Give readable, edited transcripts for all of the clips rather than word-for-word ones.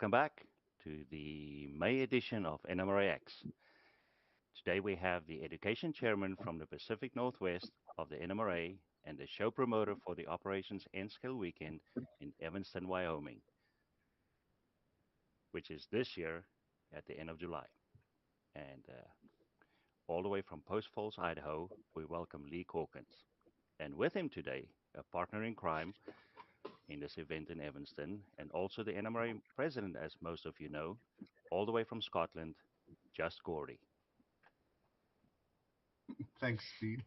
welcome back to the May edition of NMRAx. Today we have the Education Chairman from the Pacific Northwest of the NMRA and the show promoter for the Operations N-Scale Weekend in Evanston, Wyoming, which is this year at the end of July. And all the way from Post Falls, Idaho, we welcome Lee Corkins. And with him today, a partner in crime in this event in Evanston, and also the NMRA president, as most of you know, all the way from Scotland, Just Gordy. Thanks, Steve.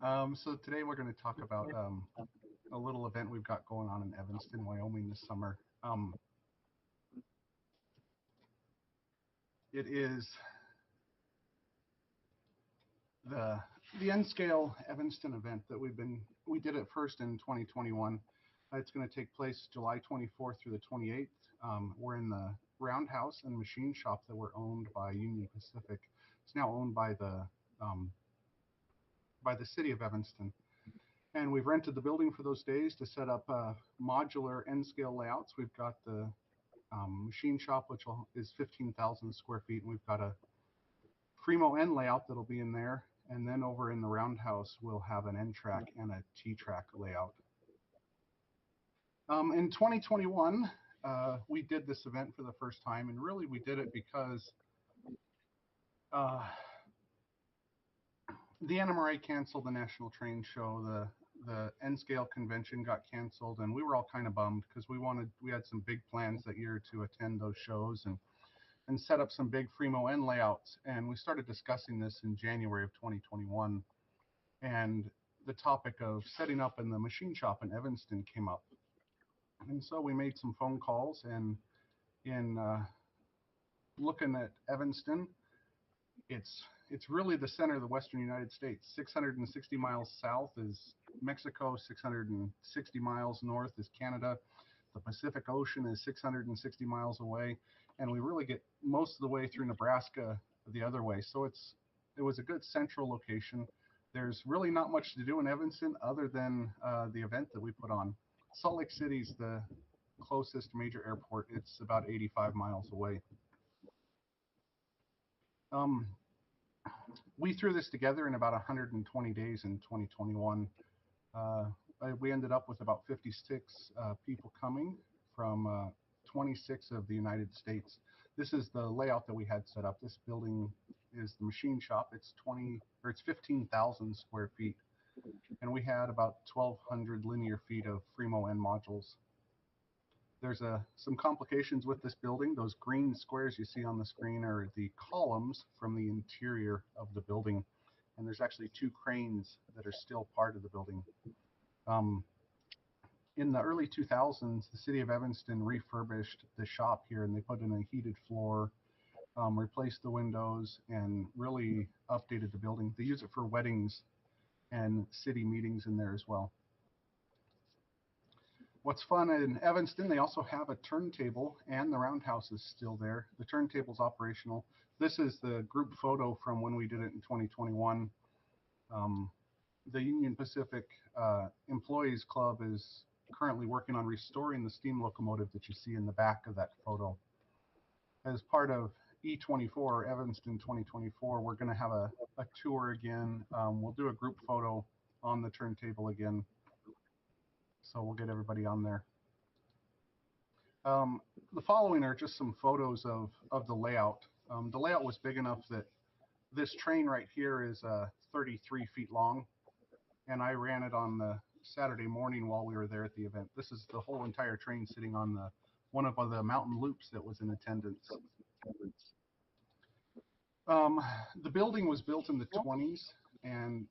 So today we're going to talk about a little event we've got going on in Evanston, Wyoming this summer. It is the N-Scale Evanston event that we did it first in 2021. It's going to take place July 24th through the 28th. We're in the roundhouse and machine shop that were owned by Union Pacific. It's now owned by the city of Evanston. And we've rented the building for those days to set up modular N-scale layouts. We've got the machine shop, which is 15,000 square feet, and we've got a Fremo N layout that'll be in there. And then over in the roundhouse, we'll have an N-track and a T-track layout. In 2021, we did this event for the first time, and really we did it because the NMRA canceled the National Train Show. The N-Scale convention got canceled, and we were all kind of bummed because we had some big plans that year to attend those shows and set up some big Fremo N layouts. And we started discussing this in January of 2021, and the topic of setting up in the machine shop in Evanston came up. And so we made some phone calls, and in looking at Evanston, it's really the center of the western United States. 660 miles south is Mexico, 660 miles north is Canada. The Pacific Ocean is 660 miles away, and we really get most of the way through Nebraska the other way. So it was a good central location. There's really not much to do in Evanston other than the event that we put on. Salt Lake City's the closest major airport. It's about 85 miles away. We threw this together in about 120 days in 2021. We ended up with about 56 people coming from 26 of the United States. This is the layout that we had set up. This building is the machine shop. It's 15,000 square feet, and we had about 1,200 linear feet of Fremo N modules. There's some complications with this building. Those green squares you see on the screen are the columns from the interior of the building, and there's actually 2 cranes that are still part of the building. In the early 2000s, the city of Evanston refurbished the shop here, and they put in a heated floor, replaced the windows, and really updated the building. They use it for weddings and city meetings in there as well. What's fun in Evanston, they also have a turntable, and the roundhouse is still there. The turntable's operational. This is the group photo from when we did it in 2021. The Union Pacific Employees Club is currently working on restoring the steam locomotive that you see in the back of that photo. As part of E24, Evanston 2024, we're going to have a tour again. We'll do a group photo on the turntable again. So we'll get everybody on there. The following are just some photos of the layout. The layout was big enough that this train right here is 33 feet long, and I ran it on the Saturday morning while we were there at the event. This is the whole entire train sitting on one of the mountain loops that was in attendance. The building was built in the 20s and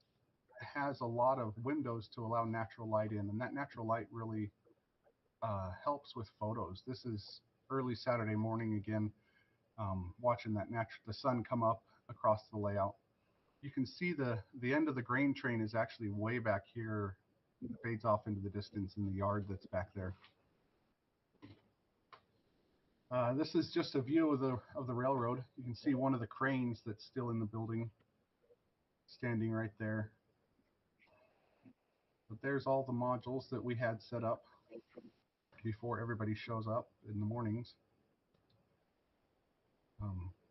has a lot of windows to allow natural light in, and that natural light really helps with photos. This is early Saturday morning again, watching the sun come up across the layout. You can see the end of the grain train is actually way back here. It fades off into the distance in the yard that's back there. This is just a view of the railroad. You can see one of the cranes that's still in the building, standing right there. But there's all the modules that we had set up. before everybody shows up in the mornings.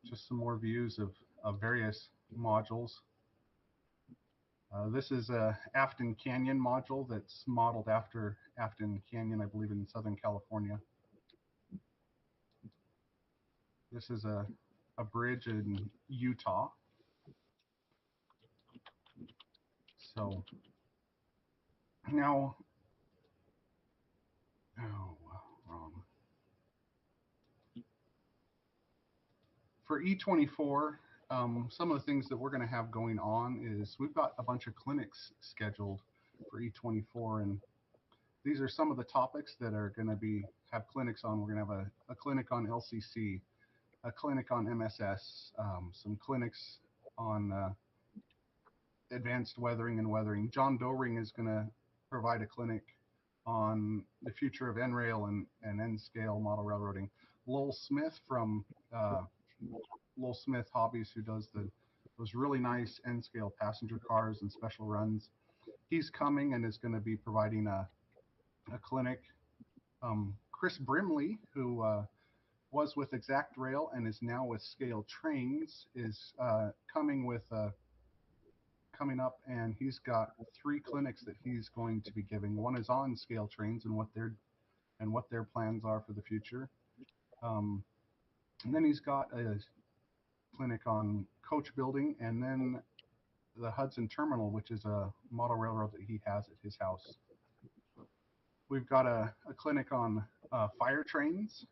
Just some more views of various modules. This is a Afton Canyon module that's modeled after Afton Canyon, I believe, in Southern California. This is a bridge in Utah. So now, wrong. For E24, some of the things that we're going to have going on is we've got a bunch of clinics scheduled for E24, and these are some of the topics that are going to have clinics on. We're going to have a clinic on LCC, a clinic on MSS, some clinics on advanced weathering and weathering. John Doring is going to provide a clinic on the future of NRAil and N-scale model railroading. Lowell Smith from Lowell Smith Hobbies, who does those really nice N-scale passenger cars and special runs, he's coming and is going to be providing a clinic. Chris Brimley, who was with Exact Rail and is now with Scale Trains, is coming up, and he's got 3 clinics that he's going to be giving. One is on Scale Trains and what their plans are for the future. And then he's got a clinic on coach building, and then the Hudson Terminal, which is a model railroad that he has at his house. We've got a clinic on fire trains.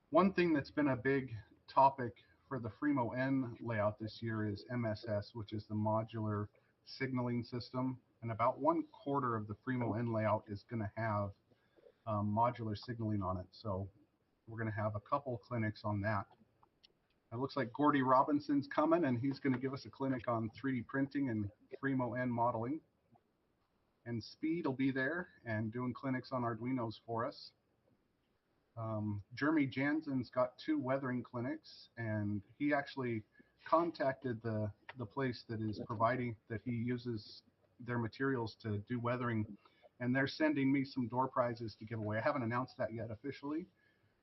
One thing that's been a big topic for the Fremo N layout this year is MSS, which is the modular signaling system. And about 1/4 of the Fremo N layout is going to have modular signaling on it. So we're going to have a couple clinics on that. It looks like Gordy Robinson's coming, and he's going to give us a clinic on 3D printing and Fremo N modeling. And Speed will be there and doing clinics on Arduinos for us. Jeremy Jansen's got 2 weathering clinics, and he actually contacted the place that is providing, that he uses their materials to do weathering, and they're sending me some door prizes to give away. I haven't announced that yet officially,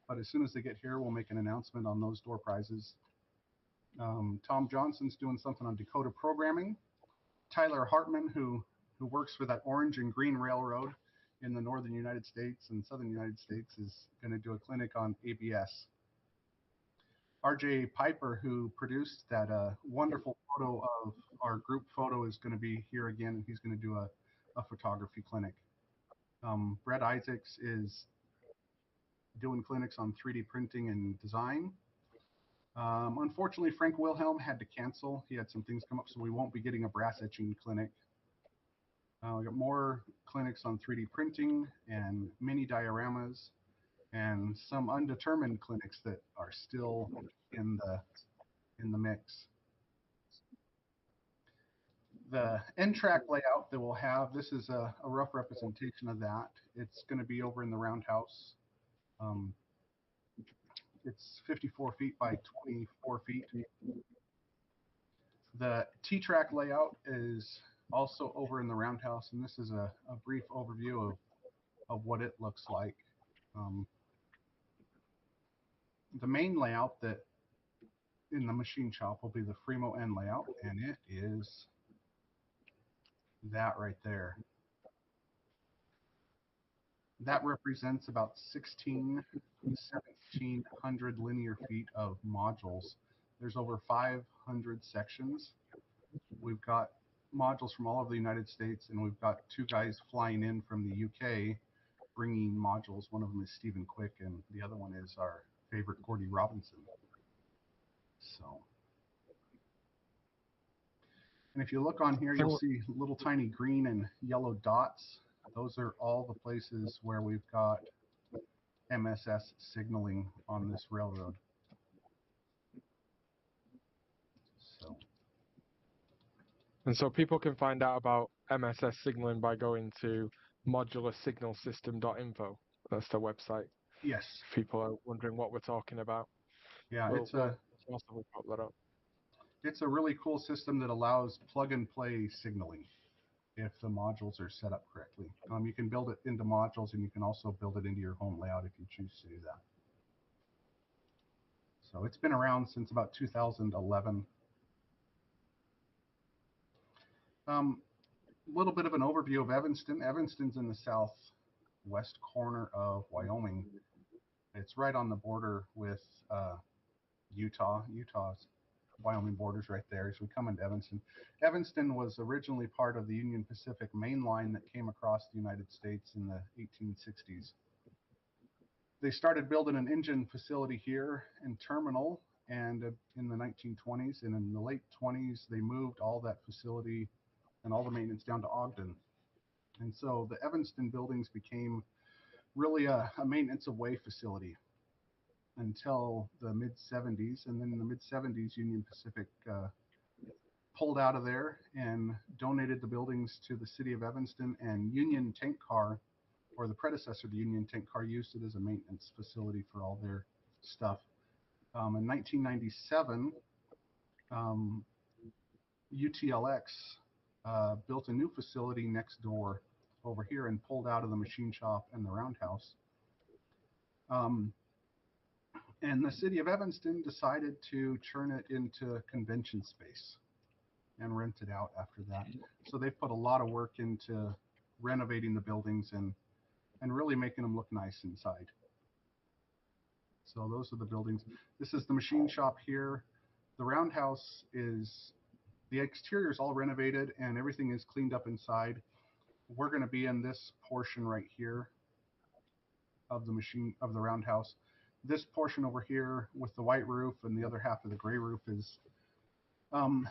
but as soon as they get here, we'll make an announcement on those door prizes. Tom Johnson's doing something on decoder programming. Tyler Hartman, who works for that Orange and Green Railroad in the northern United States and southern United States, is going to do a clinic on ABS. RJ Piper, who produced that wonderful photo of our group photo, is going to be here again, and he's going to do a photography clinic. Brett Isaacs is doing clinics on 3D printing and design. Unfortunately, Frank Wilhelm had to cancel. He had some things come up, so we won't be getting a brass etching clinic. We got more clinics on 3D printing and mini dioramas, and some undetermined clinics that are still in the mix. The N-track layout that we'll have, this is a rough representation of that. It's going to be over in the roundhouse. It's 54 feet by 24 feet. The T-track layout is also over in the roundhouse, and this is a brief overview of what it looks like. The main layout that in the machine shop will be the Fremo N layout, and it is that right there. That represents about 1,700 linear feet of modules. There's over 500 sections. We've got modules from all over the United States, and we've got 2 guys flying in from the UK bringing modules. One of them is Stephen Quick, and the other one is our favorite Gordy Robinson. So, and if you look on here, you'll see little tiny green and yellow dots. Those are all the places where we've got MSS signaling on this railroad. And so people can find out about MSS signaling by going to modularsignalsystem.info. That's the website. Yes. If people are wondering what we're talking about. Yeah, we'll it's a really cool system that allows plug and play signaling. if the modules are set up correctly. You can build it into modules, and you can also build it into your home layout if you choose to do that. So it's been around since about 2011. A little bit of an overview of Evanston. Evanston's in the southwest corner of Wyoming. It's right on the border with Utah. Utah's Wyoming border's right there as we come into Evanston. Evanston was originally part of the Union Pacific main line that came across the United States in the 1860s. They started building an engine facility here and terminal and in the 1920s, and in the late 20s they moved all that facility and all the maintenance down to Ogden. And so the Evanston buildings became really a maintenance away facility until the mid-70s. And then in the mid-70s, Union Pacific pulled out of there and donated the buildings to the city of Evanston, and Union Tank Car, or the predecessor to Union Tank Car, used it as a maintenance facility for all their stuff. In 1997, UTLX built a new facility next door over here and pulled out of the machine shop and the roundhouse. And the city of Evanston decided to turn it into convention space and rent it out after that. So they've put a lot of work into renovating the buildings and really making them look nice inside. So those are the buildings. This is the machine shop here. The roundhouse is, the exterior is all renovated and everything is cleaned up inside. We're going to be in this portion right here of the machine, of the roundhouse. This portion over here with the white roof and the other half of the gray roof is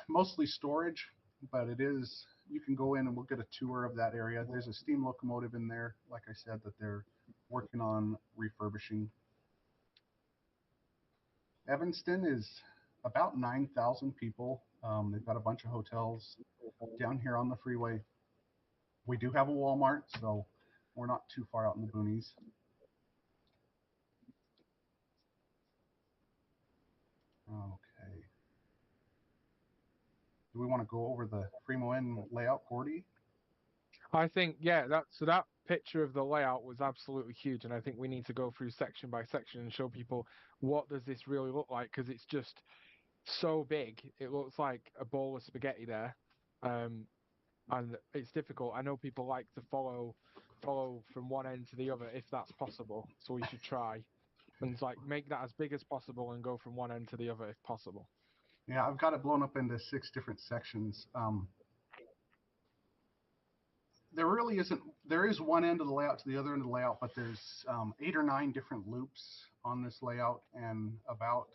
mostly storage, but it is, you can go in and we'll get a tour of that area. There's a steam locomotive in there, like I said, that they're working on refurbishing. Evanston is about 9,000 people. They've got a bunch of hotels down here on the freeway. We do have a Walmart, so we're not too far out in the boonies. Okay. Do we want to go over the Fremo layout, Gordy? I think, yeah, that picture of the layout was absolutely huge, and I think we need to go through section by section and show people what does this really look like, because it's just so big. It looks like a bowl of spaghetti there, and it's difficult. I know people like to follow from one end to the other if that's possible, so we should try and like make that as big as possible and go from one end to the other if possible. Yeah, I've got it blown up into 6 different sections. There really isn't, there is one end of the layout to the other end of the layout, but there's 8 or 9 different loops on this layout and about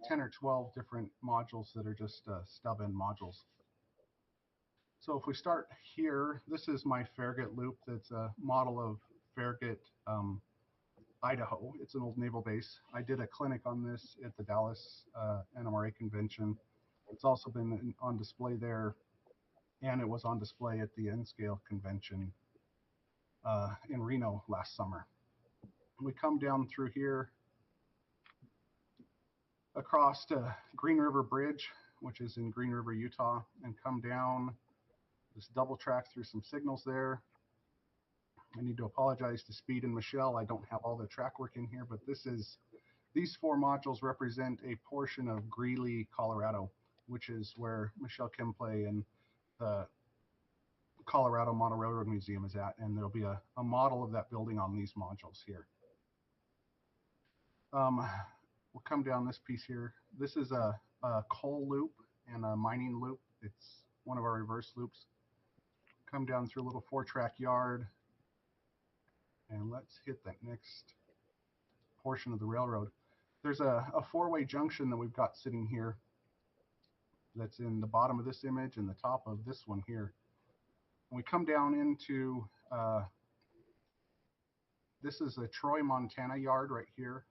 10 or 12 different modules that are just stub end modules. So if we start here, this is my Farragut loop. That's a model of Farragut, Idaho. It's an old naval base. I did a clinic on this at the Dallas NMRA convention. It's also been on display there, and it was on display at the N-Scale convention in Reno last summer. We come down through here across to Green River Bridge, which is in Green River, Utah, and come down this double track through some signals there. I need to apologize to Speed and Michelle. I don't have all the track work in here, but these 4 modules represent a portion of Greeley, Colorado, which is where Michelle Kemplay and the Colorado Model Railroad Museum is at, and there'll be a model of that building on these modules here. We'll come down this piece here. This is a coal loop and a mining loop. It's one of our reverse loops. Come down through a little 4-track yard, and let's hit that next portion of the railroad. There's a 4-way junction that we've got sitting here that's in the bottom of this image and the top of this one here. And we come down into, this is a Troy, Montana yard right here.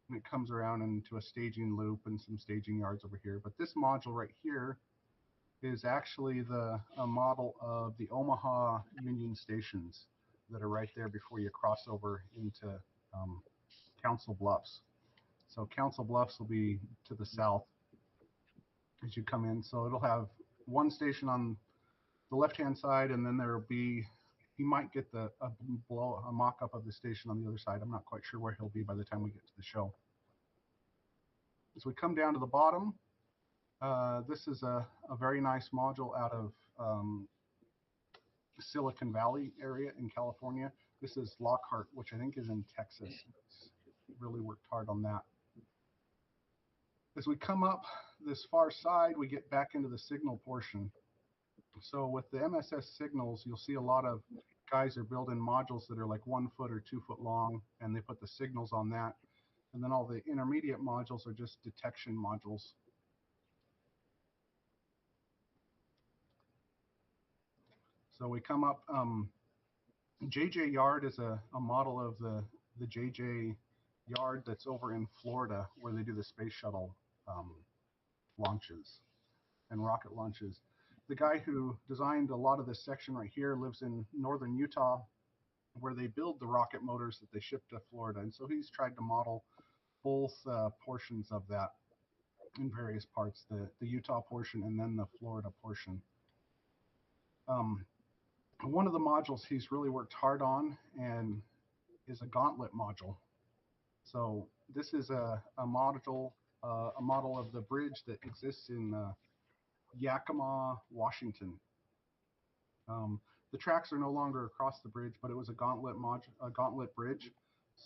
And it comes around into a staging loop and some staging yards over here. But this module right here is actually a model of the Omaha Union stations that are right there before you cross over into Council Bluffs. So Council Bluffs will be to the south as you come in. So it'll have one station on the left-hand side, and then there'll be, he might get a mock-up of the station on the other side. I'm not quite sure where he'll be by the time we get to the show. As we come down to the bottom, this is a very nice module out of Silicon Valley area in California. This is Lockhart, which I think is in Texas. It's really worked hard on that. As we come up this far side, we get back into the signal portion. So with the MSS signals, you'll see a lot of guys are building modules that are like 1 foot or 2 foot long, and they put the signals on that. And then all the intermediate modules are just detection modules. So we come up, JJ Yard is a model of the JJ Yard that's over in Florida, where they do the space shuttle launches and rocket launches. The guy who designed a lot of this section right here lives in northern Utah, where they build the rocket motors that they ship to Florida. And so he's tried to model both portions of that in various parts, the Utah portion and then the Florida portion. One of the modules he's really worked hard on and is a gauntlet module. So this is a model of the bridge that exists in Yakima, Washington. The tracks are no longer across the bridge, but it was a gauntlet bridge.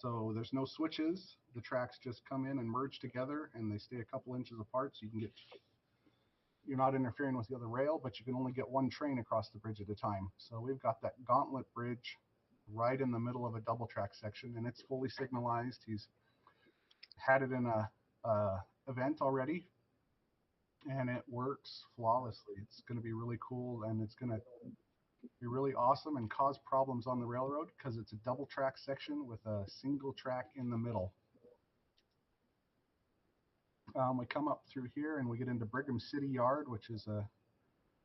So there's no switches. The tracks just come in and merge together, and they stay a couple inches apart, so you can get, you're not interfering with the other rail, but you can only get one train across the bridge at a time. So we've got that gauntlet bridge right in the middle of a double track section, and it's fully signalized. He's had it in a event already, and it works flawlessly. It's going to be really cool, and it's going to be really awesome and cause problems on the railroad because it's a double track section with a single track in the middle. We come up through here and we get into Brigham City Yard, which is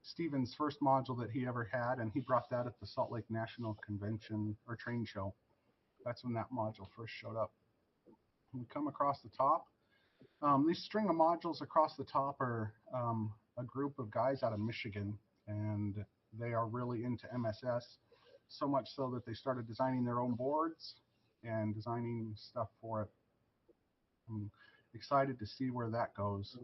Stephen's first module that he ever had, and he brought that at the Salt Lake National Convention or train show. That's when that module first showed up. We come across the top. These string of modules across the top are a group of guys out of Michigan, and they are really into MSS, so much so that they started designing their own boards and designing stuff for it. I'm excited to see where that goes.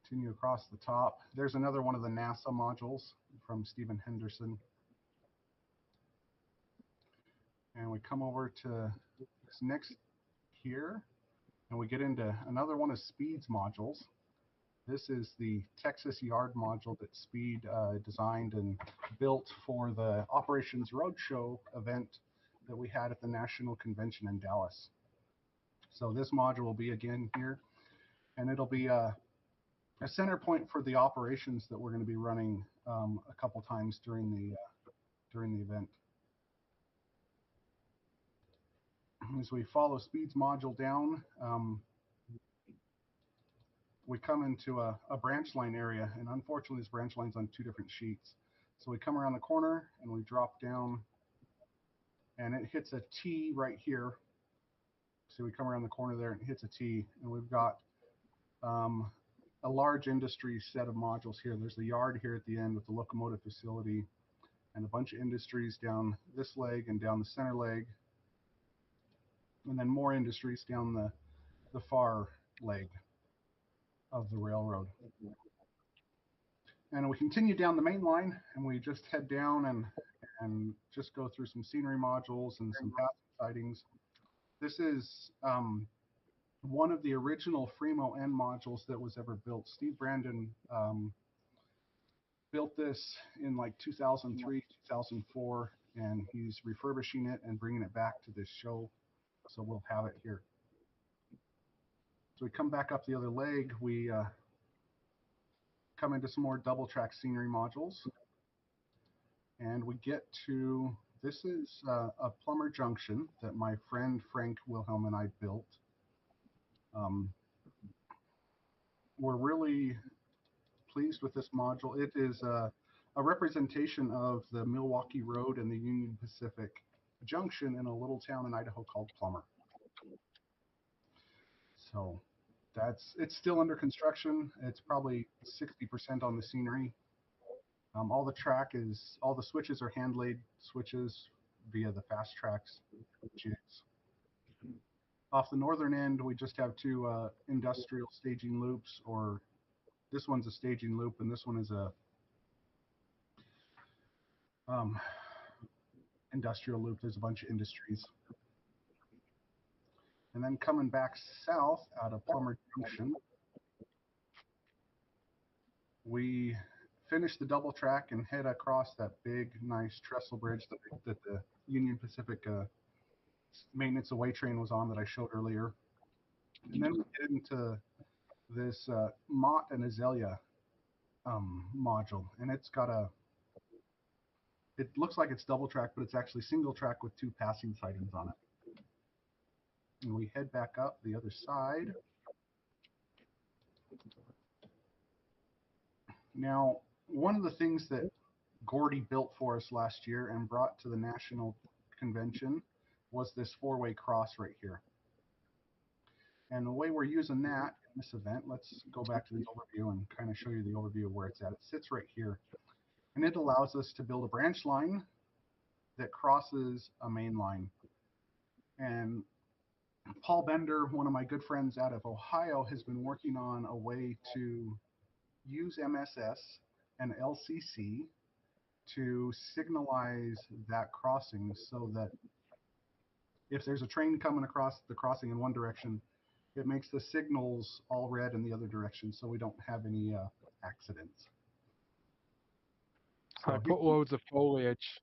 Continue across the top. There's another one of the NASA modules from Stephen Henderson. And we come over to this next here, and we get into another one of Speed's modules. This is the Texas Yard module that Speed designed and built for the Operations Roadshow event that we had at the National Convention in Dallas. So this module will be again here, and it'll be a center point for the operations that we're going to be running a couple times during the event. As we follow Speed's module down, we come into a branch line area, and unfortunately this branch line's on 2 different sheets. So we come around the corner and we drop down, and it hits a T right here. So we come around the corner there and it hits a T, and we've got a large industry set of modules here. There's the yard here at the end with the locomotive facility and a bunch of industries down this leg and down the center leg, and then more industries down the far leg of the railroad. And we continue down the main line, and we just head down and just go through some scenery modules and some passing sightings. This is one of the original Fremo N modules that was ever built. Steve Brandon built this in like 2003, 2004, and he's refurbishing it and bringing it back to this show. So we'll have it here. So we come back up the other leg, we come into some more double track scenery modules, and we get to, this is a Plummer Junction that my friend Frank Wilhelm and I built. We're really pleased with this module. It is a representation of the Milwaukee Road and the Union Pacific Junction in a little town in Idaho called Plummer. So it's still under construction. It's probably 60% on the scenery. All the switches are hand laid switches via the fast tracks jigs. Off the northern end, we just have two industrial staging loops, or this one's a staging loop, and this one is a industrial loop. There's a bunch of industries. And then coming back south out of Plummer Junction, we finish the double track and head across that big, nice trestle bridge that the Union Pacific maintenance away train was on that I showed earlier. And then we get into this Mott and Azalea module, and it looks like it's double track, but it's actually single track with two passing sidings on it. And we head back up the other side. Now, one of the things that Gordy built for us last year and brought to the national convention was this four-way cross right here. And the way we're using that in this event, let's go back to the overview and kind of show you the overview of where it's at. It sits right here. And it allows us to build a branch line that crosses a main line. And Paul Bender, one of my good friends out of Ohio, has been working on a way to use MSS and LCC to signalize that crossing, so that if there's a train coming across the crossing in one direction, it makes the signals all red in the other direction, so we don't have any accidents. So I put loads of foliage.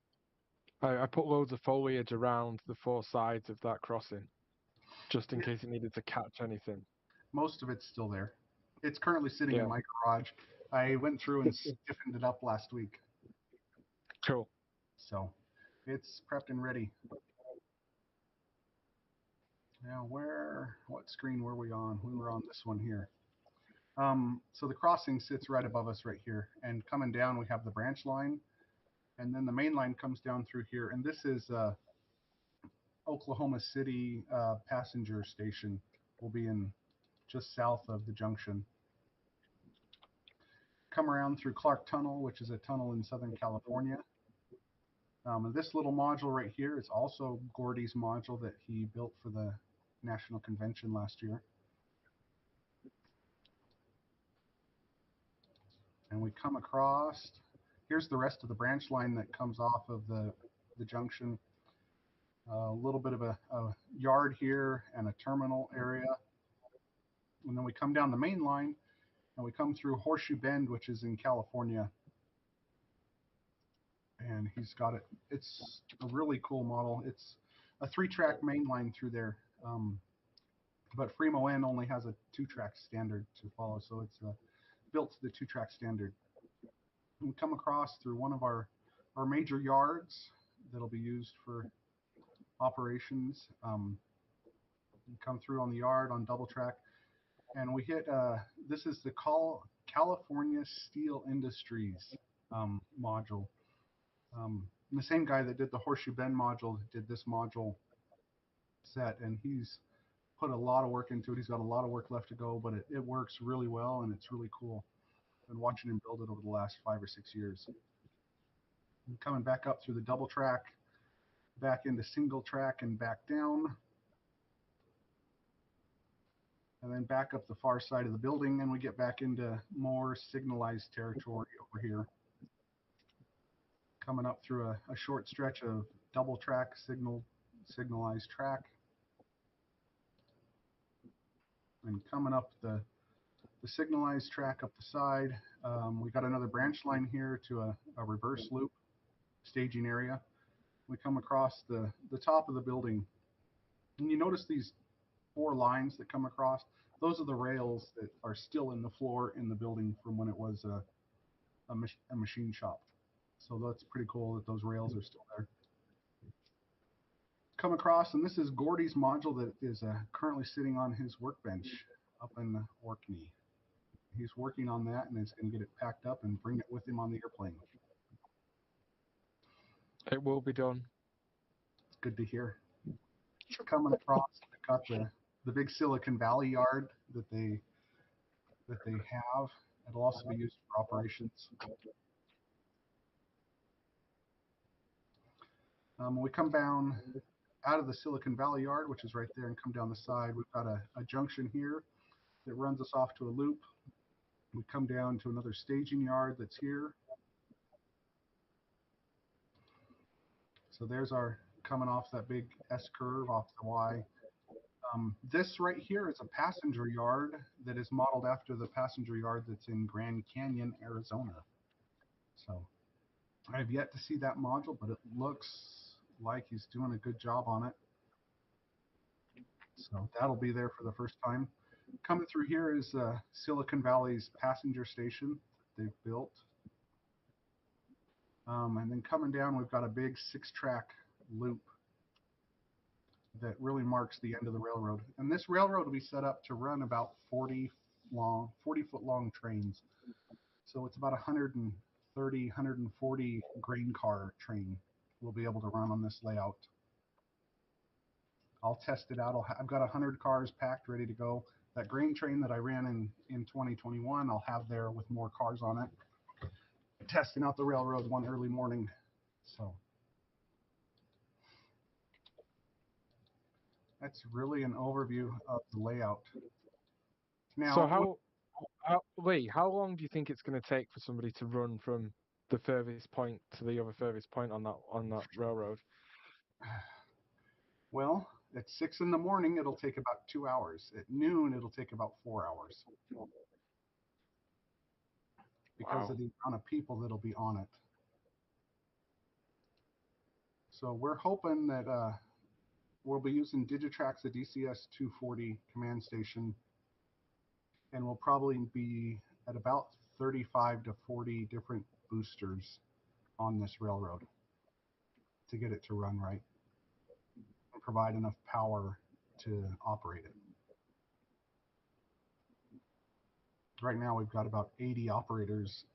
I put loads of foliage around the four sides of that crossing, just in case it needed to catch anything. Most of it's still there. It's currently sitting Yeah. in my garage. I went through and stiffened it up last week. Cool. So it's prepped and ready. Now what screen were we on? We were on this one here. So the crossing sits right above us right here, and coming down we have the branch line, and then the main line comes down through here, and this is Oklahoma City passenger station. Will be in just south of the junction. Come around through Clark Tunnel, which is a tunnel in Southern California. And this little module right here is also Gordy's module that he built for the National Convention last year. And we come across, here's the rest of the branch line that comes off of the junction. A little bit of a yard here and a terminal area. And then we come down the main line and we come through Horseshoe Bend, which is in California. And he's got it. It's a really cool model. It's a 3-track main line through there. But Fremo N only has a 2-track standard to follow, so it's built to the 2-track standard. We come across through one of our major yards that'll be used for operations. We come through on the yard on double track, and we hit, this is the California Steel Industries module. The same guy that did the Horseshoe Bend module did this module set, and he's put a lot of work into it. He's got a lot of work left to go, but it works really well, and it's really cool. Been watching him build it over the last 5 or 6 years. And coming back up through the double track, back into single track and back down, and then back up the far side of the building, and we get back into more signalized territory over here. Coming up through a short stretch of double track signalized track, and coming up the signalized track up the side. We got another branch line here to a reverse loop staging area. We come across the top of the building, and you notice these 4 lines that come across. Those are the rails that are still in the floor in the building from when it was a machine shop. So that's pretty cool that those rails are still there. Come across, and this is Gordy's module that is currently sitting on his workbench up in Orkney. He's working on that, and is going to get it packed up and bring it with him on the airplane. It will be done. It's good to hear. Coming across, I got the big Silicon Valley yard that they have. It'll also be used for operations. When we come down out of the Silicon Valley yard, which is right there, and come down the side, we've got a junction here that runs us off to a loop. We come down to another staging yard that's here. So there's our coming off that big S curve off the Y. This right here is a passenger yard that is modeled after the passenger yard that's in Grand Canyon, Arizona. So I have yet to see that module, but it looks like he's doing a good job on it. So that'll be there for the first time. Coming through here is Silicon Valley's passenger station that they've built. And then coming down, we've got a big 6-track loop that really marks the end of the railroad. And this railroad will be set up to run about 40-foot long trains. So it's about 130, 140 grain car train will be able to run on this layout. I'll test it out. I've got 100 cars packed, ready to go. That grain train that I ran in 2021, I'll have there with more cars on it. Testing out the railroad one early morning. So that's really an overview of the layout. Now, So Lee, how long do you think it's going to take for somebody to run from the furthest point to the other furthest point on that railroad? well, at 6 in the morning, it'll take about 2 hours. At noon, it'll take about 4 hours. Because Wow. of the amount of people that'll be on it. So we're hoping that we'll be using Digitrax, the DCS 240 command station, and we'll probably be at about 35 to 40 different boosters on this railroad to get it to run right and provide enough power to operate it. Right now we've got about 80 operators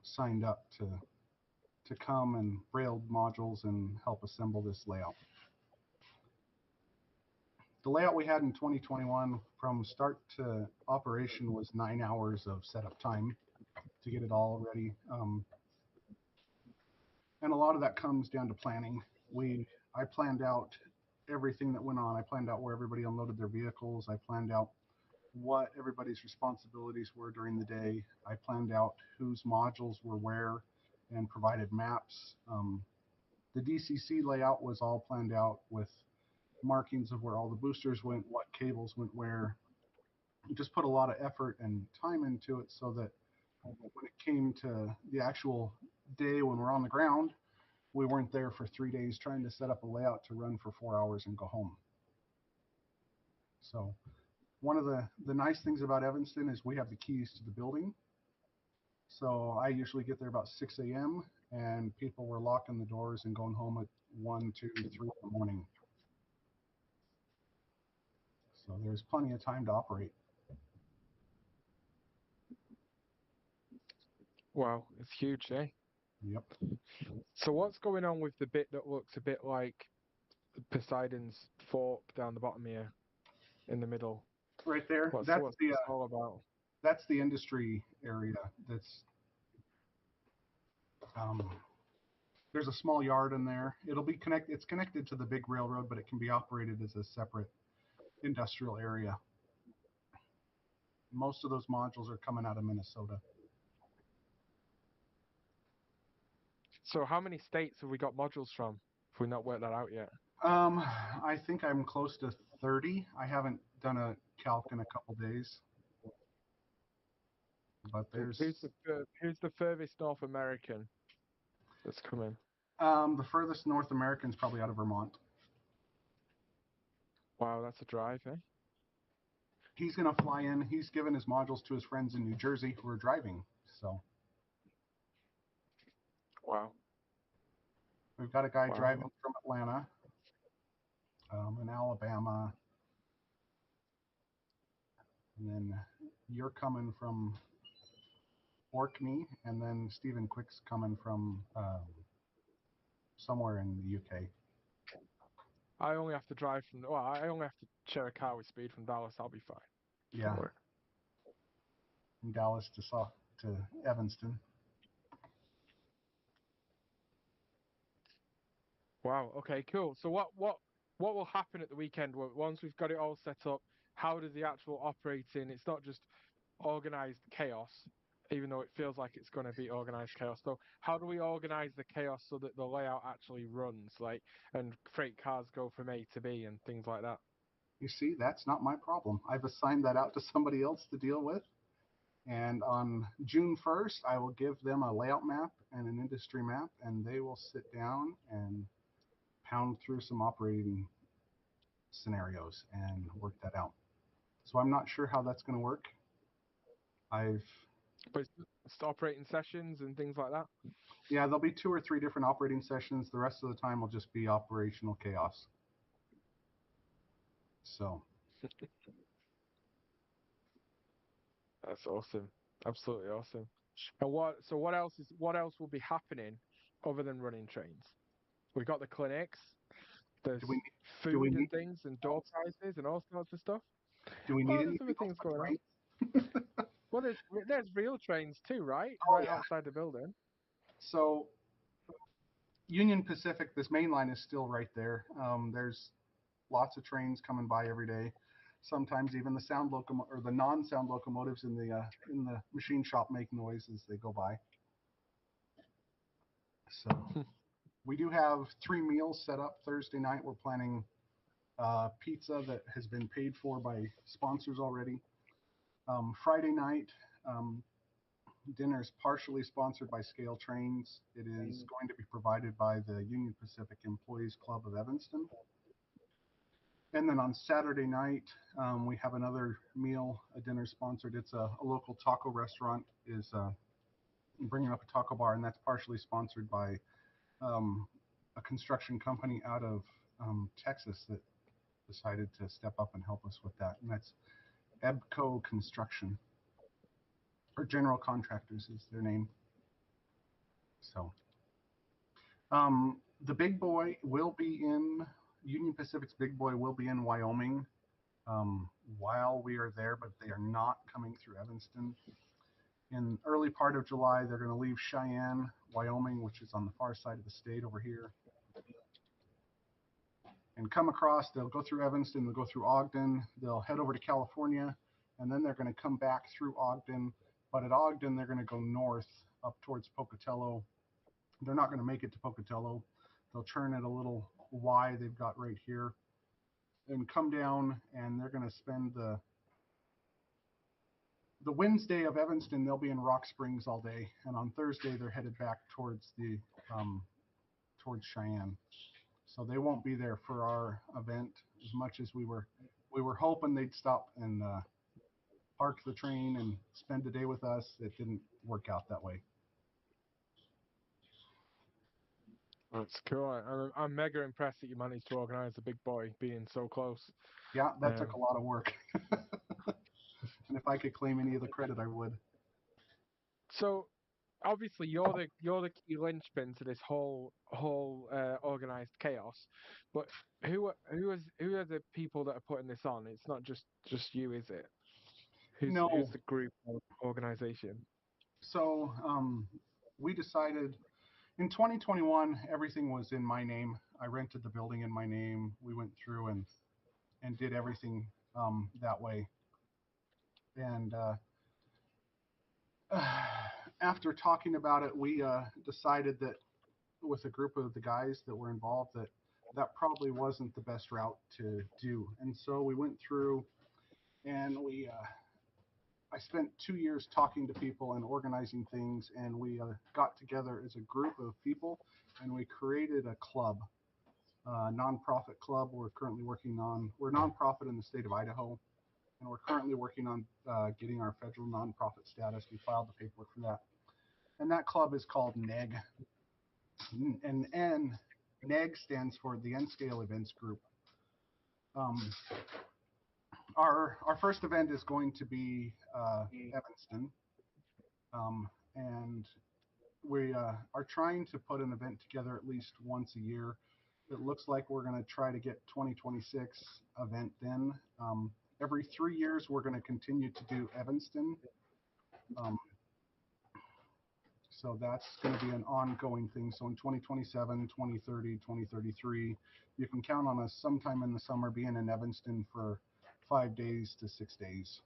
signed up to come and build modules and help assemble this layout. The layout we had in 2021 from start to operation was 9 hours of setup time to get it all ready. And a lot of that comes down to planning. I planned out everything that went on. I planned out where everybody unloaded their vehicles. I planned out what everybody's responsibilities were during the day. I planned out whose modules were where and provided maps. The DCC layout was all planned out with markings of where all the boosters went, what cables went where. Just put a lot of effort and time into it so that when it came to the actual day when we're on the ground, we weren't there for 3 days trying to set up a layout to run for 4 hours and go home. So one of the nice things about Evanston is we have the keys to the building. So I usually get there about 6 a.m. and people were locking the doors and going home at 1, 2, 3 in the morning. So there's plenty of time to operate. Wow, it's huge, eh? Yep. So what's going on with the bit that looks a bit like Poseidon's fork down the bottom here in the middle? Right there. What's That's this all about? That's the industry area. That's there's a small yard in there. It'll be connected. It's connected to the big railroad, but it can be operated as a separate industrial area. Most of those modules are coming out of Minnesota. So how many states have we got modules from, if we've not worked that out yet? I think I'm close to 30. I haven't done a calc in a couple days. But there's who's the furthest North American that's coming? the furthest North American is probably out of Vermont. Wow, that's a drive, eh? He's going to fly in. He's given his modules to his friends in New Jersey who are driving. So Wow. we've got a guy driving from Atlanta, in Alabama, and then you're coming from Orkney, and then Stephen Quick's coming from somewhere in the UK. I only have to drive from. Well, I only have to share a car with speed from Dallas. I'll be fine. Yeah. From Dallas to Evanston. Wow. Okay. Cool. So what will happen at the weekend once we've got it all set up? How does the actual operating? It's not just organized chaos, even though it feels like it's going to be organized chaos. So how do we organize the chaos so that the layout actually runs, like, and freight cars go from A to B and things like that? You see, that's not my problem. I've assigned that out to somebody else to deal with. And on June 1st, I will give them a layout map and an industry map, and they will sit down and pound through some operating scenarios and work that out. So I'm not sure how that's going to work. I've But it's operating sessions and things like that. Yeah, there'll be 2 or 3 different operating sessions. The rest of the time will just be operational chaos. So That's awesome. Absolutely awesome. And what else will be happening other than running trains? We got the clinics, there's do we do we food need and things and door prizes and all sorts of stuff. do we need Well, there's other anything else things but going on. trains? Well, there's real trains too, right? Oh Right yeah. outside the building. So Union Pacific, this main line is still right there. There's lots of trains coming by every day. Sometimes even the or the non-sound locomotives in the machine shop make noise as they go by. So we do have 3 meals set up Thursday night. We're planning pizza that has been paid for by sponsors already. Friday night, um, dinner is partially sponsored by Scale Trains. It is going to be provided by the Union Pacific Employees Club of Evanston. And then on Saturday night, we have another meal, a dinner sponsored. It's a local taco restaurant is bringing up a taco bar, and that's partially sponsored by um, a construction company out of Texas that decided to step up and help us with that. And that's EBCO Construction, or General Contractors is their name. So the big boy will be in Union Pacific's big boy will be in Wyoming while we are there, but they are not coming through Evanston. In early part of July, they're going to leave Cheyenne, Wyoming, which is on the far side of the state over here, and come across. They'll go through Evanston, they'll go through Ogden, they'll head over to California, and then they're going to come back through Ogden. But at Ogden, they're going to go north up towards Pocatello. They're not going to make it to Pocatello. They'll turn at a little Y they've got right here and come down, and they're going to spend the Wednesday of Evanston. They'll be in Rock Springs all day, and on Thursday they're headed back towards towards Cheyenne. So they won't be there for our event as much as we were hoping they'd stop and park the train and spend a day with us. It didn't work out that way. That's cool. I'm mega impressed that you managed to organize the big boy being so close. Yeah, that took Um, a lot of work. And if I could claim any of the credit, I would. so obviously you're the key linchpin to this whole organized chaos. But who are the people that are putting this on? It's not just you, is it? Who's No. the group or organization? So we decided in 2021, everything was in my name. I rented the building in my name. We went through and did everything that way. And after talking about it, we decided that with a group of the guys that were involved, that probably wasn't the best route to do. And so we went through and I spent 2 years talking to people and organizing things, and we got together as a group of people, and we created a club, a nonprofit club. We're a nonprofit in the state of Idaho, and we're currently working on getting our federal nonprofit status. We filed the paperwork for that. And that club is called NEG. And NEG stands for the N Scale Events Group. Our first event is going to be Evanston, and we are trying to put an event together at least once a year. It looks like we're going to try to get 2026 event then. Every 3 years, we're going to continue to do Evanston. So that's going to be an ongoing thing. So in 2027, 2030, 2033, you can count on us sometime in the summer being in Evanston for 5 days to 6 days,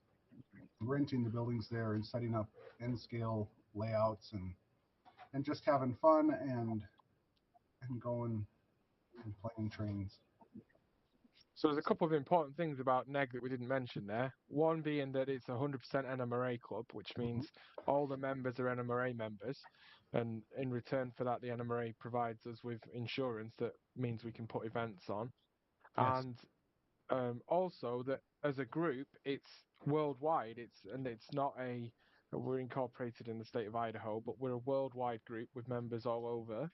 renting the buildings there and setting up N-scale layouts and just having fun and going and playing trains. So there's a couple of important things about NEG that we didn't mention there. One being that it's a 100% NMRA club, which means all the members are NMRA members. And in return for that, the NMRA provides us with insurance that means we can put events on. Yes. And also that as a group, it's worldwide. It's not we're incorporated in the state of Idaho, but we're a worldwide group with members all over.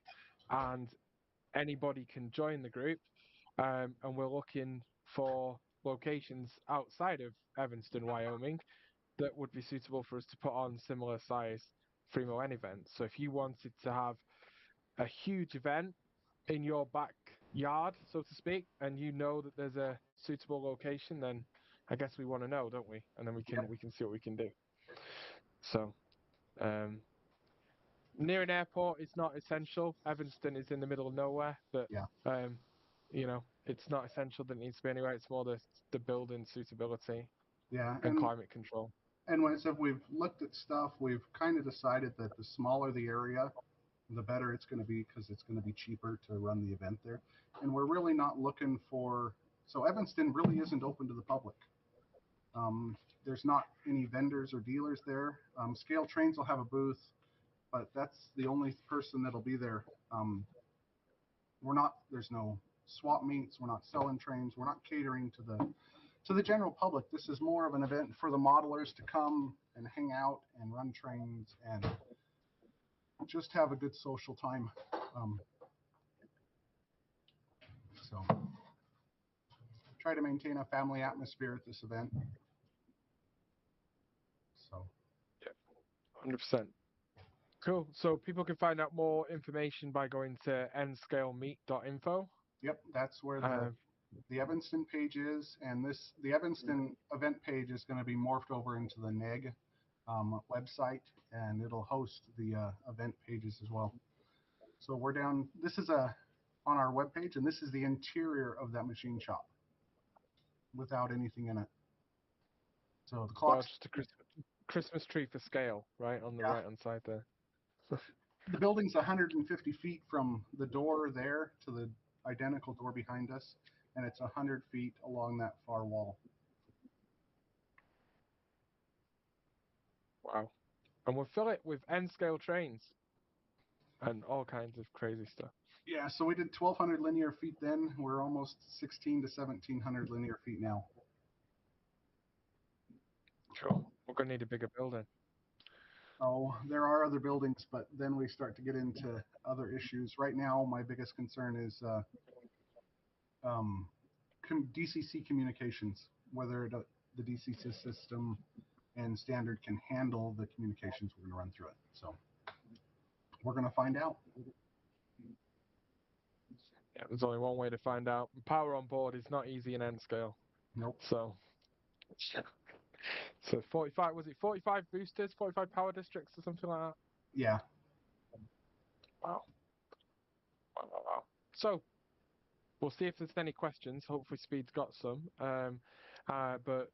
And anybody can join the group. And we're looking for locations outside of Evanston, Wyoming, that would be suitable for us to put on similar size 3MON events. So if you wanted to have a huge event in your backyard, so to speak, and you know that there's a suitable location, then I guess we want to know, don't we? And then we can see what we can do. So um, near an airport is not essential. Evanston is in the middle of nowhere, but Yeah. it's not essential that it needs to be anywhere. It's more the building suitability Yeah. and climate control. And when we've looked at stuff, we've kind of decided that the smaller the area, the better it's going to be because it's going to be cheaper to run the event there. And we're really not looking for, so Evanston really isn't open to the public. There's not any vendors or dealers there. Scale Trains will have a booth, but that's the only person that'll be there. There's no swap meets. We're not selling trains. We're not catering to the general public. This is more of an event for the modelers to come and hang out and run trains and just have a good social time. So try to maintain a family atmosphere at this event. So 100%. Cool. So people can find out more information by going to nscalemeet.info. Yep, that's where the Evanston page is, and the Evanston event page is going to be morphed over into the NEG website, and it'll host the event pages as well. So we're down. This is on our webpage, and this is the interior of that machine shop without anything in it. So the clock's just a Christmas tree for scale, right on the right hand side there. The building's 150 feet from the door there to the identical door behind us, and it's 100 feet along that far wall. Wow. And we'll fill it with N-scale trains and all kinds of crazy stuff. Yeah, so we did 1,200 linear feet then. We're almost 16 to 1,700 linear feet now. Cool. We're going to need a bigger building. Oh, there are other buildings, but then we start to get into other issues. Right now, my biggest concern is DCC communications, whether the DCC system and standard can handle the communications we're going to run through it. So we're going to find out. Yeah, there's only one way to find out. Power on board is not easy in N-scale. Nope. So 45, was it 45 boosters, 45 power districts or something like that? Yeah. Wow. So we'll see if there's any questions. Hopefully Speed's got some. But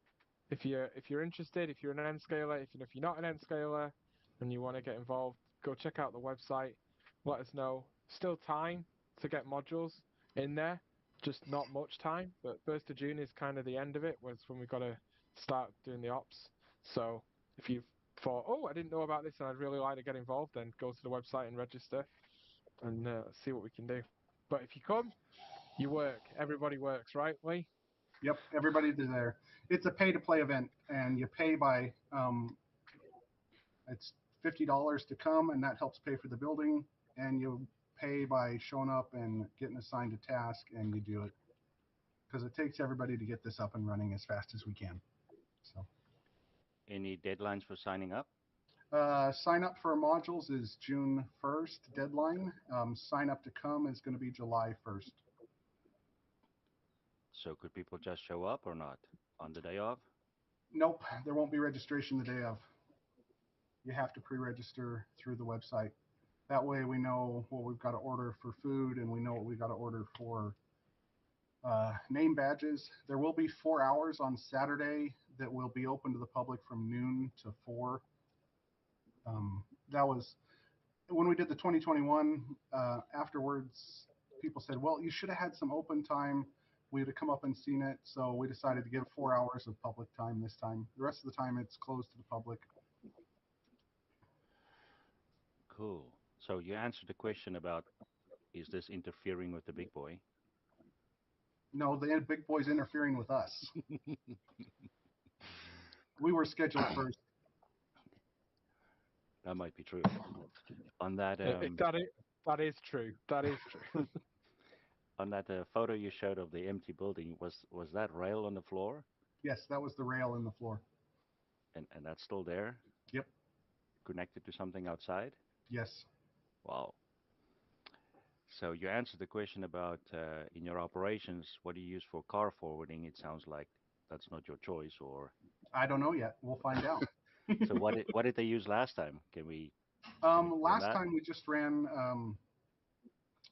if you're interested, if you're an N-scaler, if you're not an N-scaler and you want to get involved, go check out the website. Let us know. Still time to get modules in there. Just not much time. But 1st of June is kind of the end of it. Was when we've got to start doing the ops. So if you've thought, oh, I didn't know about this and I'd really like to get involved, then go to the website and register and see what we can do. But if you come, you work. Everybody works, right, Lee? Yep, everybody's there. It's a pay-to-play event, and you pay by it's $50 to come, and that helps pay for the building. And you pay by showing up and getting assigned a task, and you do it because it takes everybody to get this up and running as fast as we can. So, any deadlines for signing up? Sign up for modules is June 1st deadline. Sign up to come is going to be July 1st. So could people just show up or not on the day of? Nope, there won't be registration the day of. you have to pre-register through the website. That way we know what we've got to order for food and we know what we've got to order for name badges. There will be 4 hours on Saturday that will be open to the public from noon to 4. That was when we did the 2021. Afterwards, people said, well, you should have had some open time. We'd have come up and seen it. So we decided to give 4 hours of public time this time. The rest of the time, it's closed to the public. Cool. So you answered the question about, is this interfering with the big boy? No, the big boy's interfering with us. We were scheduled first. That might be true. On that, That is true. That is true. on that photo you showed of the empty building, was that rail on the floor, Yes, that was the rail in the floor. and that's still there, Yep. connected to something outside? Yes. Wow. So you answered the question about in your operations, what do you use for car forwarding? It sounds like that's not your choice, or I don't know yet. We'll find out. so what did they use last time? Can we explain Last that? time we just ran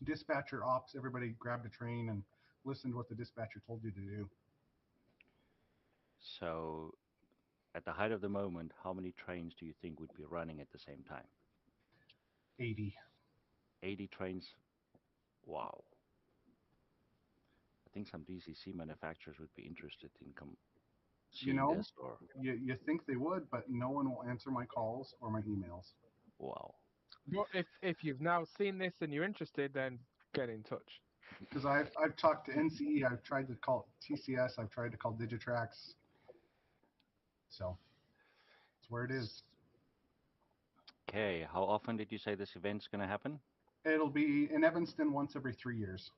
dispatcher ops. Everybody grabbed a train and listened to what the dispatcher told you to do. So at the height of the moment, how many trains do you think would be running at the same time? 80. 80 trains. Wow. I think some DCC manufacturers would be interested in You seeing know, this, or you think they would, but no one will answer my calls or my emails. wow. But if you've now seen this and you're interested, then get in touch. Because I've talked to NCE, I've tried to call TCS, I've tried to call Digitrax. So it's where it is. Okay, how often did you say this event's going to happen? It'll be in Evanston once every 3 years.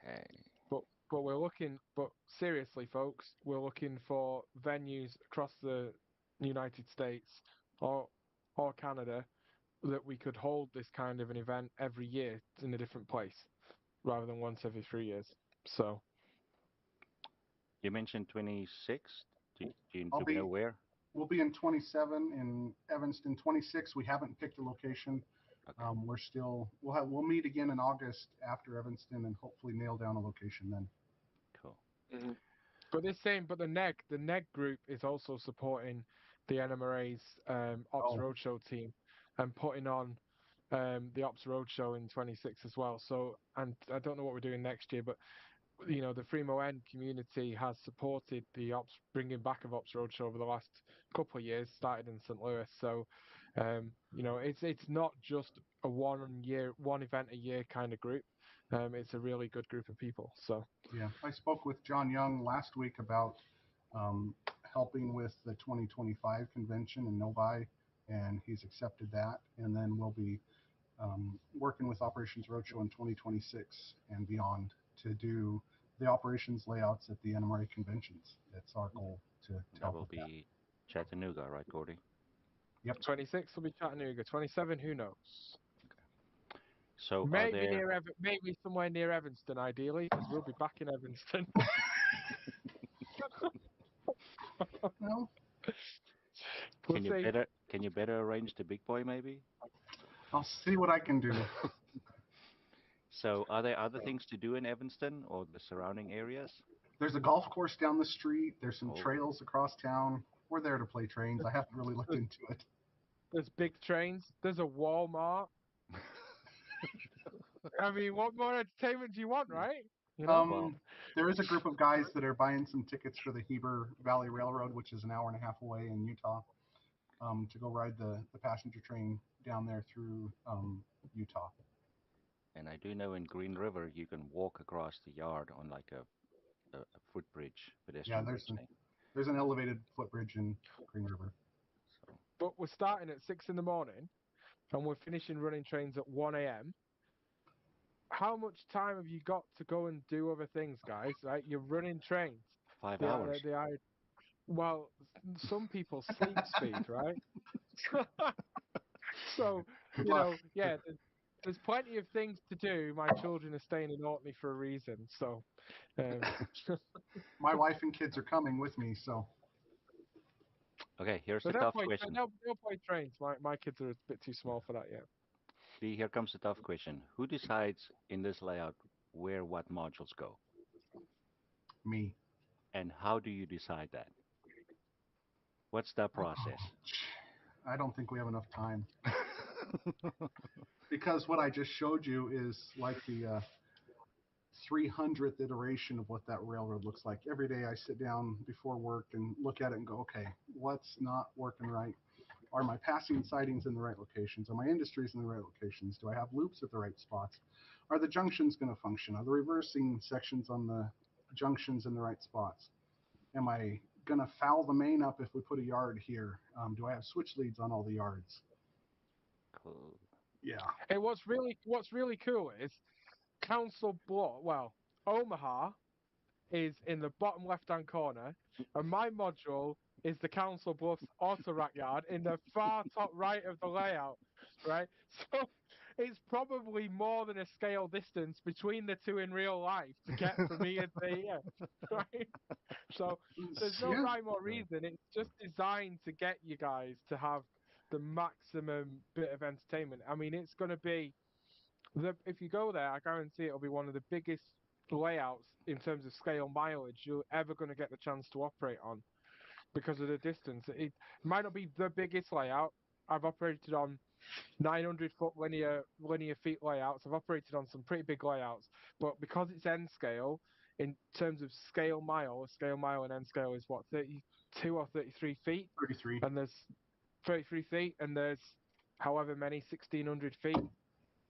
Okay. But we're looking. But seriously, folks, we're looking for venues across the United States or Canada that we could hold this kind of an event every year in a different place, rather than once every 3 years. So You mentioned 26. Do I'll we be know where? We'll be in 27 in Evanston. 26, we haven't picked a location. Okay. We'll meet again in August after Evanston and hopefully nail down a location then. Cool. But the NEG group is also supporting the NMRA's Ops Oh. Roadshow team and putting on the Ops Roadshow in 26 as well. So, and I don't know what we're doing next year, but the Fremo N community has supported the bringing back of Ops Roadshow over the last couple of years, started in St. Louis. So, it's not just a one event a year kind of group. It's a really good group of people. So Yeah, I spoke with John Young last week about helping with the 2025 convention in Novi, and he's accepted that. And then we'll be working with Operations Roadshow in 2026 and beyond to do the operations layouts at the NMRA conventions. That's our goal to That help will with that. be Chattanooga, right, Gordy? Yep. 26 will be Chattanooga. 27, who knows? So Maybe somewhere near Evanston, ideally, because we'll be back in Evanston. Well, We'll see. Can you better arrange the big boy maybe? I'll see what I can do. So are there other things to do in Evanston or the surrounding areas? There's a golf course down the street. There's some Oh. trails across town. We're there to play trains. I haven't really looked into it. There's big trains. There's a Walmart. I mean, what more entertainment do you want, right? Well, There is a group of guys that are buying some tickets for the Heber Valley Railroad, which is an hour and a half away in Utah, to go ride the passenger train down there through Utah. and I do know in Green River you can walk across the yard on like a footbridge, pedestrian bridge thing. There's an elevated footbridge in Green River. So But we're starting at 6 in the morning, and we're finishing running trains at 1 a.m. How much time have you got to go and do other things, guys? Right? You're running trains. 5 hours. Well, some people sleep speed, right? So, there's plenty of things to do. My children are staying in Orkney for a reason. So, My wife and kids are coming with me, so Okay, here's So the tough question. they'll play trains. My kids are a bit too small for that yet. See, here comes the tough question. Who decides in this layout where what modules go? Me. And how do you decide that? What's the Oh, process? I don't think we have enough time because what I just showed you is like the 300th iteration of what that railroad looks like. Every day I sit down before work and look at it and go, okay, what's not working right? Are my passing sidings in the right locations? Are my industries in the right locations? Do I have loops at the right spots? Are the junctions going to function? Are the reversing sections on the junctions in the right spots? Am I going to foul the main up if we put a yard here? Do I have switch leads on all the yards? Cool. Yeah. Hey, what's really cool is Council Bluff. Well, Omaha is in the bottom left-hand corner, and my module is the Council Bluffs auto rack yard in the far top right of the layout, right? So it's probably more than a scale distance between the two in real life to get from here to here, right? So there's no Yeah. rhyme or reason. It's just designed to get you guys to have the maximum bit of entertainment. I mean, it's going to be if you go there, I guarantee it'll be one of the biggest layouts in terms of scale mileage you're ever going to get the chance to operate on because of the distance. It might not be the biggest layout. I've operated on 900-foot linear feet layouts. I've operated on some pretty big layouts, but because it's N scale, in terms of scale and N scale is what, 32 or 33 feet, 33. and there's 33 feet, and there's however many 1,600 feet.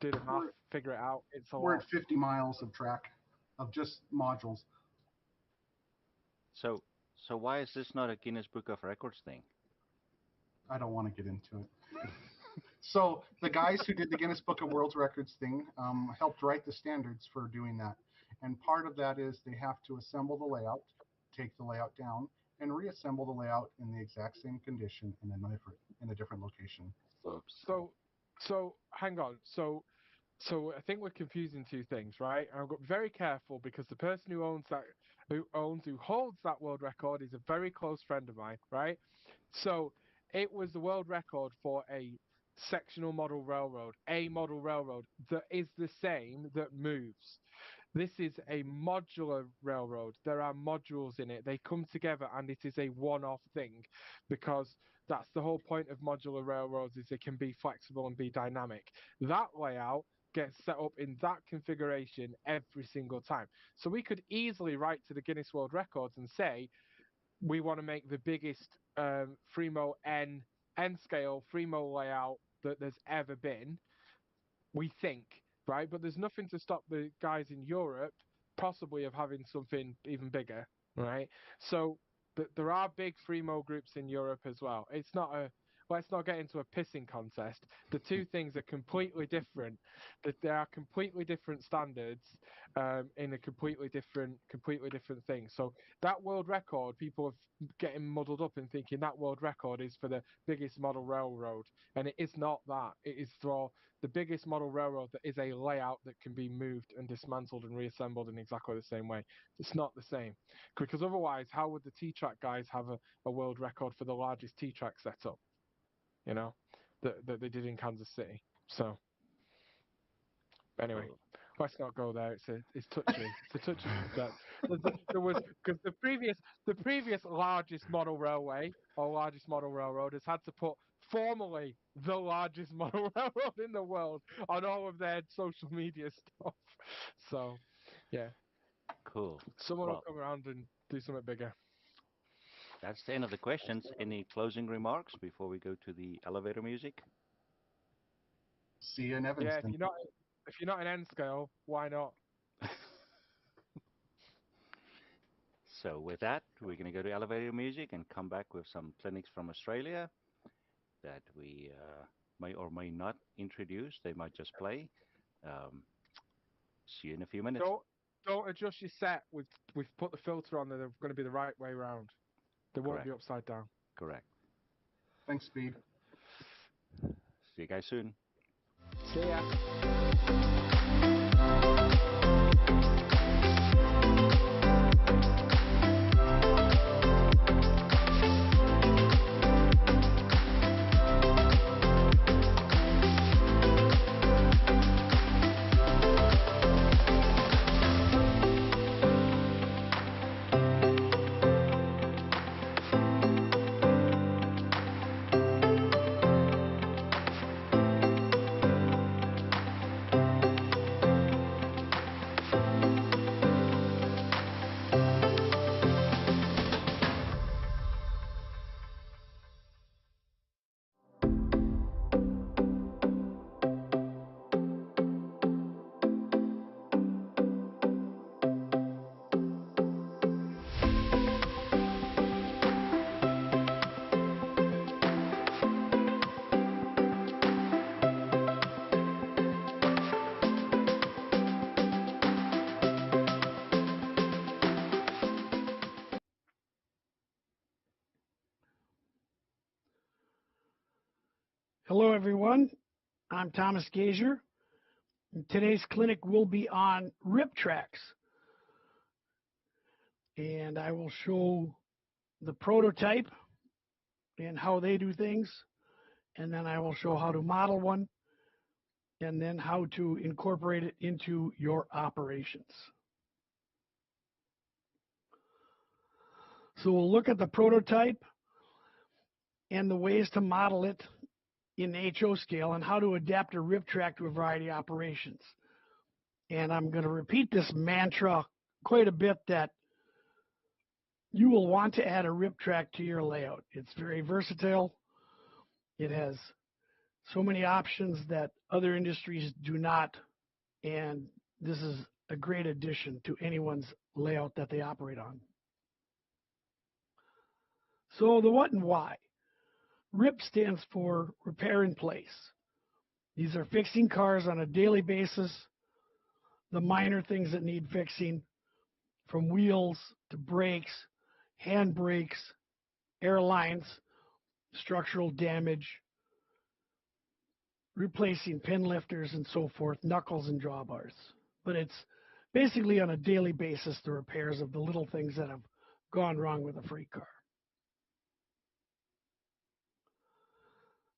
Do the math, figure it out. It's a We're lot. at 50 miles of track of just modules. So, so why is this not a Guinness Book of Records thing? I don't want to get into it. So the guys who did the Guinness Book of World Records thing helped write the standards for doing that. And part of that is they have to assemble the layout, take the layout down, and reassemble the layout in the exact same condition in a different location. Oops. So hang on. So I think we're confusing two things, right? I've got very careful because the person who holds that world record is a very close friend of mine, right? So it was the world record for a sectional model railroad, a model railroad that is the same that moves. This is a modular railroad. There are modules in it. They come together and it is a one-off thing because that's the whole point of modular railroads is they can be flexible and be dynamic. That layout gets set up in that configuration every single time. So we could easily write to the Guinness World Records and say, we want to make the biggest Fremo N scale Fremo layout that there's ever been. We think, right? But there's nothing to stop the guys in Europe possibly of having something even bigger, right? So there are big Fremo groups in Europe as well. It's not a let's not get into a pissing contest. The two things are completely different. That there are completely different standards in a completely different thing. So that world record, people are getting muddled up and thinking that world record is for the biggest model railroad, and it is not that. It is for the biggest model railroad that is a layout that can be moved and dismantled and reassembled in exactly the same way. It's not the same. Because otherwise, how would the T-Track guys have a world record for the largest T-Track setup? You know, that they did in Kansas City. So, anyway, Cool. let's not go there. It's touchy. It's a touchy subject. There was because the previous largest model railway or largest model railroad has had to put formally the largest model railroad in the world on all of their social media stuff. So, yeah, Cool. someone will Well, come around and do something bigger. that's the end of the questions. Any closing remarks before we go to the elevator music? See you in Yeah, Evanston. if you're not in N scale, why not? So with that, we're going to go to elevator music and come back with some clinics from Australia that we may or may not introduce. They might just play. Um, see you in a few minutes. Don't adjust your set. We've put the filter on. They're going to be the right way round. They won't Correct. be upside down. Correct. Thanks, Speed. See you guys soon. See ya. Hello, everyone. I'm Thomas Gazier. Today's clinic will be on rip tracks, and I will show the prototype and how they do things, and then I will show how to model one, and then how to incorporate it into your operations. So we'll look at the prototype and the ways to model it in HO scale and how to adapt a rip track to a variety of operations. And I'm going to repeat this mantra quite a bit, that you will want to add a rip track to your layout. It's very versatile. It has so many options that other industries do not, and this is a great addition to anyone's layout that they operate on. So the what and why. RIP stands for repair in place. These are fixing cars on a daily basis, the minor things that need fixing, from wheels to brakes, hand brakes, airlines, structural damage, replacing pin lifters and so forth, knuckles and drawbars. But it's basically on a daily basis the repairs of the little things that have gone wrong with a freight car.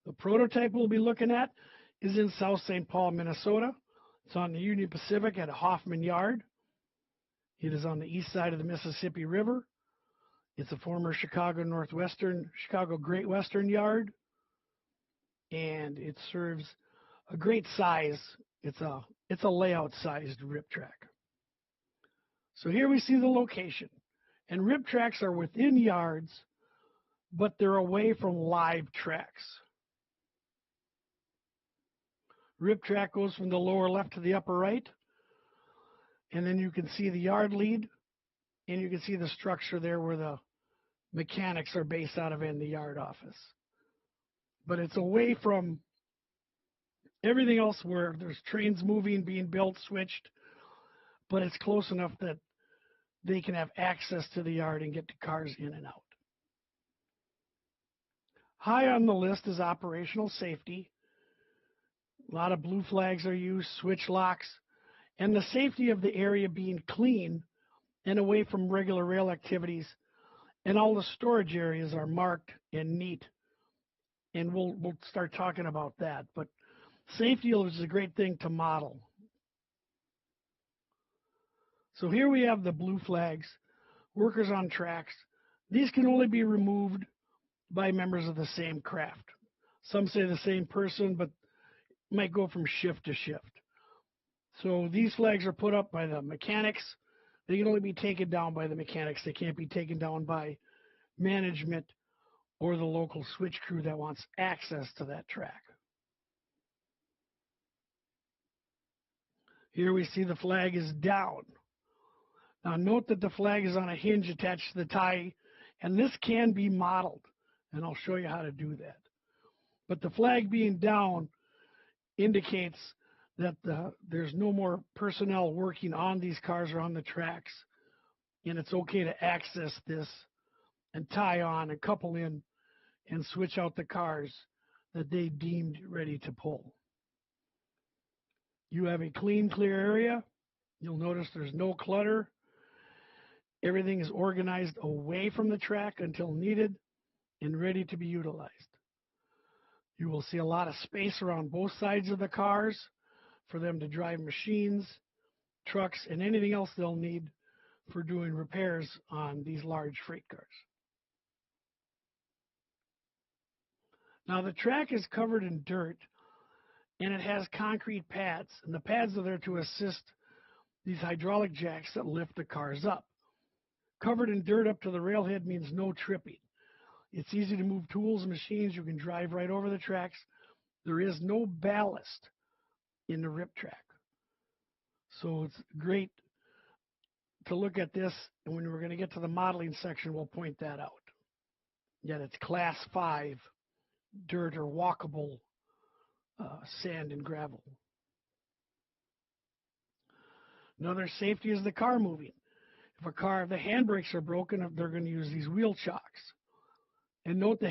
The prototype we'll be looking at is in South St. Paul, Minnesota. It's on the Union Pacific at Hoffman Yard. It is on the east side of the Mississippi River. It's a former Chicago Great Western yard, and it serves a great size. It's a layout-sized rip track. So here we see the location, and rip tracks are within yards, but they're away from live tracks. Rip track goes from the lower left to the upper right, and then you can see the yard lead, and you can see the structure there where the mechanics are based out of in the yard office. But it's away from everything else where there's trains moving, being built, switched, but it's close enough that they can have access to the yard and get the cars in and out. High on the list is operational safety. A lot of blue flags are used, switch locks, and the safety of the area being clean and away from regular rail activities, and all the storage areas are marked and neat. And we'll start talking about that. But safety is a great thing to model. So here we have the blue flags, workers on tracks. These can only be removed by members of the same craft. Some say the same person, but might go from shift to shift. So these flags are put up by the mechanics. They can only be taken down by the mechanics. They can't be taken down by management or the local switch crew that wants access to that track. Here we see the flag is down. Now note that the flag is on a hinge attached to the tie, and this can be modeled, and I'll show you how to do that. But the flag being down indicates that there's no more personnel working on these cars or on the tracks, and it's okay to access this and tie on and couple in and switch out the cars that they deemed ready to pull. You have a clean, clear area. You'll notice there's no clutter. Everything is organized away from the track until needed and ready to be utilized. You will see a lot of space around both sides of the cars for them to drive machines, trucks, and anything else they'll need for doing repairs on these large freight cars. Now the track is covered in dirt, and it has concrete pads, and the pads are there to assist these hydraulic jacks that lift the cars up. Covered in dirt up to the railhead means no tripping. It's easy to move tools and machines. You can drive right over the tracks. There is no ballast in the rip track. So it's great to look at this, and when we're going to get to the modeling section, we'll point that out. Yet it's class 5 dirt or walkable sand and gravel. Another safety is the car moving. If the handbrakes are broken, they're going to use these wheel chocks. And note the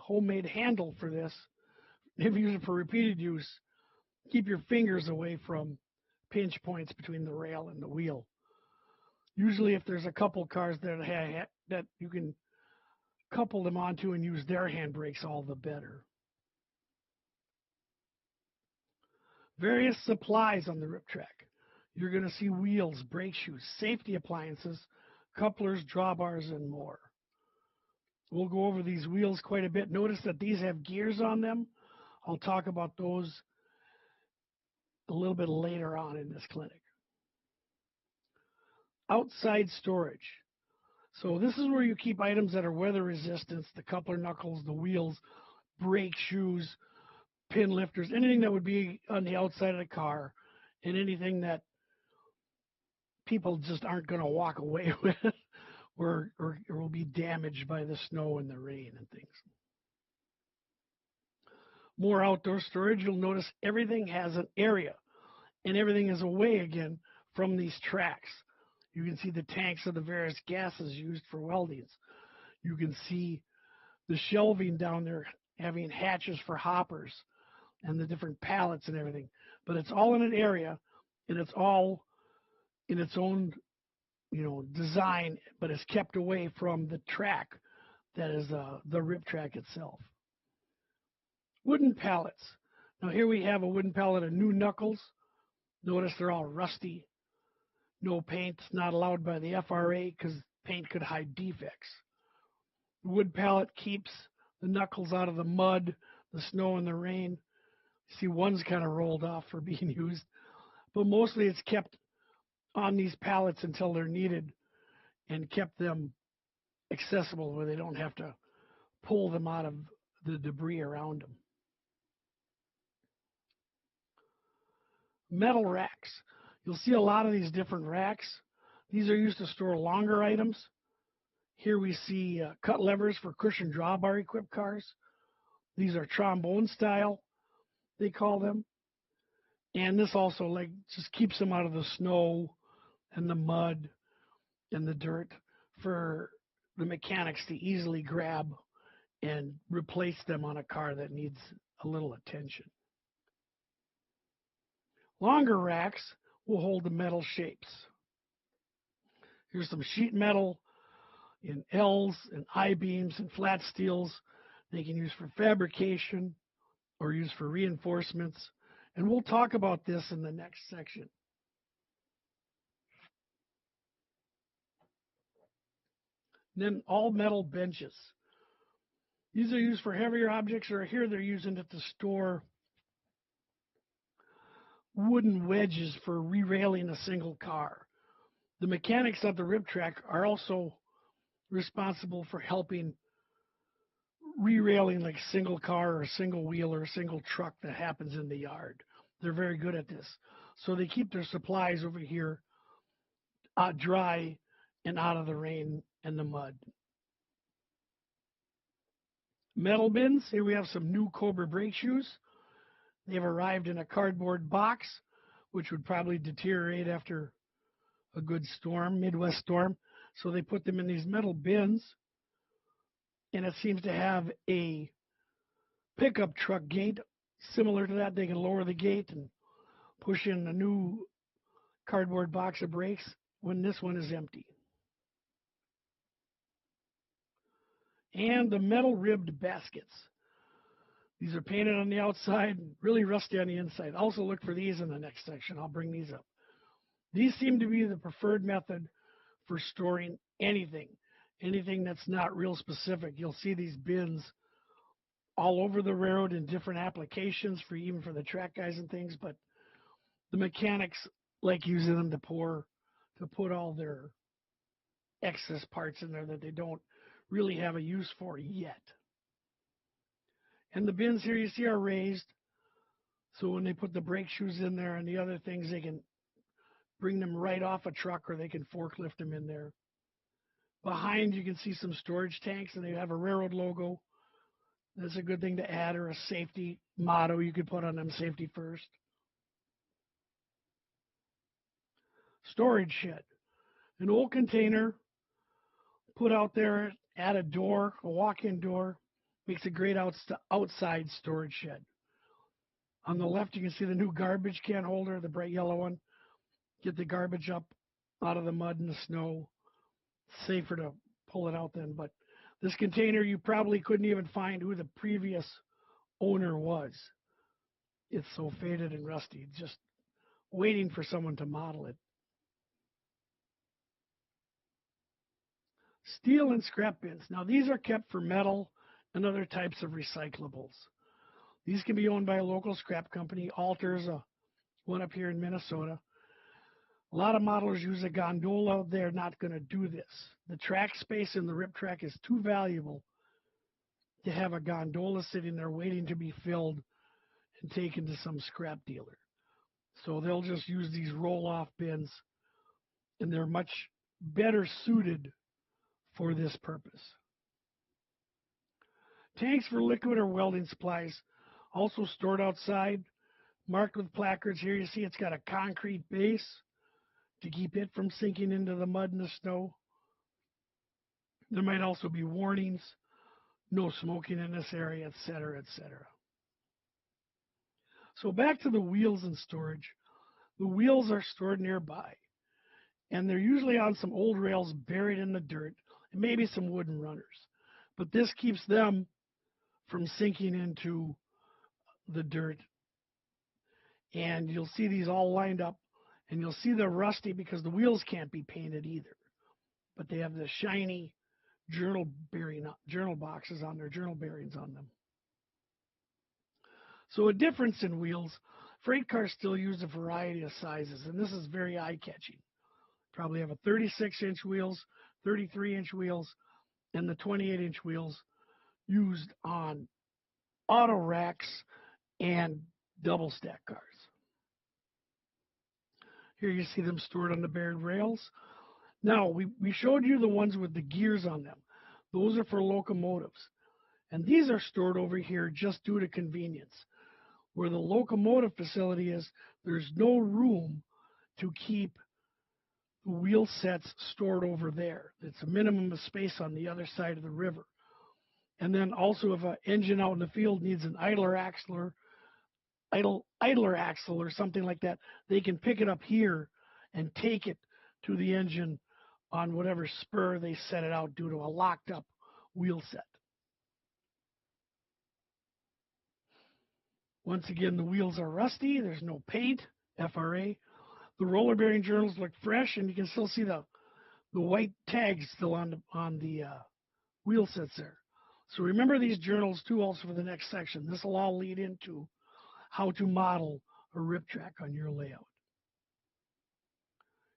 homemade handle for this. If you use it for repeated use, keep your fingers away from pinch points between the rail and the wheel. Usually, if there's a couple cars that you can couple them onto and use their handbrakes, all the better. Various supplies on the rip track. You're going to see wheels, brake shoes, safety appliances, couplers, drawbars, and more. We'll go over these wheels quite a bit. Notice that these have gears on them. I'll talk about those a little bit later on in this clinic. Outside storage. So this is where you keep items that are weather resistant, the coupler knuckles, the wheels, brake shoes, pin lifters, anything that would be on the outside of the car, and anything that people just aren't going to walk away with or will be damaged by the snow and the rain and things. More outdoor storage, you'll notice everything has an area, and everything is away again from these tracks. You can see the tanks of the various gases used for weldings. You can see the shelving down there having hatches for hoppers and the different pallets and everything. But it's all in an area, and it's all in its own, design, but it's kept away from the track that is the rip track itself. Wooden pallets. Now here we have a wooden pallet of new knuckles. Notice they're all rusty. No paint, not allowed by the FRA because paint could hide defects. The wood pallet keeps the knuckles out of the mud, the snow, and the rain. See, one's kind of rolled off for being used, but mostly it's kept on these pallets until they're needed and kept them accessible where they don't have to pull them out of the debris around them. Metal racks. You'll see a lot of these different racks. These are used to store longer items. Here we see cut levers for cushion drawbar equipped cars. These are trombone style, they call them. And this also just keeps them out of the snow and the mud and the dirt for the mechanics to easily grab and replace them on a car that needs a little attention. Longer racks will hold the metal shapes. Here's some sheet metal in L's and I-beams and flat steels. They can use for fabrication or use for reinforcements. And we'll talk about this in the next section. Then all metal benches. These are used for heavier objects, or here they're using it to store wooden wedges for re-railing a single car. The mechanics of the rip track are also responsible for helping re-railing like a single car or a single wheel or a single truck that happens in the yard. They're very good at this. So they keep their supplies over here dry and out of the rain and the mud. Metal bins. Here we have some new Cobra brake shoes. They've arrived in a cardboard box, which would probably deteriorate after a good storm, Midwest storm. So they put them in these metal bins, and it seems to have a pickup truck gate similar to that. They can lower the gate and push in a new cardboard box of brakes when this one is empty. And the metal ribbed baskets. These are painted on the outside, really rusty on the inside. Also look for these in the next section. I'll bring these up. These seem to be the preferred method for storing anything that's not real specific. You'll see these bins all over the railroad in different applications even for the track guys and things, but the mechanics like using them to put all their excess parts in there that they don't really have a use for yet. And the bins here you see are raised, so when they put the brake shoes in there and the other things, they can bring them right off a truck or they can forklift them in there. Behind you can see some storage tanks, and they have a railroad logo. That's a good thing to add, or a safety motto you could put on them, safety first. Storage shed. An old container put out there Add a door, a walk-in door, makes a great outside storage shed. On the left, you can see the new garbage can holder, the bright yellow one. Get the garbage up out of the mud and the snow. Safer to pull it out then, but this container, you probably couldn't even find who the previous owner was. It's so faded and rusty, just waiting for someone to model it. Steel and scrap bins. Now, these are kept for metal and other types of recyclables. These can be owned by a local scrap company. Alter's one up here in Minnesota. A lot of modelers use a gondola. They're not going to do this. The track space in the rip track is too valuable to have a gondola sitting there waiting to be filled and taken to some scrap dealer. So they'll just use these roll-off bins, and they're much better suited for this purpose. Tanks for liquid or welding supplies, also stored outside, marked with placards. Here you see it's got a concrete base to keep it from sinking into the mud and the snow. There might also be warnings, no smoking in this area, etc., etc. So back to the wheels in storage. The wheels are stored nearby, and they're usually on some old rails buried in the dirt, and maybe some wooden runners. But this keeps them from sinking into the dirt. And you'll see these all lined up, and you'll see they're rusty because the wheels can't be painted either. But they have the shiny journal boxes on their journal bearings on them. So a difference in wheels. Freight cars still use a variety of sizes, and this is very eye-catching. Probably have a 36-inch wheels, 33-inch wheels, and the 28-inch wheels used on auto racks and double-stack cars. Here you see them stored on the buried rails. Now, we showed you the ones with the gears on them. Those are for locomotives. And these are stored over here just due to convenience. Where the locomotive facility is, there's no room to keep the wheel sets stored over there. It's a minimum of space on the other side of the river. And then also if an engine out in the field needs an idler axle or something like that, they can pick it up here and take it to the engine on whatever spur they set it out due to a locked up wheel set. Once again, the wheels are rusty. There's no paint, FRA. The roller bearing journals look fresh, and you can still see the white tags still on the wheel sets there. So remember these journals too also for the next section. This will all lead into how to model a rip track on your layout.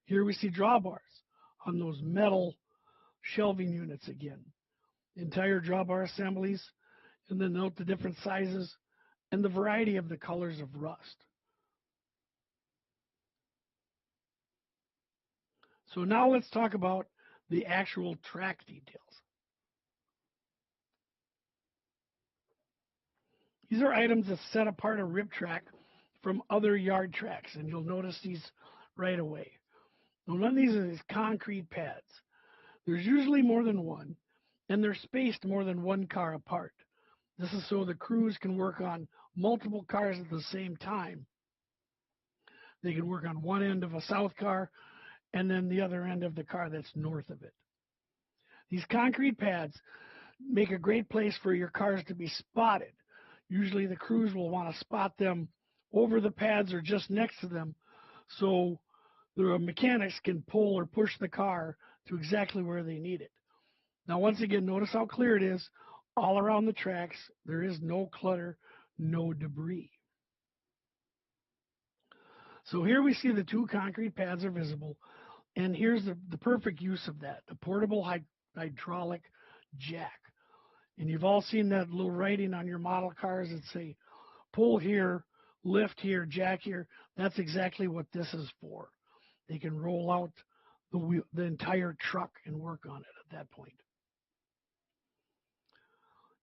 Here we see drawbars on those metal shelving units again. Entire drawbar assemblies, and then note the different sizes and the variety of the colors of rust. So now let's talk about the actual track details. These are items that set apart a rip track from other yard tracks, and you'll notice these right away. Now, one of these is concrete pads. There's usually more than one, and they're spaced more than one car apart. This is so the crews can work on multiple cars at the same time. They can work on one end of a south car and then the other end of the car that's north of it. These concrete pads make a great place for your cars to be spotted. Usually the crews will want to spot them over the pads or just next to them so the mechanics can pull or push the car to exactly where they need it. Now, once again, notice how clear it is. All around the tracks, there is no clutter, no debris. So here we see the two concrete pads are visible, and here's the perfect use of that, the portable hydraulic jack. And you've all seen that little writing on your model cars that say, pull here, lift here, jack here. That's exactly what this is for. They can roll out the entire truck and work on it at that point.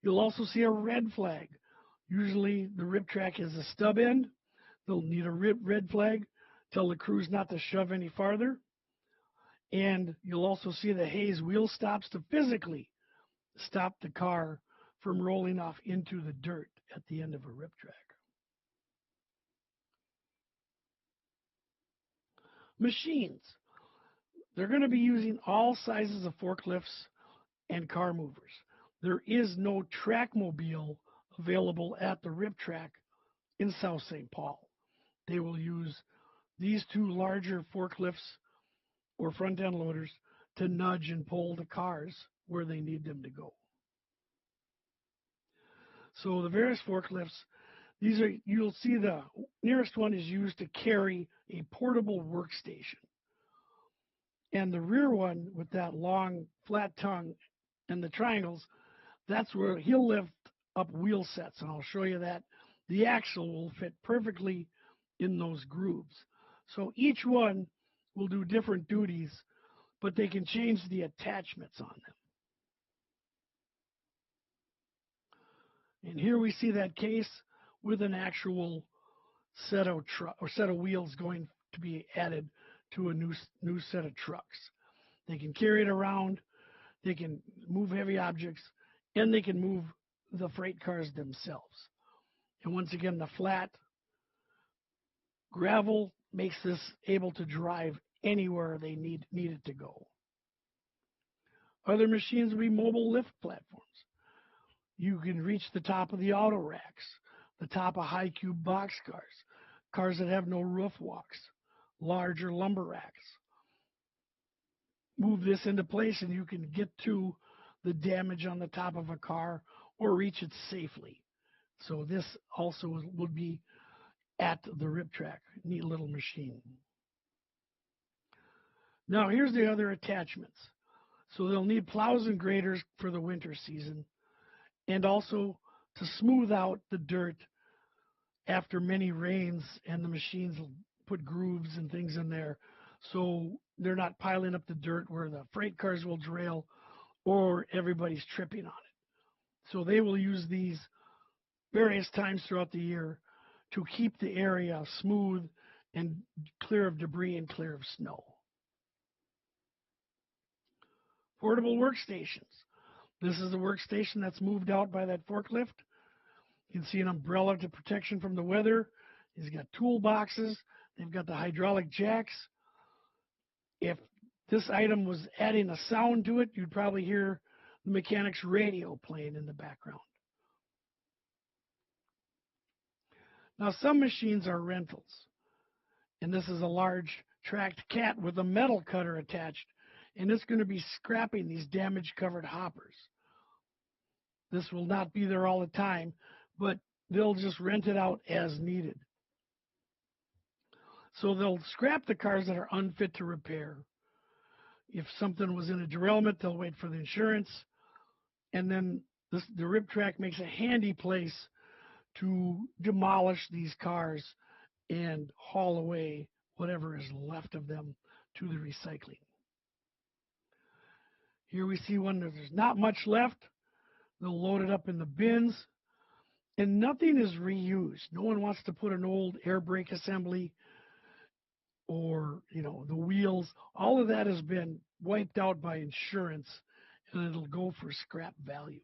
You'll also see a red flag. Usually the rip track is a stub end. They'll need a red flag, tell the crews not to shove any farther. And you'll also see the Hayes wheel stops to physically stop the car from rolling off into the dirt at the end of a rip track. Machines. They're going to be using all sizes of forklifts and car movers. There is no trackmobile available at the rip track in South St. Paul. They will use these two larger forklifts or front end loaders to nudge and pull the cars where they need them to go. So the various forklifts, you'll see the nearest one is used to carry a portable workstation. And the rear one with that long flat tongue and the triangles, that's where he'll lift up wheel sets, and I'll show you that. The axle will fit perfectly in those grooves. So each one will do different duties, but they can change the attachments on them. And here we see that case with an actual set of wheels going to be added to a new set of trucks. They can carry it around, they can move heavy objects, and they can move the freight cars themselves. And once again, the flat gravel makes this able to drive anywhere they need it to go. Other machines will be mobile lift platforms. You can reach the top of the auto racks, the top of high cube box cars that have no roof walks, larger lumber racks. Move this into place and you can get to the damage on the top of a car or reach it safely. So this also would be at the rip track. Neat little machine. Now here's the other attachments. So they'll need plows and graders for the winter season, and also to smooth out the dirt after many rains, and the machines will put grooves and things in there so they're not piling up the dirt where the freight cars will derail or everybody's tripping on it. So they will use these various times throughout the year to keep the area smooth and clear of debris and clear of snow. Portable workstations. This is a workstation that's moved out by that forklift. You can see an umbrella to protection from the weather. He's got toolboxes. They've got the hydraulic jacks. If this item was adding a sound to it, you'd probably hear the mechanic's radio playing in the background. Now, some machines are rentals, and this is a large tracked cat with a metal cutter attached, and it's going to be scrapping these damage-covered hoppers. This will not be there all the time, but they'll just rent it out as needed. So they'll scrap the cars that are unfit to repair. If something was in a derailment, they'll wait for the insurance, and then the rip track makes a handy place to demolish these cars and haul away whatever is left of them to the recycling. Here we see one that there's not much left. They'll load it up in the bins, and nothing is reused. No one wants to put an old air brake assembly or, the wheels. All of that has been wiped out by insurance, and it'll go for scrap value.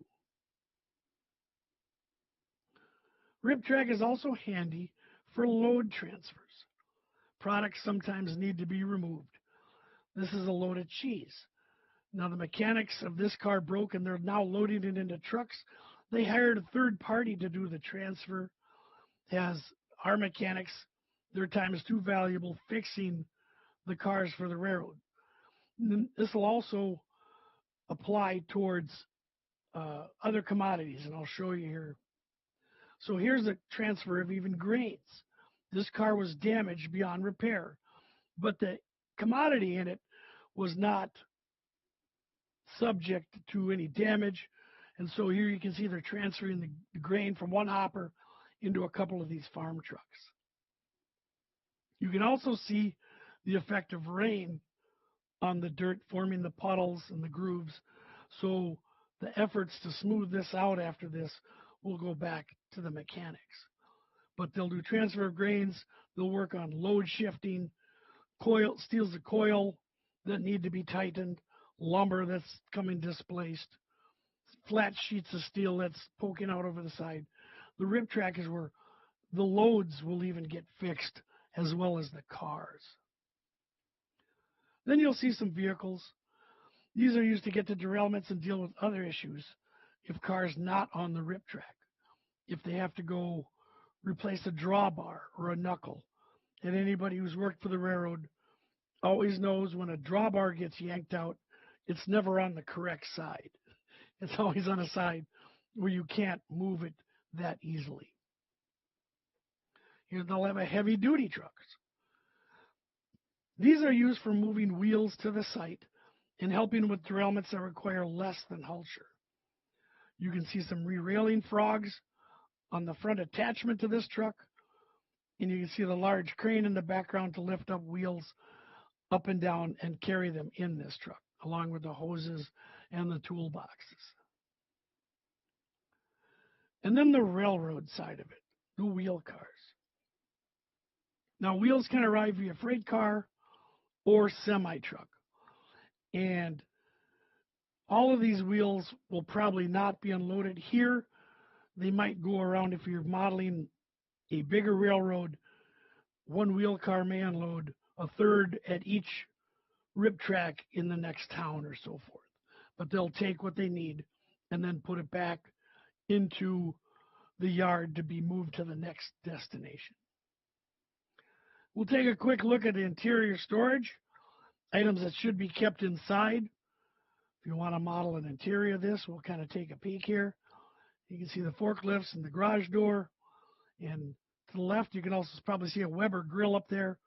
Rip track is also handy for load transfers. Products sometimes need to be removed. This is a load of cheese. Now, the mechanics of this car broke, and they're now loading it into trucks. They hired a third party to do the transfer. As our mechanics, their time is too valuable fixing the cars for the railroad. This will also apply towards other commodities, and I'll show you here. So here's a transfer of even grains. This car was damaged beyond repair, but the commodity in it was not subject to any damage. And so here you can see they're transferring the grain from one hopper into a couple of these farm trucks. You can also see the effect of rain on the dirt, forming the puddles and the grooves. So the efforts to smooth this out after this will go back to the mechanics. But they'll do transfer of grains. They'll work on load shifting, steels of coil that need to be tightened, lumber that's coming displaced, flat sheets of steel that's poking out over the side. The rip track is where the loads will even get fixed as well as the cars. Then you'll see some vehicles. These are used to get to derailments and deal with other issues if cars not on the rip track. If they have to go replace a drawbar or a knuckle. And anybody who's worked for the railroad always knows when a drawbar gets yanked out, it's never on the correct side. It's always on a side where you can't move it that easily. Here they'll have a heavy-duty trucks. These are used for moving wheels to the site and helping with derailments that require less than Hulsher. You can see some re-railing frogs on the front attachment to this truck, and you can see the large crane in the background to lift up wheels up and down and carry them in this truck, along with the hoses and the toolboxes. And then the railroad side of it, the wheel cars. Now, wheels can arrive via freight car or semi-truck. And all of these wheels will probably not be unloaded here. They might go around if you're modeling a bigger railroad. One wheel car may unload a third at each rip track in the next town or so forth. But they'll take what they need and then put it back into the yard to be moved to the next destination. We'll take a quick look at the interior storage, items that should be kept inside. If you want to model an interior of this, we'll kind of take a peek here. You can see the forklifts and the garage door. And to the left, you can also probably see a Weber grill up there.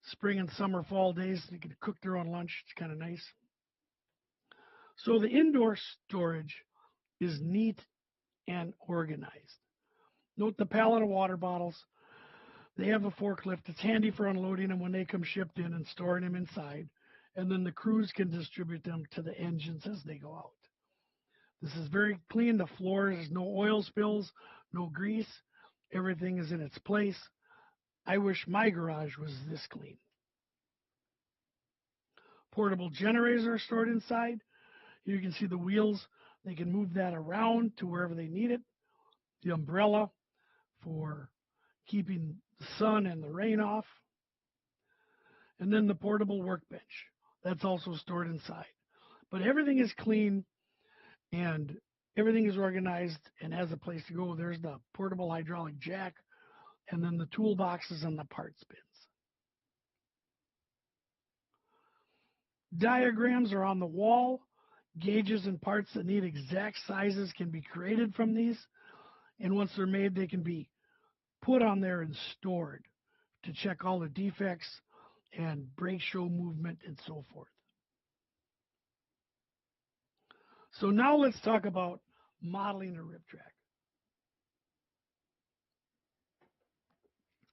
Spring and summer, fall days, you can cook their own lunch. It's kind of nice. So the indoor storage is neat and organized. Note the pallet of water bottles. They have a forklift. It's handy for unloading them when they come shipped in and storing them inside. And then the crews can distribute them to the engines as they go out. This is very clean. The floors, there's no oil spills, no grease. Everything is in its place. I wish my garage was this clean. Portable generators are stored inside. You can see the wheels. They can move that around to wherever they need it. The umbrella for keeping the sun and the rain off. And then the portable workbench. That's also stored inside. But everything is clean and everything is organized and has a place to go. There's the portable hydraulic jack and then the toolboxes and the parts bins. Diagrams are on the wall. Gauges and parts that need exact sizes can be created from these. And once they're made, they can be put on there and stored to check all the defects and brake show movement and so forth. So now let's talk about modeling a rip track.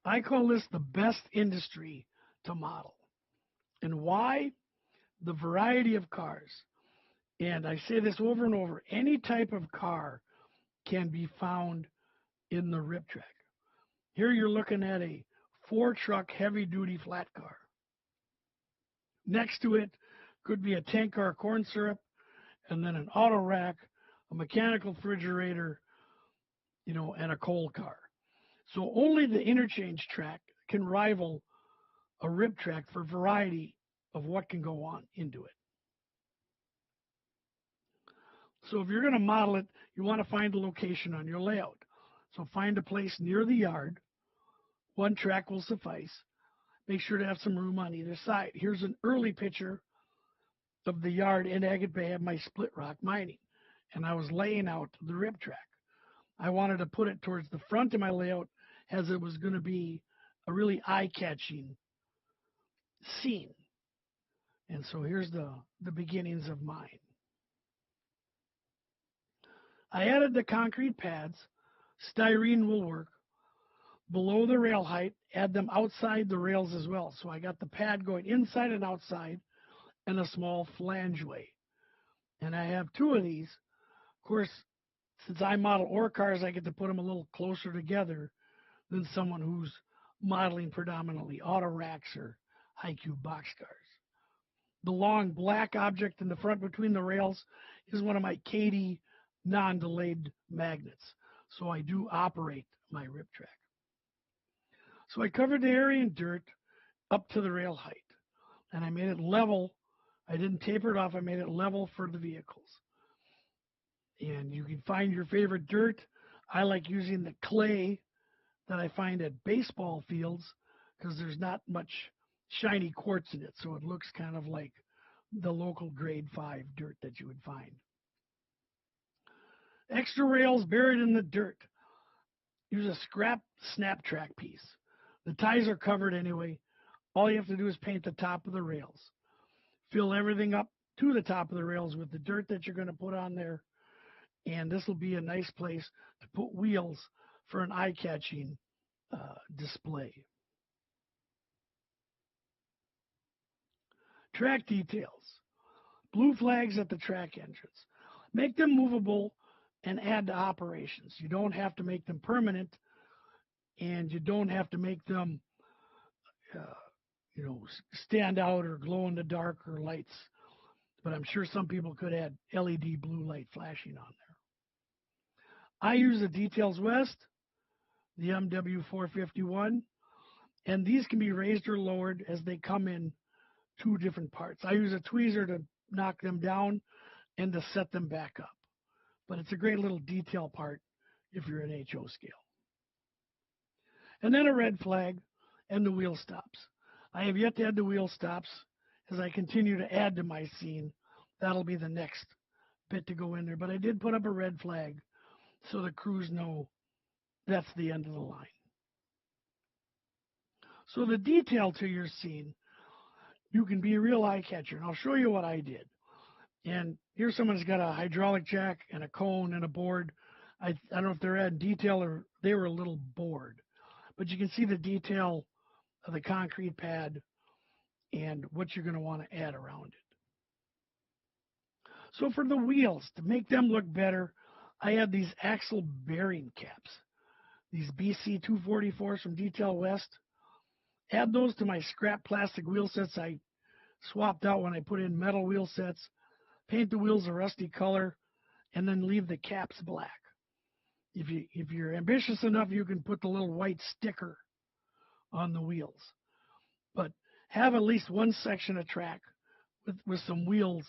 I call this the best industry to model. And why? The variety of cars. And I say this over and over, any type of car can be found in the rip track. Here you're looking at a 4-truck heavy-duty flat car. Next to it could be a tank car corn syrup, and then an auto rack, a mechanical refrigerator, and a coal car. So only the interchange track can rival a rip track for variety of what can go on into it. So if you're going to model it, you want to find a location on your layout. So find a place near the yard. One track will suffice. Make sure to have some room on either side. Here's an early picture of the yard in Agate Bay of my split rock mining. And I was laying out the rip track. I wanted to put it towards the front of my layout as it was going to be a really eye-catching scene. And so here's the beginnings of mine. I added the concrete pads. Styrene will work. Below the rail height, add them outside the rails as well. So I got the pad going inside and outside and a small flangeway. And I have 2 of these. Of course, since I model ore cars, I get to put them a little closer together than someone who's modeling predominantly auto racks or high-cube boxcars. The long black object in the front between the rails is one of my Katie non-delayed magnets. So I do operate my rip track. So I covered the area in dirt up to the rail height, and I made it level. I didn't taper it off. I made it level for the vehicles. And you can find your favorite dirt. I like using the clay that I find at baseball fields because there's not much shiny quartz in it, so it looks kind of like the local grade 5 dirt that you would find. Extra rails buried in the dirt. Use a scrap snap track piece. The ties are covered anyway. All you have to do is paint the top of the rails. Fill everything up to the top of the rails with the dirt that you're going to put on there. And this will be a nice place to put wheels for an eye-catching display. Track details. Blue flags at the track entrance. Make them movable and add to operations. You don't have to make them permanent, and you don't have to make them stand out or glow in the dark or lights. But I'm sure some people could add LED blue light flashing on there. I use the Details West, the MW451, and these can be raised or lowered as they come in 2 different parts. I use a tweezer to knock them down and to set them back up. But it's a great little detail part if you're an HO scale. And then a red flag and the wheel stops. I have yet to add the wheel stops. As I continue to add to my scene, that'll be the next bit to go in there. But I did put up a red flag so the crews know that's the end of the line. So the detail to your scene, you can be a real eye catcher. And I'll show you what I did. And here's someone's got a hydraulic jack and a cone and a board. I don't know if they're adding detail or they were a little bored. But you can see the detail of the concrete pad and what you're going to want to add around it. So for the wheels, to make them look better, I had these axle bearing caps, these BC 244s from Detail West. Add those to my scrap plastic wheel sets I swapped out when I put in metal wheel sets. Paint the wheels a rusty color, and then leave the caps black. If you're ambitious enough, you can put the little white sticker on the wheels. But have at least one section of track with some wheels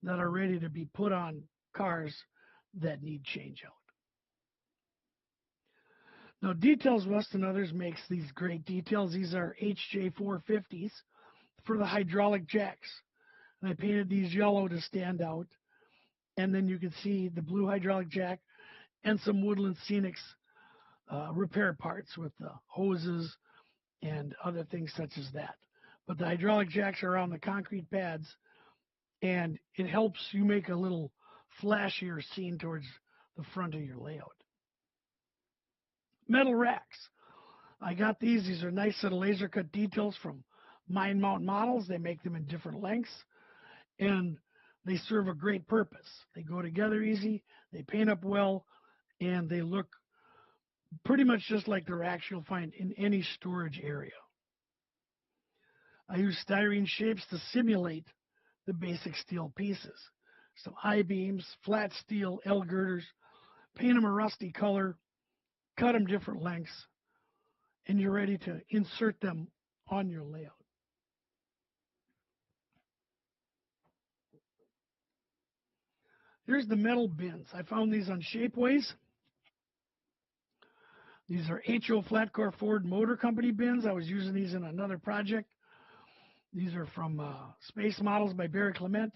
that are ready to be put on cars that need change out. Now, Details West and others makes these great details. These are HJ450s for the hydraulic jacks. And I painted these yellow to stand out. And then you can see the blue hydraulic jack and some Woodland Scenics repair parts with the hoses and other things such as that. But the hydraulic jacks are on the concrete pads, and it helps you make a little flashier scene towards the front of your layout. Metal racks. I got these. These are nice set of laser cut details from Mine Mount Models. They make them in different lengths, and they serve a great purpose. They go together easy, they paint up well, and they look pretty much just like the racks you'll find in any storage area. I use styrene shapes to simulate the basic steel pieces. Some I-beams, flat steel, L-girders, paint them a rusty color, cut them different lengths, and you're ready to insert them on your layout. Here's the metal bins. I found these on Shapeways. These are HO Flatcore Ford Motor Company bins. I was using these in another project. These are from Space Models by Barry Clement.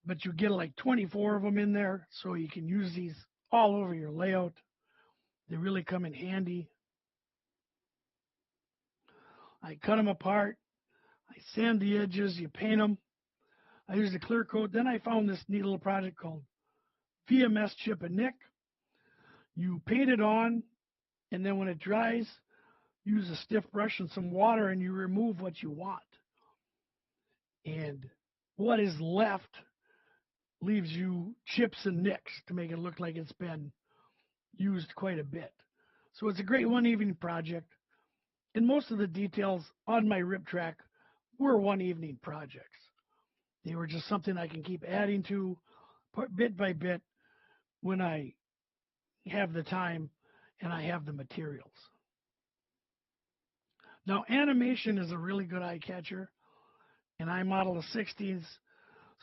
But you get like 24 of them in there, so you can use these all over your layout. They really come in handy. I cut them apart. I sand the edges. You paint them. I used a clear coat. Then I found this neat little project called VMS Chip and Nick. You paint it on, and then when it dries, use a stiff brush and some water, and you remove what you want. And what is left leaves you chips and nicks to make it look like it's been used quite a bit. So it's a great one evening project. And most of the details on my rip track were one evening projects. They were just something I can keep adding to, bit by bit when I have the time and I have the materials. Now, animation is a really good eye catcher, and I model a 60s,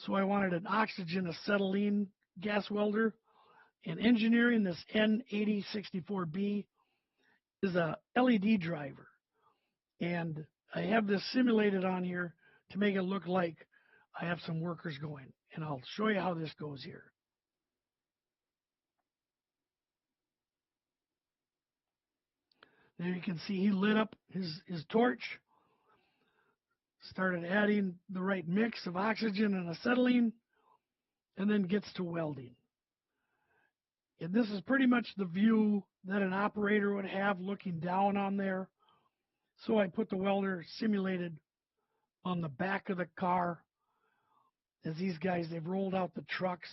so I wanted an oxygen acetylene gas welder. And engineering this N8064B is a LED driver, and I have this simulated on here to make it look like I have some workers going, and I'll show you how this goes here. There you can see he lit up his torch, started adding the right mix of oxygen and acetylene, and then gets to welding. And this is pretty much the view that an operator would have looking down on there. So I put the welder simulated on the back of the car. As these guys, they've rolled out the trucks.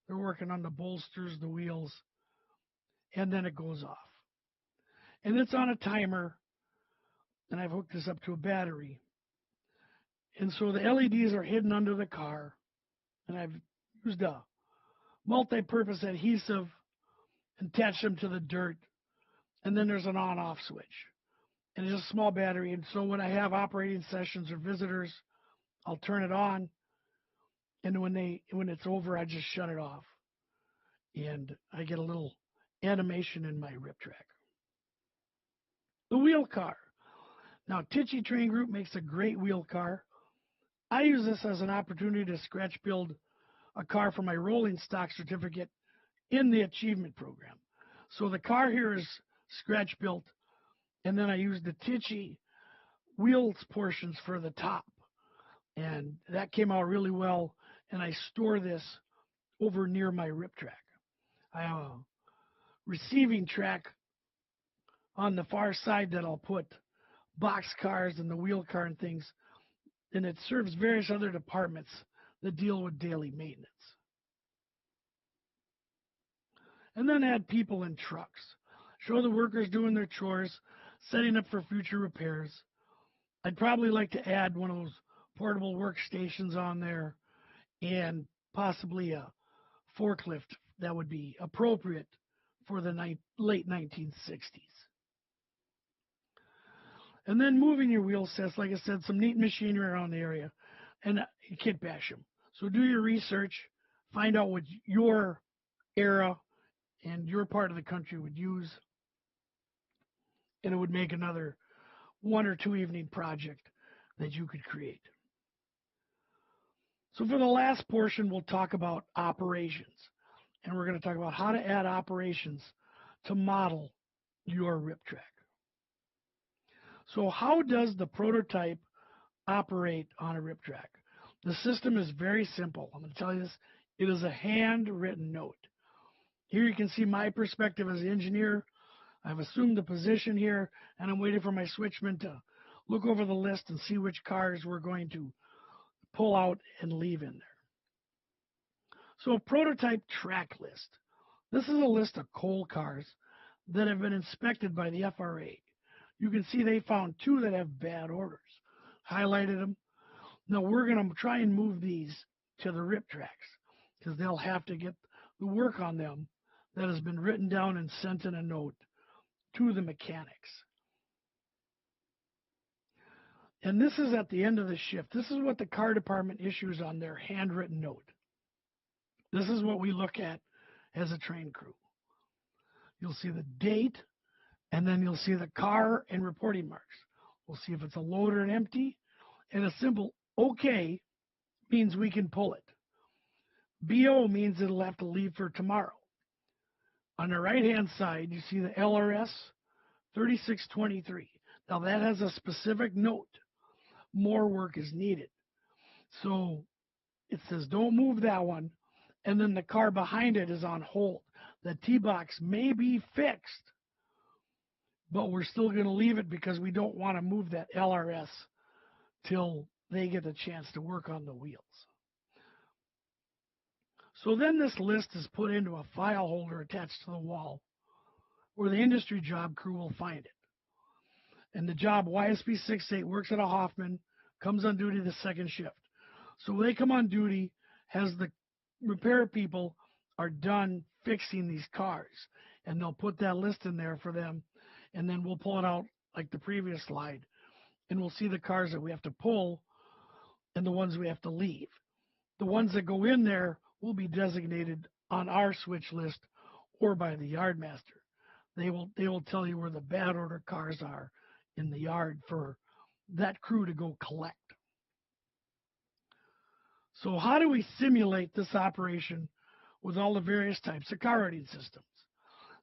They're working on the bolsters, the wheels, and then it goes off. And it's on a timer, and I've hooked this up to a battery. And so the LEDs are hidden under the car, and I've used a multi-purpose adhesive, attached them to the dirt, and then there's an on-off switch. And it's a small battery, and so when I have operating sessions or visitors, I'll turn it on, and when it's over, I just shut it off. And I get a little animation in my rip track. The wheel car. Now, Tichy Train Group makes a great wheel car. I use this as an opportunity to scratch build a car for my rolling stock certificate in the achievement program. So the car here is scratch built, and then I use the Tichy wheels portions for the top. And that came out really well, and I store this over near my rip track. I have a receiving track on the far side that I'll put box cars and the wheel car and things, and it serves various other departments that deal with daily maintenance. And then add people and trucks. Show the workers doing their chores, setting up for future repairs. I'd probably like to add one of those portable workstations on there and possibly a forklift that would be appropriate for the late 1960s. And then moving your wheel sets, like I said, some neat machinery around the area, and you kit bash them. So do your research, find out what your era and your part of the country would use, and it would make another 1 or 2 evening project that you could create. So for the last portion, we'll talk about operations, and we're going to talk about how to add operations to model your rip track. So how does the prototype operate on a rip track? The system is very simple. I'm going to tell you this. It is a handwritten note. Here you can see my perspective as an engineer. I've assumed the position here, and I'm waiting for my switchman to look over the list and see which cars we're going to pull out and leave in there. So a prototype track list. This is a list of coal cars that have been inspected by the FRA. You can see they found 2 that have bad orders. Highlighted them. Now we're going to try and move these to the rip tracks because they'll have to get the work on them that has been written down and sent in a note to the mechanics. And this is at the end of the shift. This is what the car department issues on their handwritten note. This is what we look at as a train crew. You'll see the date, and then you'll see the car and reporting marks. We'll see if it's a load or an empty, and a simple OK means we can pull it. BO means it'll have to leave for tomorrow. On the right-hand side, you see the LRS 3623. Now that has a specific note. More work is needed. So it says don't move that one, and then the car behind it is on hold. The T-box may be fixed, but we're still going to leave it because we don't want to move that LRS till they get a chance to work on the wheels. So then this list is put into a file holder attached to the wall where the industry job crew will find it. And the job YSP 68 works at a Hoffman, comes on duty the second shift. So when they come on duty, has the repair people are done fixing these cars, and they'll put that list in there for them, and then we'll pull it out like the previous slide, and we'll see the cars that we have to pull and the ones we have to leave. The ones that go in there will be designated on our switch list or by the yard master. They will tell you where the bad order cars are in the yard for that crew to go collect. So how do we simulate this operation with all the various types of car rating systems?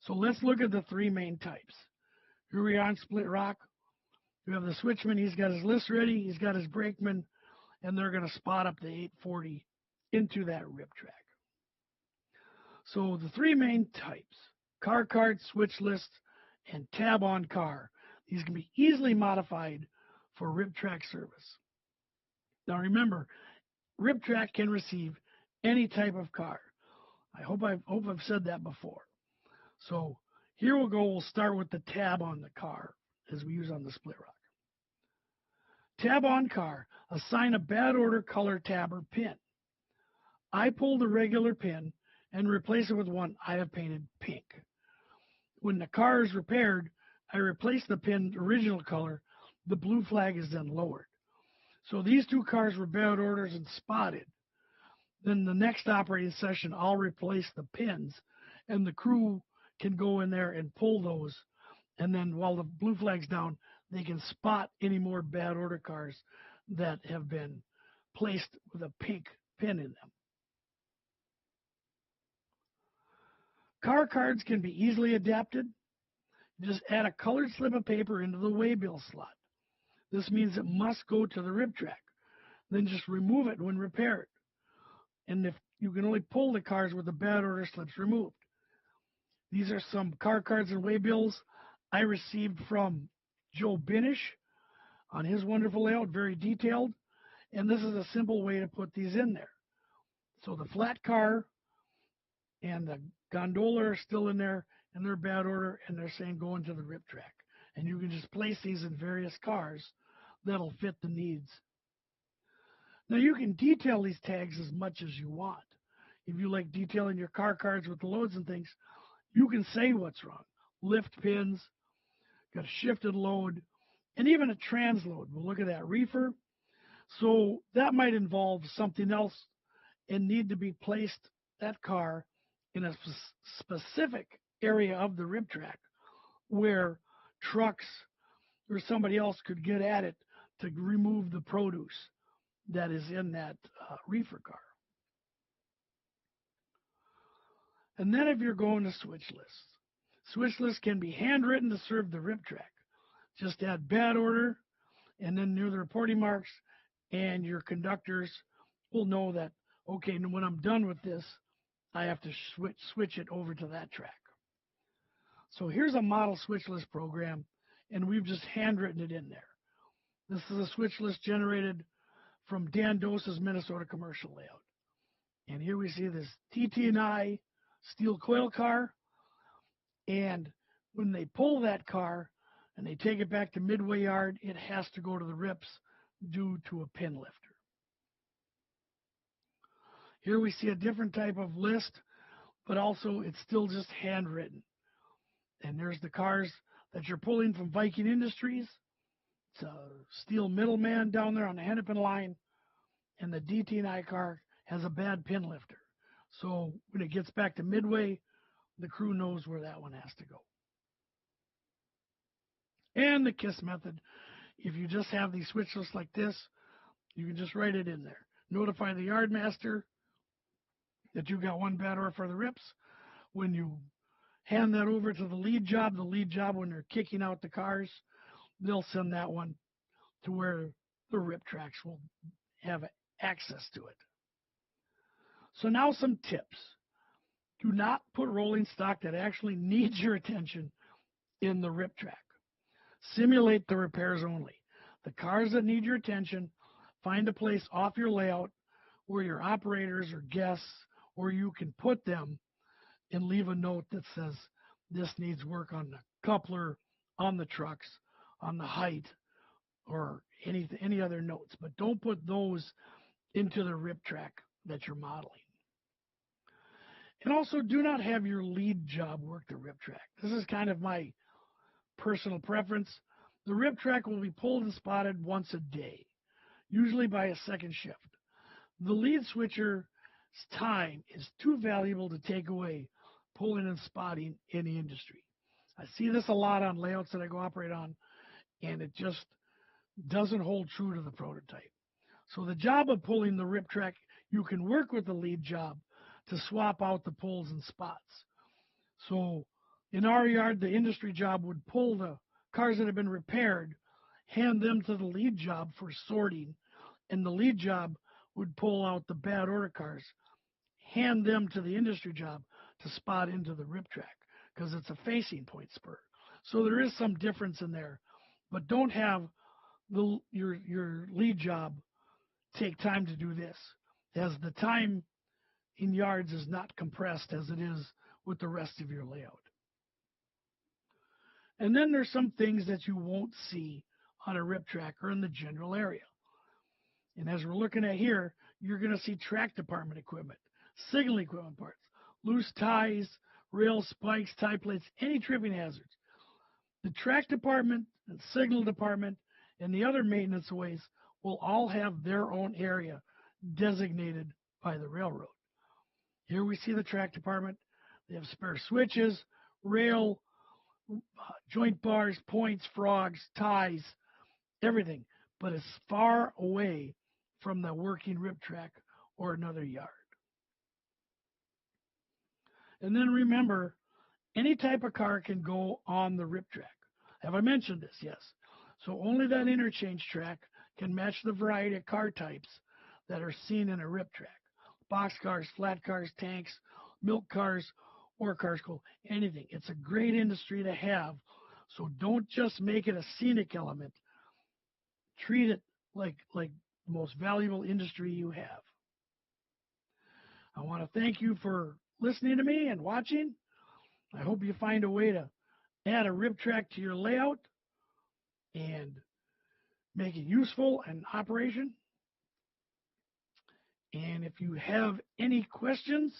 So let's look at the three main types. Here we are on Split Rock. We have the switchman. He's got his list ready. He's got his brakeman, and they're going to spot up the 840 into that rip track. So the three main types, car card, switch list, and tab on car. These can be easily modified for rip track service. Now remember, rip track can receive any type of car. I hope I've said that before. So here we'll go. We'll start with the tab on the car as we use on the Split Rock. Tab on car, assign a bad order color tab or pin. I pull the regular pin and replace it with one I have painted pink. When the car is repaired, I replace the pin original color. The blue flag is then lowered. So these two cars were bad orders and spotted. Then the next operating session, I'll replace the pins, and the crew can go in there and pull those. And then while the blue flag's down, they can spot any more bad order cars that have been placed with a pink pin in them. Car cards can be easily adapted. Just add a colored slip of paper into the waybill slot. This means it must go to the rip track. Then just remove it when repaired. And if you can only pull the cars with the bad order slips removed. These are some car cards and waybills I received from Joe Binish on his wonderful layout, very detailed. And this is a simple way to put these in there. So the flat car and the gondola are still in there, and they're bad order, and they're saying go into the rip track. And you can just place these in various cars that'll fit the needs. Now you can detail these tags as much as you want. If you like detailing your car cards with the loads and things, you can say what's wrong. Lift pins, got a shifted load, and even a transload. We'll look at that reefer. So that might involve something else and need to be placed, that car, in a specific area of the rip track where trucks or somebody else could get at it to remove the produce that is in that reefer car. And then if you're going to switch lists can be handwritten to serve the rip track. Just add bad order and then near the reporting marks, and your conductors will know that, okay, when I'm done with this, I have to switch it over to that track. So here's a model switch list program, and we've just handwritten it in there. This is a switch list generated from Dan Dose's Minnesota commercial layout. And here we see this TT&I steel coil car, and when they pull that car and they take it back to Midway Yard, it has to go to the rips due to a pin lifter. Here we see a different type of list, but also it's still just handwritten. And there's the cars that you're pulling from Viking Industries. It's a steel middleman down there on the Hennepin line, and the DT&I car has a bad pin lifter. So when it gets back to Midway, the crew knows where that one has to go. And the KISS method, if you just have these switch lists like this, you can just write it in there. Notify the yard master that you got one bad order for the rips. When you hand that over to the lead job, when they're kicking out the cars, they'll send that one to where the rip tracks will have access to it. So now some tips. Do not put rolling stock that actually needs your attention in the rip track. Simulate the repairs only. The cars that need your attention, find a place off your layout where your operators or guests, or you can put them and leave a note that says this needs work on the coupler, on the trucks, on the height, or any other notes. But don't put those into the rip track that you're modeling. And also, do not have your lead job work the rip track. This is kind of my personal preference. The rip track will be pulled and spotted once a day, usually by a second shift. The lead switcher's time is too valuable to take away pulling and spotting in the industry. I see this a lot on layouts that I go operate on, and it just doesn't hold true to the prototype. So the job of pulling the rip track, you can work with the lead job to swap out the pulls and spots. So in our yard, the industry job would pull the cars that have been repaired, hand them to the lead job for sorting, and the lead job would pull out the bad order cars, hand them to the industry job to spot into the rip track because it's a facing point spur. So there is some difference in there, but don't have your lead job take time to do this, as the time in yards is not compressed as it is with the rest of your layout. And then there's some things that you won't see on a rip track or in the general area. And as we're looking at here, you're going to see track department equipment, signal equipment parts, loose ties, rail spikes, tie plates, any tripping hazards. The track department and signal department and the other maintenance ways will all have their own area designated by the railroad. Here we see the track department. They have spare switches, rail, joint bars, points, frogs, ties, everything, but it's far away from the working rip track or another yard. And then remember, any type of car can go on the rip track. Have I mentioned this? Yes. So only that interchange track can match the variety of car types that are seen in a rip track. Box cars, flat cars, tanks, milk cars, or cars cool, anything. It's a great industry to have. So don't just make it a scenic element. Treat it like the most valuable industry you have. I want to thank you for listening to me and watching. I hope you find a way to add a rip track to your layout and make it useful in operation. And if you have any questions,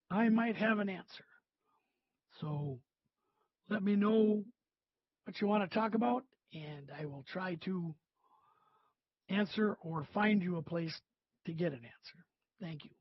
I might have an answer. So let me know what you want to talk about, and I will try to answer or find you a place to get an answer. Thank you.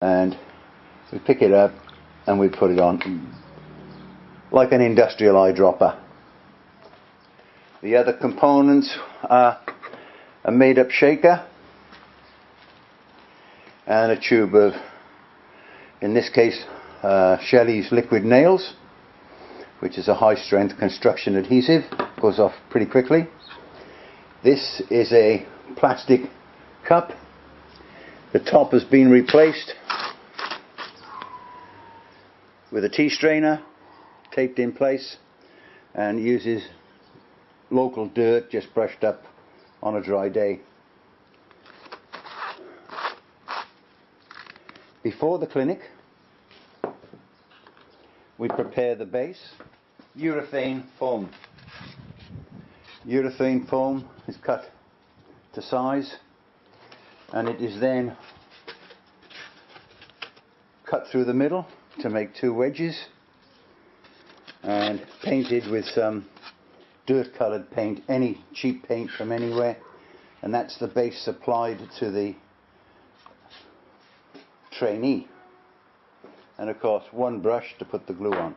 and we pick it up and we put it on like an industrial eyedropper. The other components are a made up shaker and a tube of, in this case, Shelley's liquid nails, which is a high strength construction adhesive, goes off pretty quickly. This is a plastic cup. The top has been replaced with a tea strainer taped in place and uses local dirt just brushed up on a dry day. Before the clinic, we prepare the base, urethane foam. Urethane foam is cut to size and it is then cut through the middle to make two wedges and painted with some dirt coloured paint, any cheap paint from anywhere, and that's the base supplied to the trainee, and of course one brush to put the glue on.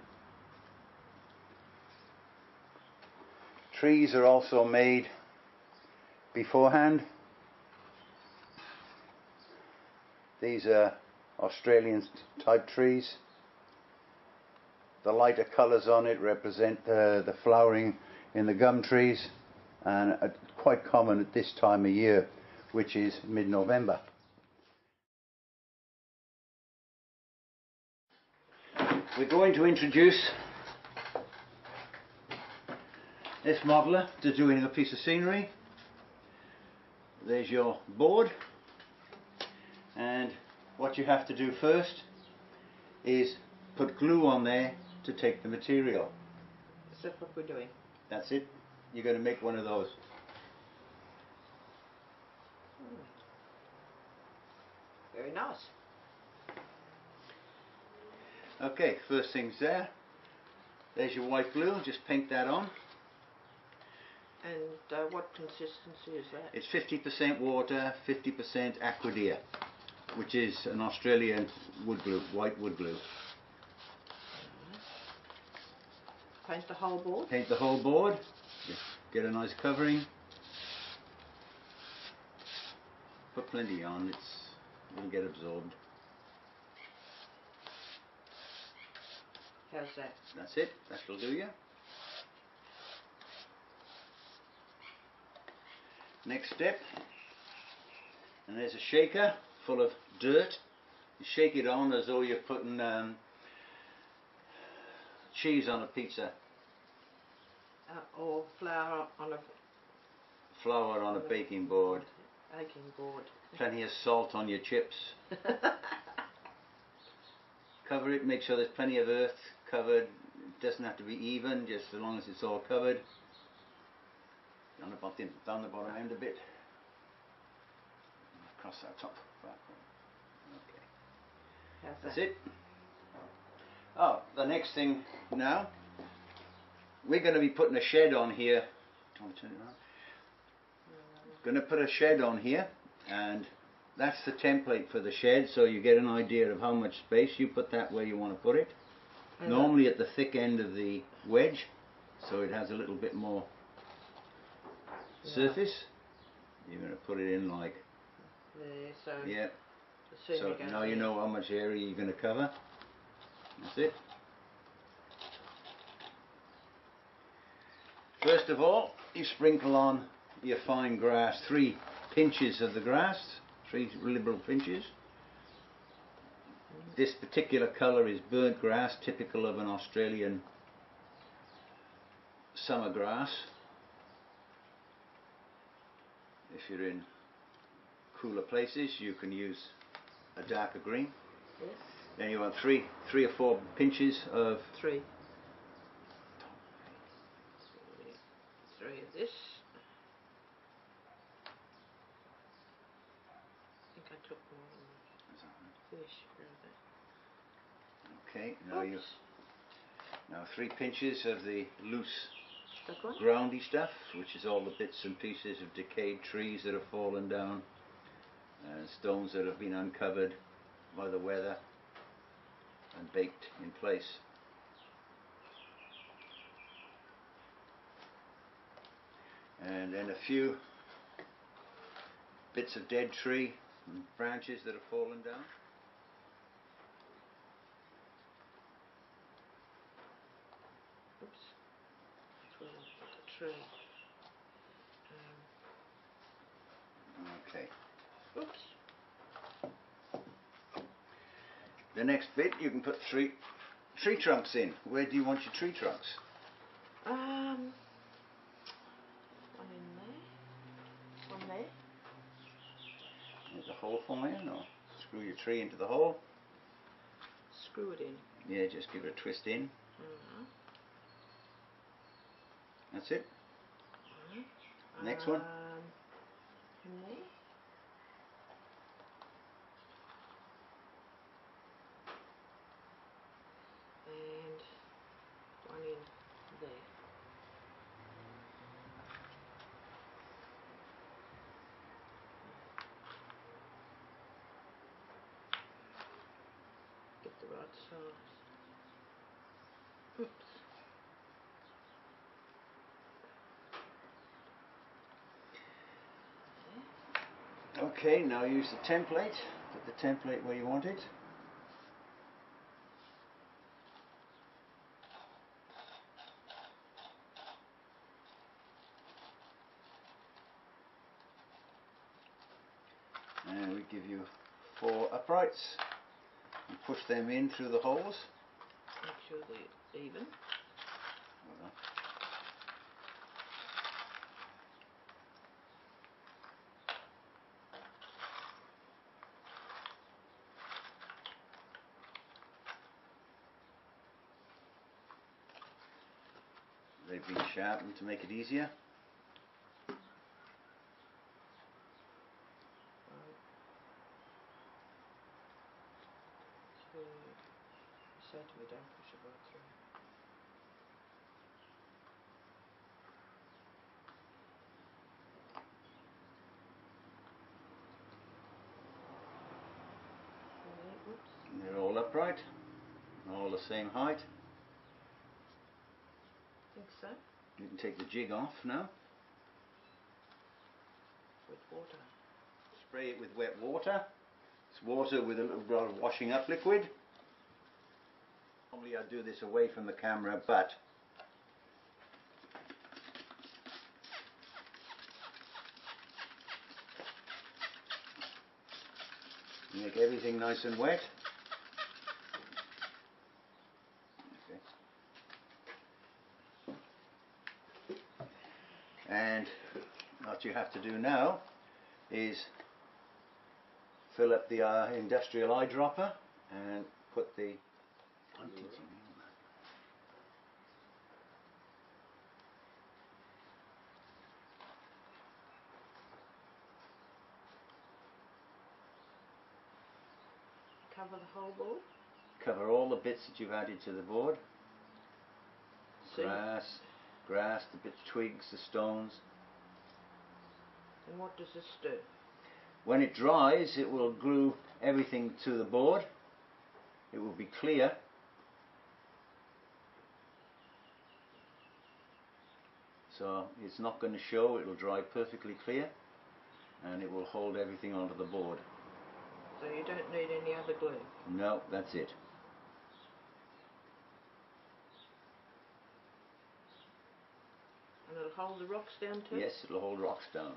Trees are also made beforehand. These are Australian type trees. The lighter colours on it represent the flowering in the gum trees, and quite common at this time of year, which is mid-November. We're going to introduce this modeler to doing a piece of scenery. There's your board, and what you have to do first is put glue on there to take the material. Is that what we're doing? That's it. You're going to make one of those. Very nice. Okay, first thing's there. There's your white glue, just paint that on. And what consistency is that? It's 50% water, 50% Aquadeer, which is an Australian wood glue, white wood glue. Paint the whole board? Paint the whole board, just get a nice covering. Put plenty on, it'll get absorbed. How's that? That's it, that'll do you. Next step, and there's a shaker full of dirt. You shake it on as though you're putting cheese on a pizza. Or flour on a baking board. baking board. Plenty of salt on your chips. Cover it, make sure there's plenty of earth covered. It doesn't have to be even, just as long as it's all covered. Down the bottom end a bit. Across that top. Okay. That's it. Oh, the next thing now, we're going to be putting a shed on here. Do you want to turn it around? Going to put a shed on here, and that's the template for the shed, so you get an idea of how much space. You put that where you want to put it. Normally at the thick end of the wedge, so it has a little bit more surface. You're going to put it in like there, so yeah. So now you know how much area you're going to cover. That's it. First of all, you sprinkle on your fine grass, 3 pinches of the grass, 3 liberal pinches. This particular colour is burnt grass, typical of an Australian summer grass. If you're in cooler places, you can use a darker green. Yes. Then you want 3 or 4 pinches of 3 of this. I think I took more than this. Okay, now 3 pinches of the loose That one? groundy stuff, which is all the bits and pieces of decayed trees that have fallen down, stones that have been uncovered, by the weather and baked in place. And then a few bits of dead tree and branches that have fallen down. Oops. That's where I put the tree. Okay. Oops. The next bit, you can put three tree trunks in. Where do you want your tree trunks? One in there. One there. There's a hole for you, or screw your tree into the hole. Screw it in. Yeah, just give it a twist in. That's it. Next one. In there. And one in there. Get the right size. Oops. Okay, now use the template. Put the template where you want it. And we give you 4 uprights. You push them in through the holes. Make sure they're even. They've been sharpened to make it easier. Say to me, don't push it right through. Oops. And they're all upright, all the same height. Think so. You can take the jig off now. With water. Spray it with wet water. It's water with a little bit of washing up liquid. Normally I do this away from the camera, but make everything nice and wet. Okay. And what you have to do now is fill up the industrial eyedropper and put the Cover the whole board. cover all the bits that you've added to the board. See? Grass, the bits, twigs, the stones. And what does this do? When it dries, it will glue everything to the board. It will be clear. So it's not going to show, it will dry perfectly clear and it will hold everything onto the board. So you don't need any other glue? No, that's it. And it'll hold the rocks down too? Yes, it'll hold rocks down.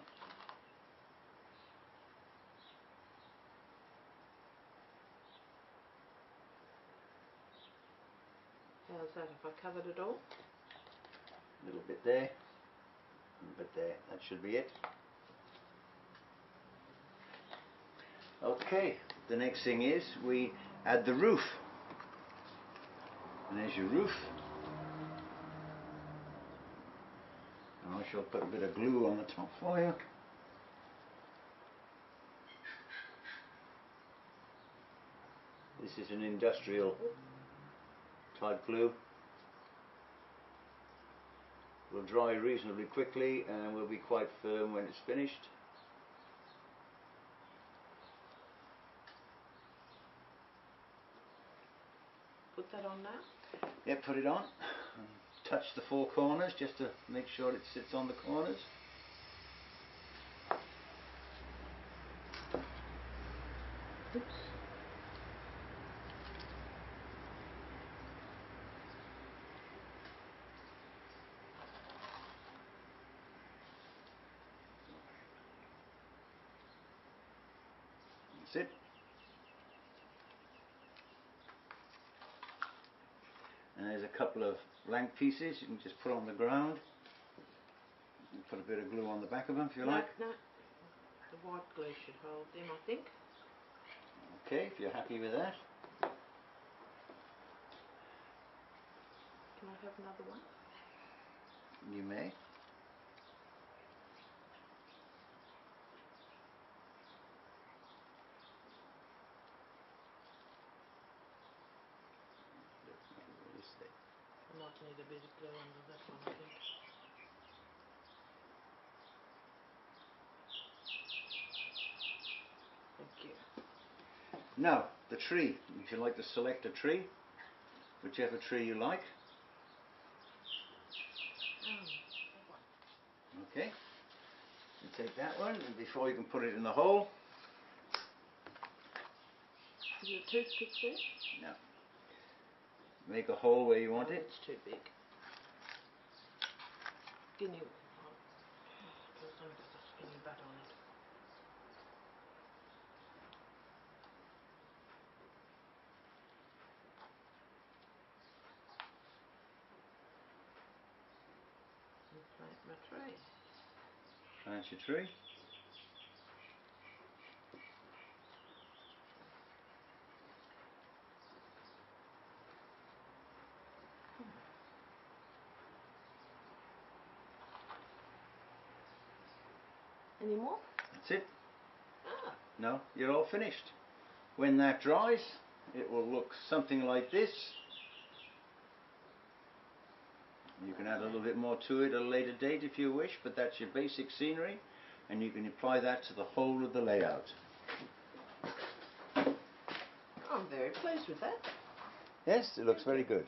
How's that? Have I covered it all? A little bit there, a little bit there. That should be it. Okay, the next thing is we add the roof. And there's your roof. And I shall put a bit of glue on the top for you. This is an industrial type glue. Will dry reasonably quickly and will be quite firm when it's finished. on now? Yeah, put it on. Touch the four corners just to make sure it sits on the corners. Oops. That's it. And there's a couple of blank pieces you can just put on the ground. You can put a bit of glue on the back of them if you like. No, the white glue should hold them, I think. Okay, if you're happy with that. Can I have another one? You may. I might need a bit of glue under that one, I think. Thank you. Now, the tree. If you like to select a tree, whichever tree you like. Okay. You take that one, and before you can put it in the hole. Is it a toothpick there? No. Make a hole where you want it. It's too big. Skinny. There's only got a skinny butt on it. And plant my tray. Plant your tree. Any more? That's it. Ah. No, you're all finished. When that dries, it will look something like this. You can add a little bit more to it at a later date if you wish, but that's your basic scenery, and you can apply that to the whole of the layout. I'm very pleased with that. Yes, it looks very good.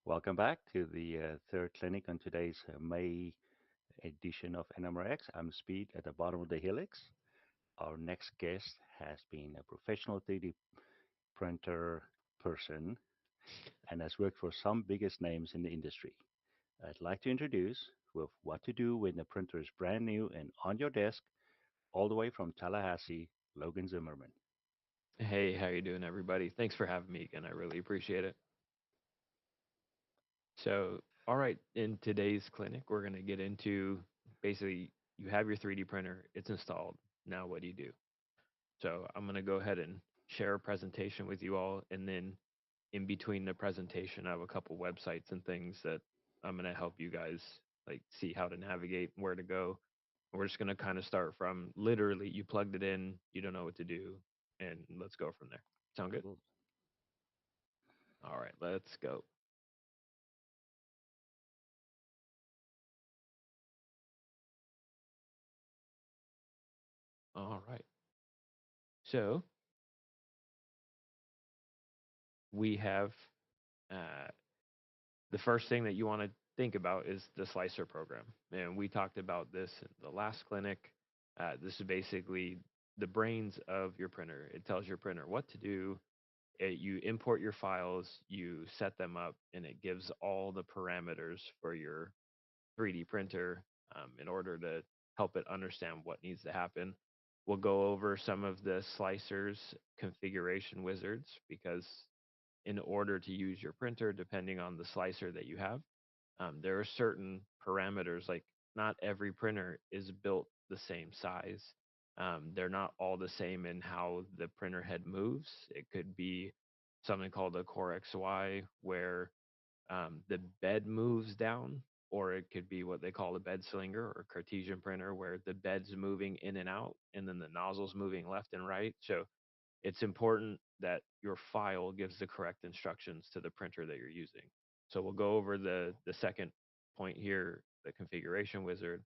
Welcome back to the third clinic on today's May edition of NMRAx. I'm Speed at the bottom of the helix. Our next guest has been a professional 3D printer person and has worked for some biggest names in the industry. I'd like to introduce with what to do when the printer is brand new and on your desk, all the way from Tallahassee, Logan Zimmerman. Hey, how you doing, everybody? Thanks for having me again. I really appreciate it. So, all right, in today's clinic, we're going to get into basically you have your 3D printer, it's installed. Now, what do you do? So, I'm going to go ahead and share a presentation with you all, and then in between the presentation, I have a couple websites and things that I'm going to help you guys like see how to navigate, where to go. We're just going to kind of start from literally you plugged it in, you don't know what to do, and let's go from there. Sound good? Cool. All right, let's go. All right. So we have uh, the first thing that you want to think about is the slicer program. And we talked about this in the last clinic. This is basically the brains of your printer. It tells your printer what to do. You import your files, you set them up, and it gives all the parameters for your 3D printer in order to help it understand what needs to happen. We'll go over some of the slicers configuration wizards because in order to use your printer, depending on the slicer that you have, there are certain parameters. Like not every printer is built the same size. They're not all the same in how the printer head moves. It could be something called a Core XY, where the bed moves down, or it could be what they call a bed slinger or Cartesian printer, where the bed's moving in and out, and then the nozzle's moving left and right. So it's important that your file gives the correct instructions to the printer that you're using. So we'll go over the second point here, the configuration wizard,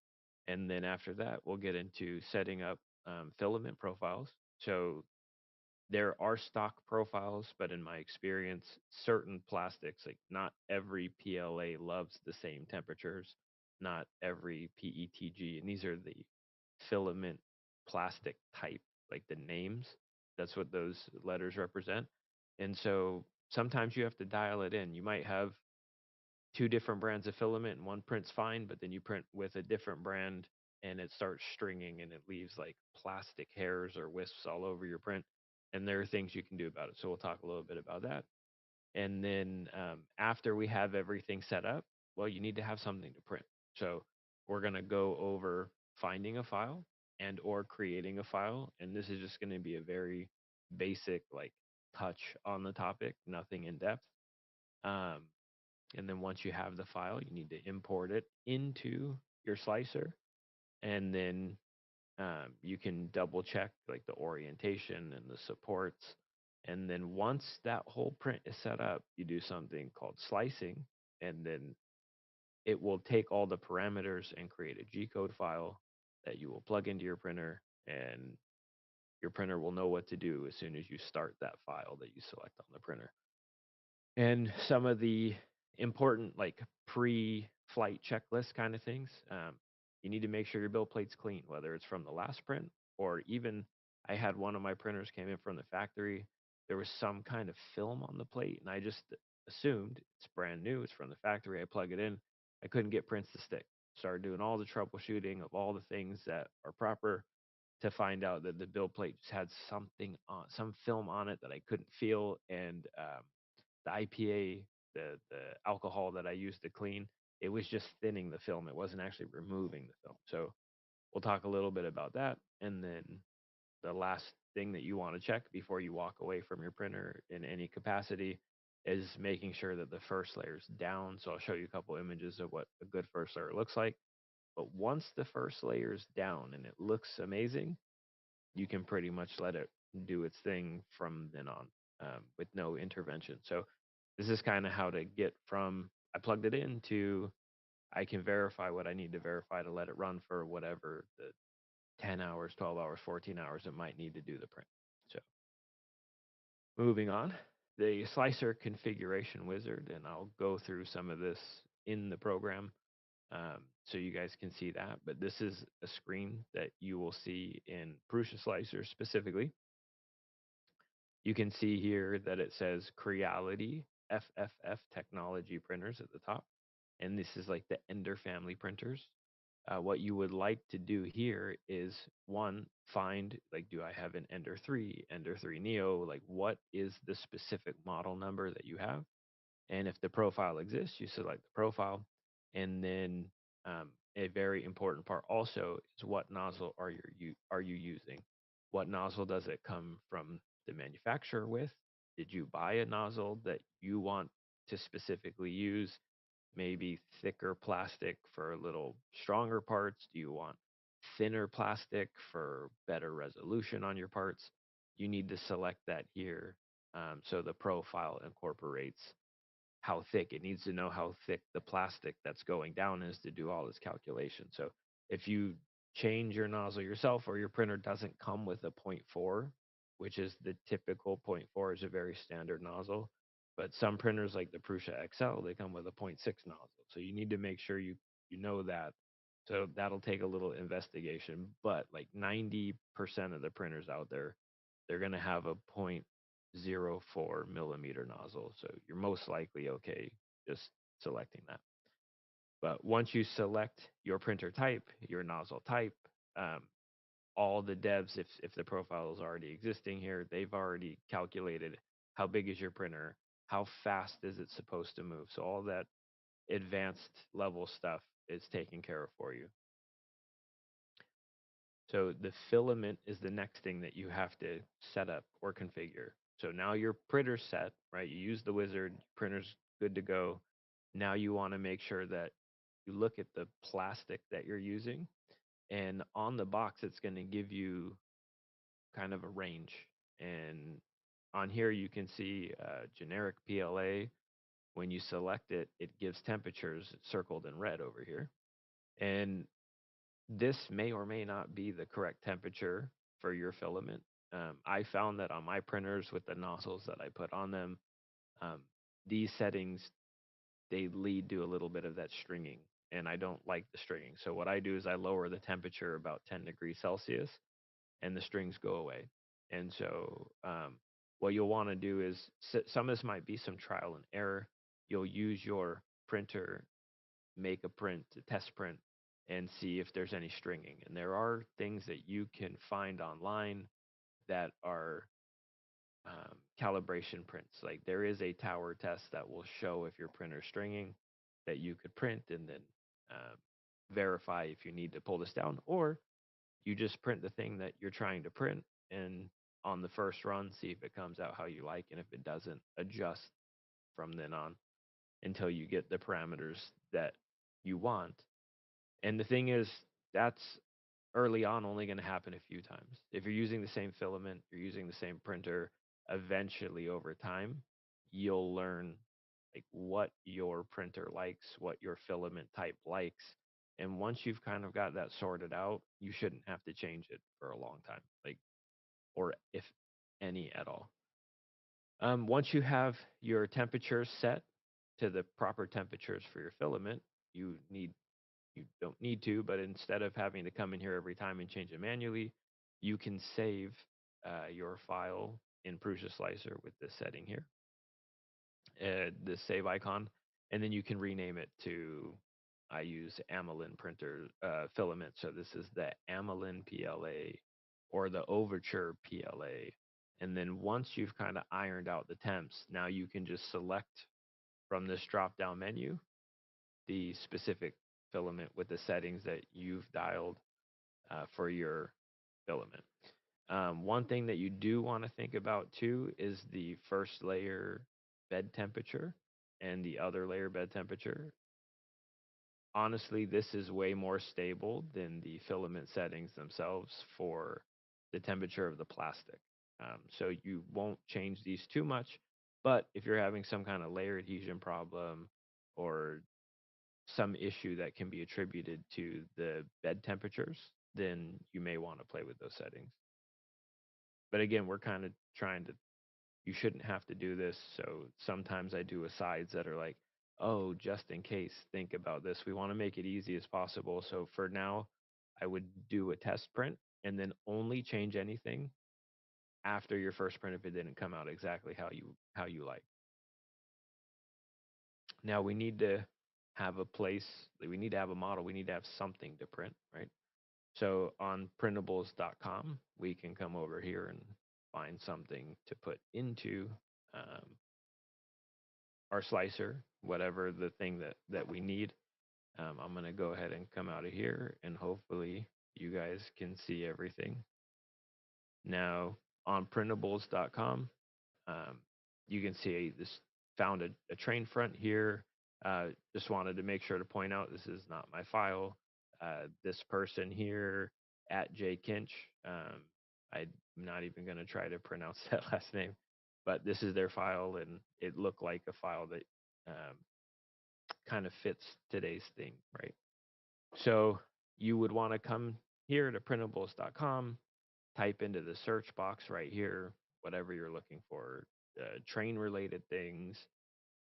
and then after that we'll get into setting up filament profiles. So there are stock profiles, but in my experience, certain plastics, like not every PLA loves the same temperatures, not every PETG, and these are the filament plastic type, like the names. That's what those letters represent. And so sometimes you have to dial it in. You might have two different brands of filament and one print's fine, but then you print with a different brand and it starts stringing and it leaves like plastic hairs or wisps all over your print. And there are things you can do about it. So we'll talk a little bit about that. And then after we have everything set up, well, you need to have something to print. So we're going to go over finding a file and or creating a file. And this is just going to be a very basic like touch on the topic, nothing in depth. Um, and then once you have the file, you need to import it into your slicer. And then you can double check like the orientation and the supports. And then once that whole print is set up, you do something called slicing. And then it will take all the parameters and create a G code file that you will plug into your printer. And your printer will know what to do as soon as you start that file that you select on the printer. And some of the important like pre-flight checklist kind of things, you need to make sure your build plate's clean, whether it's from the last print or even I had one of my printers came in from the factory. There was some kind of film on the plate, and I just assumed it's brand new, it's from the factory. I plug it in, I couldn't get prints to stick. Started doing all the troubleshooting of all the things that are proper to find out that the build plate just had something on, some film on it that I couldn't feel, and the IPA, the alcohol that I used to clean, it was just thinning the film. It wasn't actually removing the film. So we'll talk a little bit about that. And then the last thing that you want to check before you walk away from your printer in any capacity is making sure that the first layer is down. So I'll show you a couple images of what a good first layer looks like. But once the first layer is down and it looks amazing, you can pretty much let it do its thing from then on with no intervention. So this is kind of how to get from I plugged it in to I can verify what I need to verify to let it run for whatever the 10 hours, 12 hours, 14 hours it might need to do the print. So moving on, the slicer configuration wizard, and I'll go through some of this in the program so you guys can see that. But this is a screen that you will see in Prusa Slicer specifically. You can see here that it says Creality FFF Technology Printers at the top. And this is like the Ender family printers. What you would like to do here is one, find like, do I have an Ender 3, Ender 3 Neo? Like, what is the specific model number that you have? And if the profile exists, you select the profile. And then a very important part also is what nozzle are you using? What nozzle does it come from the manufacturer with? Did you buy a nozzle that you want to specifically use? Maybe thicker plastic for a little stronger parts? Do you want thinner plastic for better resolution on your parts? You need to select that here so the profile incorporates how thick. It needs to know how thick the plastic that's going down is to do all this calculation. So if you change your nozzle yourself or your printer doesn't come with a point 0.4, which is the typical point 0.4 is a very standard nozzle, but some printers like the Prusa XL, they come with a point 0.6 nozzle. So you need to make sure you know that. So that'll take a little investigation, but like 90% of the printers out there, they're going to have a 0.04 millimeter nozzle. So you're most likely okay just selecting that. But once you select your printer type, your nozzle type, all the devs, if the profile is already existing here, they've already calculated how big is your printer, how fast is it supposed to move. So all that advanced level stuff is taken care of for you. So the filament is the next thing that you have to set up or configure. So now your printer's set, right? You use the wizard, printer's good to go. Now you want to make sure that you look at the plastic that you're using. And on the box, it's going to give you kind of a range. And on here, you can see generic PLA. When you select it, it gives temperatures circled in red over here. And this may or may not be the correct temperature for your filament. I found that on my printers with the nozzles that I put on them, these settings, they lead to a little bit of that stringing, and I don't like the stringing. So what I do is I lower the temperature about 10 degrees Celsius, and the strings go away. And so what you'll want to do is, some of this might be some trial and error. You'll use your printer, make a print, a test print, and see if there's any stringing. And there are things that you can find online that are calibration prints. Like there is a tower test that will show if your printer's stringing that you could print and then verify if you need to pull this down, or you just print the thing that you're trying to print and on the first run see if it comes out how you like, and if it doesn't, adjust from then on until you get the parameters that you want. And the thing is, that's early on only going to happen a few times. If you're using the same filament, you're using the same printer, eventually over time, you'll learn like what your printer likes, what your filament type likes. And once you've kind of got that sorted out, you shouldn't have to change it for a long time, like, or if any at all. Once you have your temperatures set to the proper temperatures for your filament, you don't need to, but instead of having to come in here every time and change it manually, you can save your file in Prusa Slicer with this setting here, the save icon, and then you can rename it to, I use Amelin printer filament, so this is the Amelin PLA or the Overture PLA. And then once you've kind of ironed out the temps, now you can just select from this drop down menu the specific filament with the settings that you've dialed for your filament. One thing that you do want to think about too is the first layer bed temperature and the other layer bed temperature. Honestly, this is way more stable than the filament settings themselves for the temperature of the plastic. So you won't change these too much, but if you're having some kind of layer adhesion problem or some issue that can be attributed to the bed temperatures, then you may want to play with those settings. But again, we're kind of trying to you shouldn't have to do this. So sometimes I do asides that are like, oh, just in case, think about this. We want to make it easy as possible. So for now, I would do a test print and then only change anything after your first print if it didn't come out exactly how you like. Now we need to have a place, we need to have a model, we need to have something to print, right? So on printables.com, we can come over here and find something to put into um, our slicer, whatever the thing that we need. I'm going to go ahead and come out of here, and hopefully you guys can see everything. Now on printables.com, you can see this found a train front here. Just wanted to make sure to point out this is not my file. This person here at J Kinch, I'm not even going to try to pronounce that last name, but this is their file, and it looked like a file that kind of fits today's thing, right? So you would want to come here to printables.com, type into the search box right here, whatever you're looking for, train related things.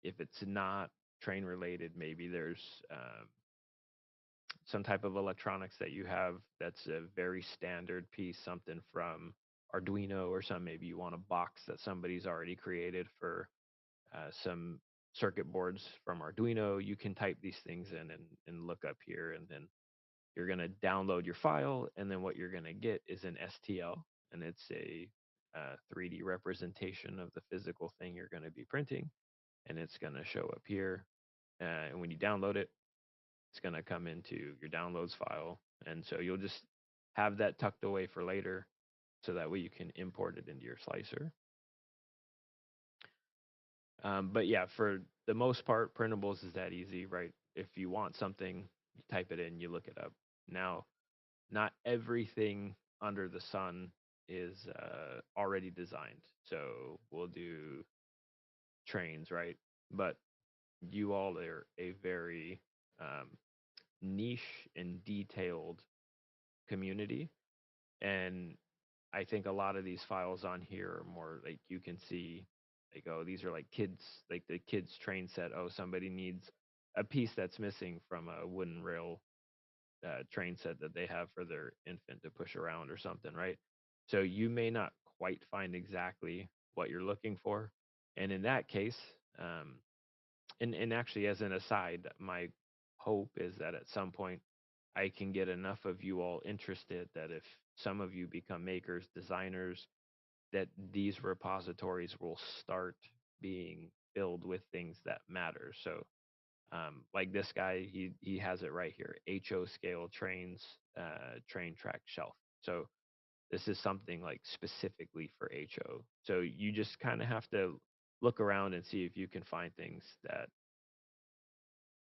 If it's not train related, maybe there's some type of electronics that you have that's a very standard piece, something from Arduino or some, maybe you want a box that somebody's already created for some circuit boards from Arduino. You can type these things in and look up here, and then you're going to download your file, and then what you're going to get is an STL, and it's a 3D representation of the physical thing you're going to be printing, and it's going to show up here. And when you download it, it's going to come into your downloads file, and so you'll just have that tucked away for later, so that way you can import it into your slicer. But yeah, for the most part, printables is that easy, right? If you want something, you type it in, you look it up. Now, not everything under the sun is already designed. So we'll do trains, right? But you all are a very niche and detailed community. And I think a lot of these files on here are more like you can see, like, oh, these are like kids, like the kids train set. Oh, somebody needs a piece that's missing from a wooden rail train set that they have for their infant to push around or something, right? So you may not quite find exactly what you're looking for. And in that case, and actually, as an aside, my hope is that at some point I can get enough of you all interested that if some of you become makers, designers, that these repositories will start being filled with things that matter. So like this guy, he has it right here, HO scale trains, train track shelf. So this is something like specifically for HO. So you just kind of have to look around and see if you can find things that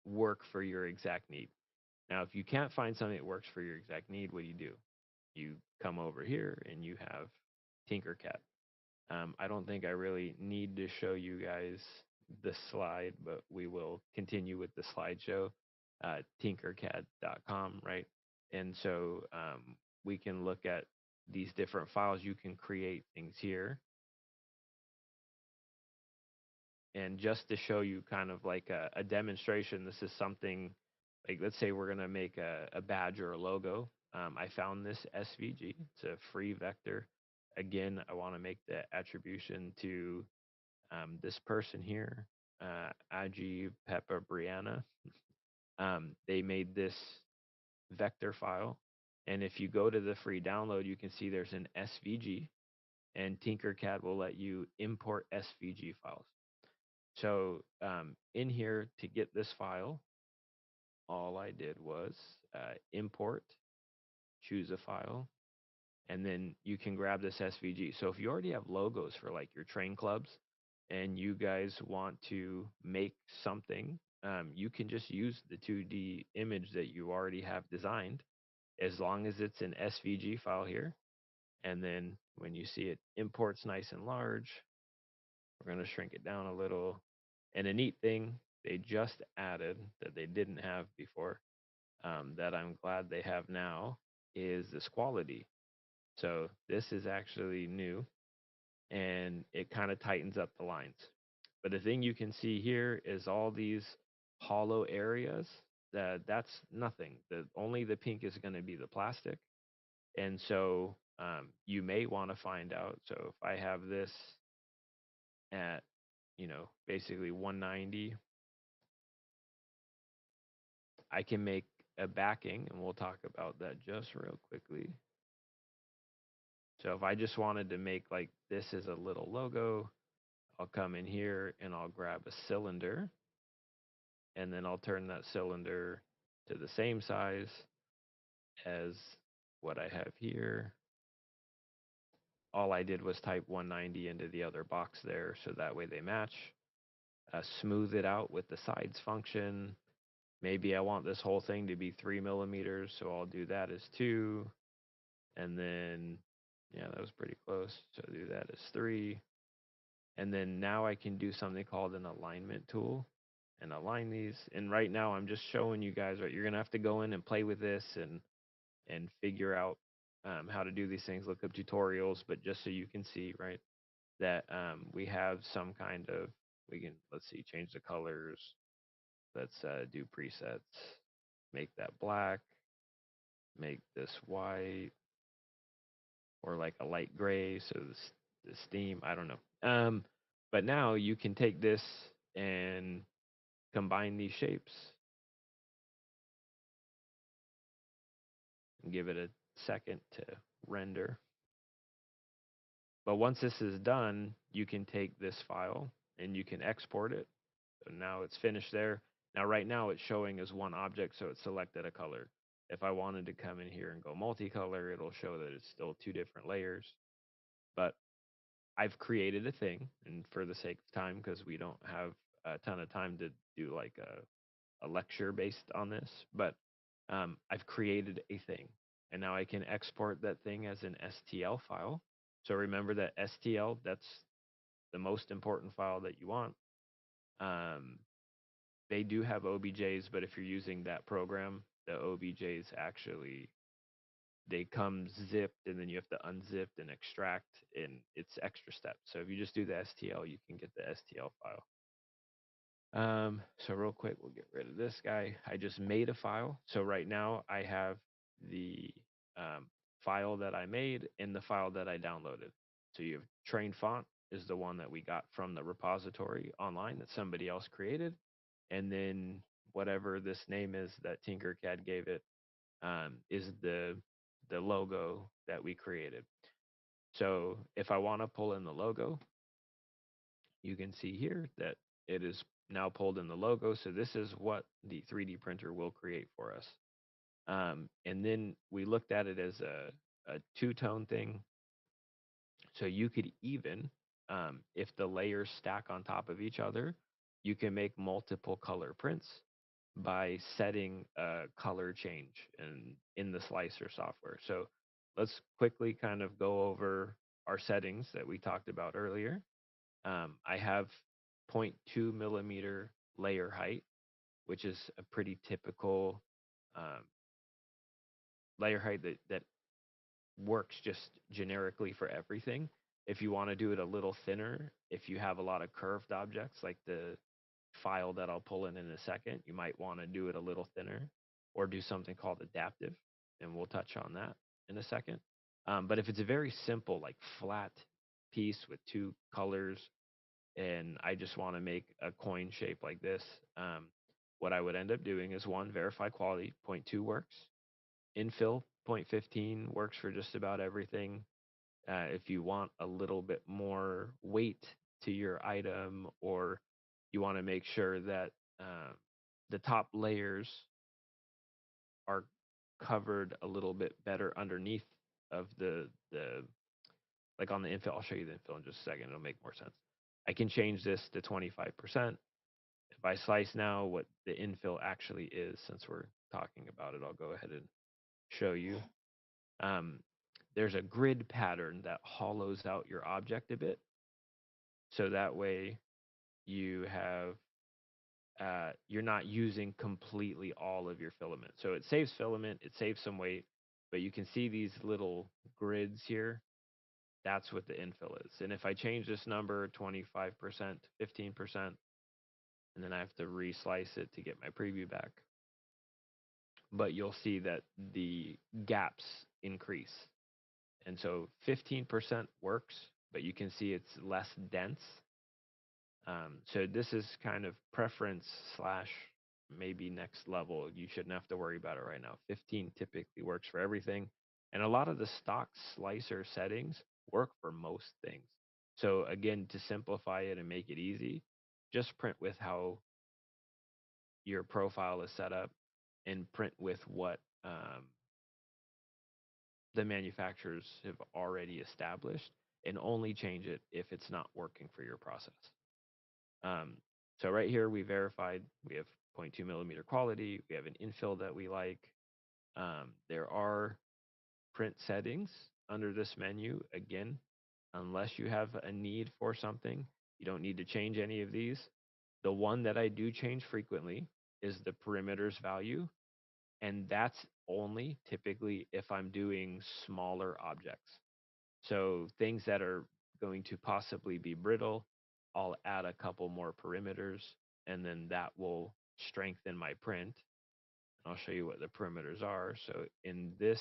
work for your exact need. Now, if you can't find something that works for your exact need, what do? You come over here and you have Tinkercad. I don't think I really need to show you guys the slide, but we will continue with the slideshow, tinkercad.com, right? And so we can look at these different files. You can create things here. And just to show you kind of like a demonstration, this is something like, let's say we're going to make a badge or a logo. I found this SVG. It's a free vector. Again, I want to make the attribution to this person here, Aji Peppa Brianna. They made this vector file. And if you go to the free download, you can see there's an SVG, and Tinkercad will let you import SVG files. So in here, to get this file, all I did was import, choose a file, and then you can grab this SVG. So if you already have logos for like your train clubs and you guys want to make something, you can just use the 2D image that you already have designed, as long as it's an SVG file here. And then when you see it imports nice and large, we're going to shrink it down a little. And a neat thing they just added that they didn't have before, that I'm glad they have now, is this quality. So this is actually new. and it kind of tightens up the lines. But the thing you can see here is all these hollow areas. That's nothing. Only the pink is going to be the plastic. And so you may want to find out. So if I have this at, basically 190, I can make a backing, and we'll talk about that just real quickly. So if I just wanted to make like this as a little logo, I'll come in here and I'll grab a cylinder, and then I'll turn that cylinder to the same size as what I have here. All I did was type 190 into the other box there, so that way they match. Smooth it out with the sides function. Maybe I want this whole thing to be 3 millimeters, so I'll do that as 2. And then, yeah, that was pretty close. So I'll do that as 3. And then now I can do something called an alignment tool and align these. And right now I'm just showing you guys, right? You're gonna have to go in and play with this and figure out how to do these things. Look up tutorials, but just so you can see, right, that we have some kind of, let's see, change the colors. Let's do presets. Make that black. Make this white, or like a light gray. So the steam, I don't know. But now you can take this and combine these shapes and give it a second to render. But once this is done, you can take this file and you can export it. So now it's finished there. Now, right now it's showing as one object, so it's selected a color. If I wanted to come in here and go multicolor, it'll show that it's still 2 different layers. But I've created a thing, and for the sake of time, because we don't have a ton of time to do like a lecture based on this, but I've created a thing, and now I can export that thing as an STL file. So remember that STL, that's the most important file that you want. They do have OBJs, but if you're using that program, the OBJs actually, they come zipped, and then you have to unzip and extract, and it's extra steps. So if you just do the STL, you can get the STL file. So real quick, we'll get rid of this guy. I just made a file. So right now I have the file that I made and the file that I downloaded. So you have train font is the one that we got from the repository online that somebody else created. And then whatever this name is that Tinkercad gave it is the logo that we created. So if I want to pull in the logo, you can see here that it is now pulled in the logo. So this is what the 3D printer will create for us. And then we looked at it as a 2-tone thing. So you could even, if the layers stack on top of each other, you can make multiple color prints by setting a color change in the slicer software. So let's quickly kind of go over our settings that we talked about earlier. I have 0.2 millimeter layer height, which is a pretty typical layer height that works just generically for everything. If you want to do it a little thinner, if you have a lot of curved objects, like the file that I'll pull in a second, you might want to do it a little thinner or do something called adaptive, and we'll touch on that in a second. But if it's a very simple, like flat piece with 2 colors, and I just want to make a coin shape like this, what I would end up doing is 1, verify quality, 0.2 works. Infill, 0.15 works for just about everything. If you want a little bit more weight to your item, or you want to make sure that the top layers are covered a little bit better underneath of the like on the infill. I'll show you the infill in just a second. It'll make more sense. I can change this to 25%. If I slice now what the infill actually is, since we're talking about it, I'll go ahead and show you. There's a grid pattern that hollows out your object a bit. So that way you have, you're not using completely all of your filament. So it saves filament, it saves some weight, but you can see these little grids here. that's what the infill is. And if I change this number 25%, 15%, and then I have to reslice it to get my preview back, but you'll see that the gaps increase. And so 15% works, but you can see it's less dense. So this is kind of preference slash maybe next level. You shouldn't have to worry about it right now. 15 typically works for everything. And a lot of the stock slicer settings work for most things. So again, to simplify it and make it easy, just print with how your profile is set up and print with what the manufacturers have already established, and only change it if it's not working for your process. So right here, we verified we have 0.2 millimeter quality. We have an infill that we like. There are print settings under this menu. Again, unless you have a need for something, you don't need to change any of these. The one that I do change frequently is the perimeters value, and that's only typically if I'm doing smaller objects. So things that are going to possibly be brittle, I'll add a couple more perimeters, and then that will strengthen my print. I'll show you what the perimeters are. So in this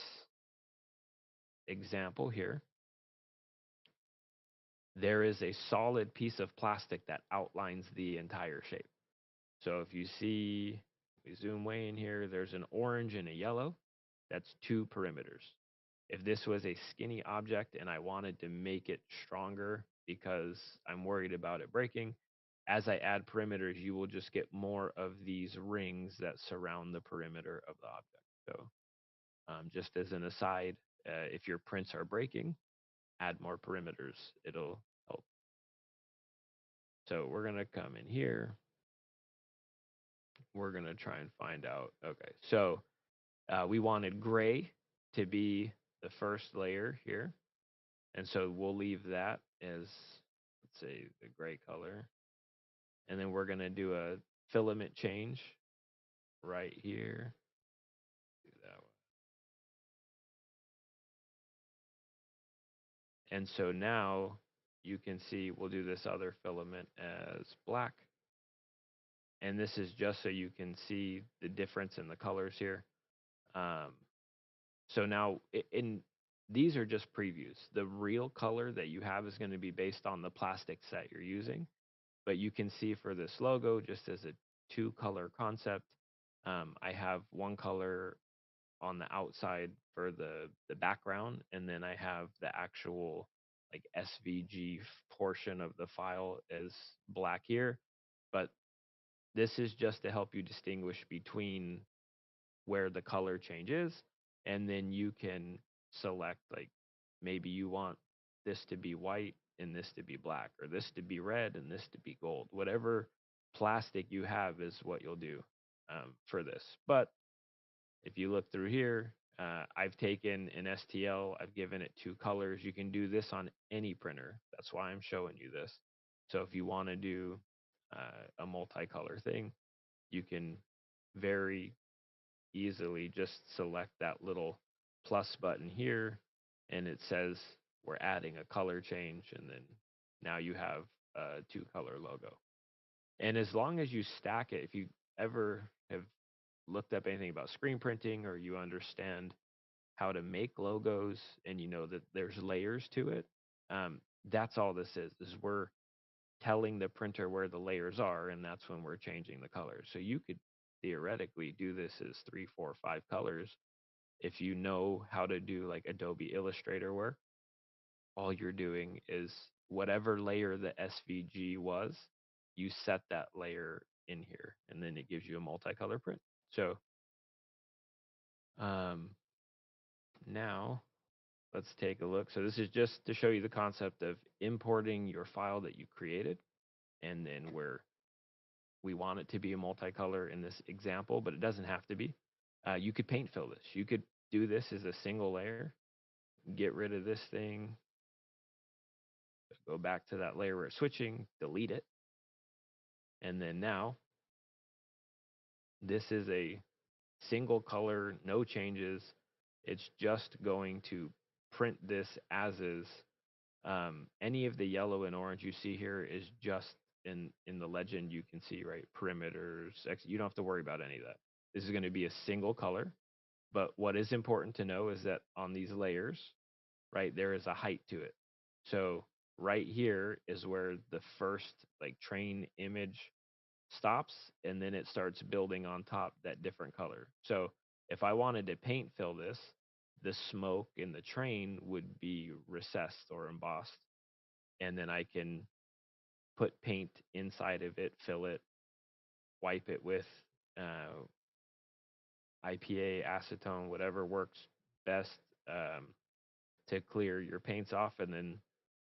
example here, there is a solid piece of plastic that outlines the entire shape. So if you see, we zoom way in here, there's an orange and a yellow. That's 2 perimeters. If this was a skinny object and I wanted to make it stronger because I'm worried about it breaking, as I add perimeters, you will just get more of these rings that surround the perimeter of the object. So just as an aside, if your prints are breaking, add more perimeters. It'll help. So we're going to come in here. We're going to try and find out. Okay, so we wanted gray to be the first layer here. And so we'll leave that as, let's say, the gray color. And then we're going to do a filament change right here. Do that one. And so now you can see we'll do this other filament as black. And this is just so you can see the difference in the colors here. So now these are just previews. The real color that you have is going to be based on the plastics that you're using. But you can see for this logo, just as a 2-color concept, I have one color on the outside for the background, and then I have the actual like SVG portion of the file as black here. But this is just to help you distinguish between where the color change is, and then you can select, like, maybe you want this to be white and this to be black, or this to be red and this to be gold. Whatever plastic you have is what you'll do for this. But if you look through here, I've taken an STL, I've given it 2 colors. You can do this on any printer. That's why I'm showing you this. So if you want to do a multicolor thing, you can very easily just select that little plus button here, and it says we're adding a color change, and then now you have a 2-color logo. And as long as you stack it, if you ever have looked up anything about screen printing, or you understand how to make logos and you know that there's layers to it, that's all this is we're telling the printer where the layers are, and that's when we're changing the colors. So you could theoretically do this as 3, 4, 5 colors. If you know how to do like Adobe Illustrator work, all you're doing is whatever layer the SVG was, you set that layer in here, and then it gives you a multicolor print. So now let's take a look. So this is just to show you the concept of importing your file that you created, and then where we want it to be a multicolor in this example, but it doesn't have to be. You could paint fill this. You could do this as a single layer, get rid of this thing, go back to that layer where it's switching, delete it. And then now this is a single color, no changes. It's just going to print this as is Any of the yellow and orange you see here is just in the legend you can see, right? Perimeters. You don't have to worry about any of that. This is going to be a single color. But what is important to know is that on these layers, right, there is a height to it. So right here is where the first like train image stops, and then it starts building on top that different color. So if I wanted to paint fill this, the smoke in the train would be recessed or embossed, and then I can put paint inside of it, fill it, wipe it with uh, IPA, acetone, whatever works best to clear your paints off, and then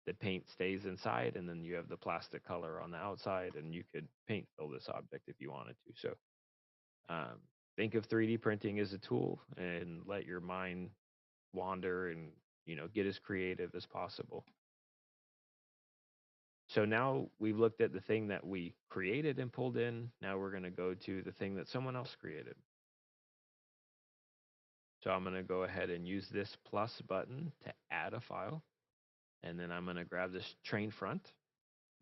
the paint stays inside, and then you have the plastic color on the outside, and you could paint fill this object if you wanted to. So think of 3D printing as a tool, and let your mind wander, and get as creative as possible. So now we've looked at the thing that we created and pulled in. Now we're going to go to the thing that someone else created. So I'm going to go ahead and use this plus button to add a file. And then I'm going to grab this train front.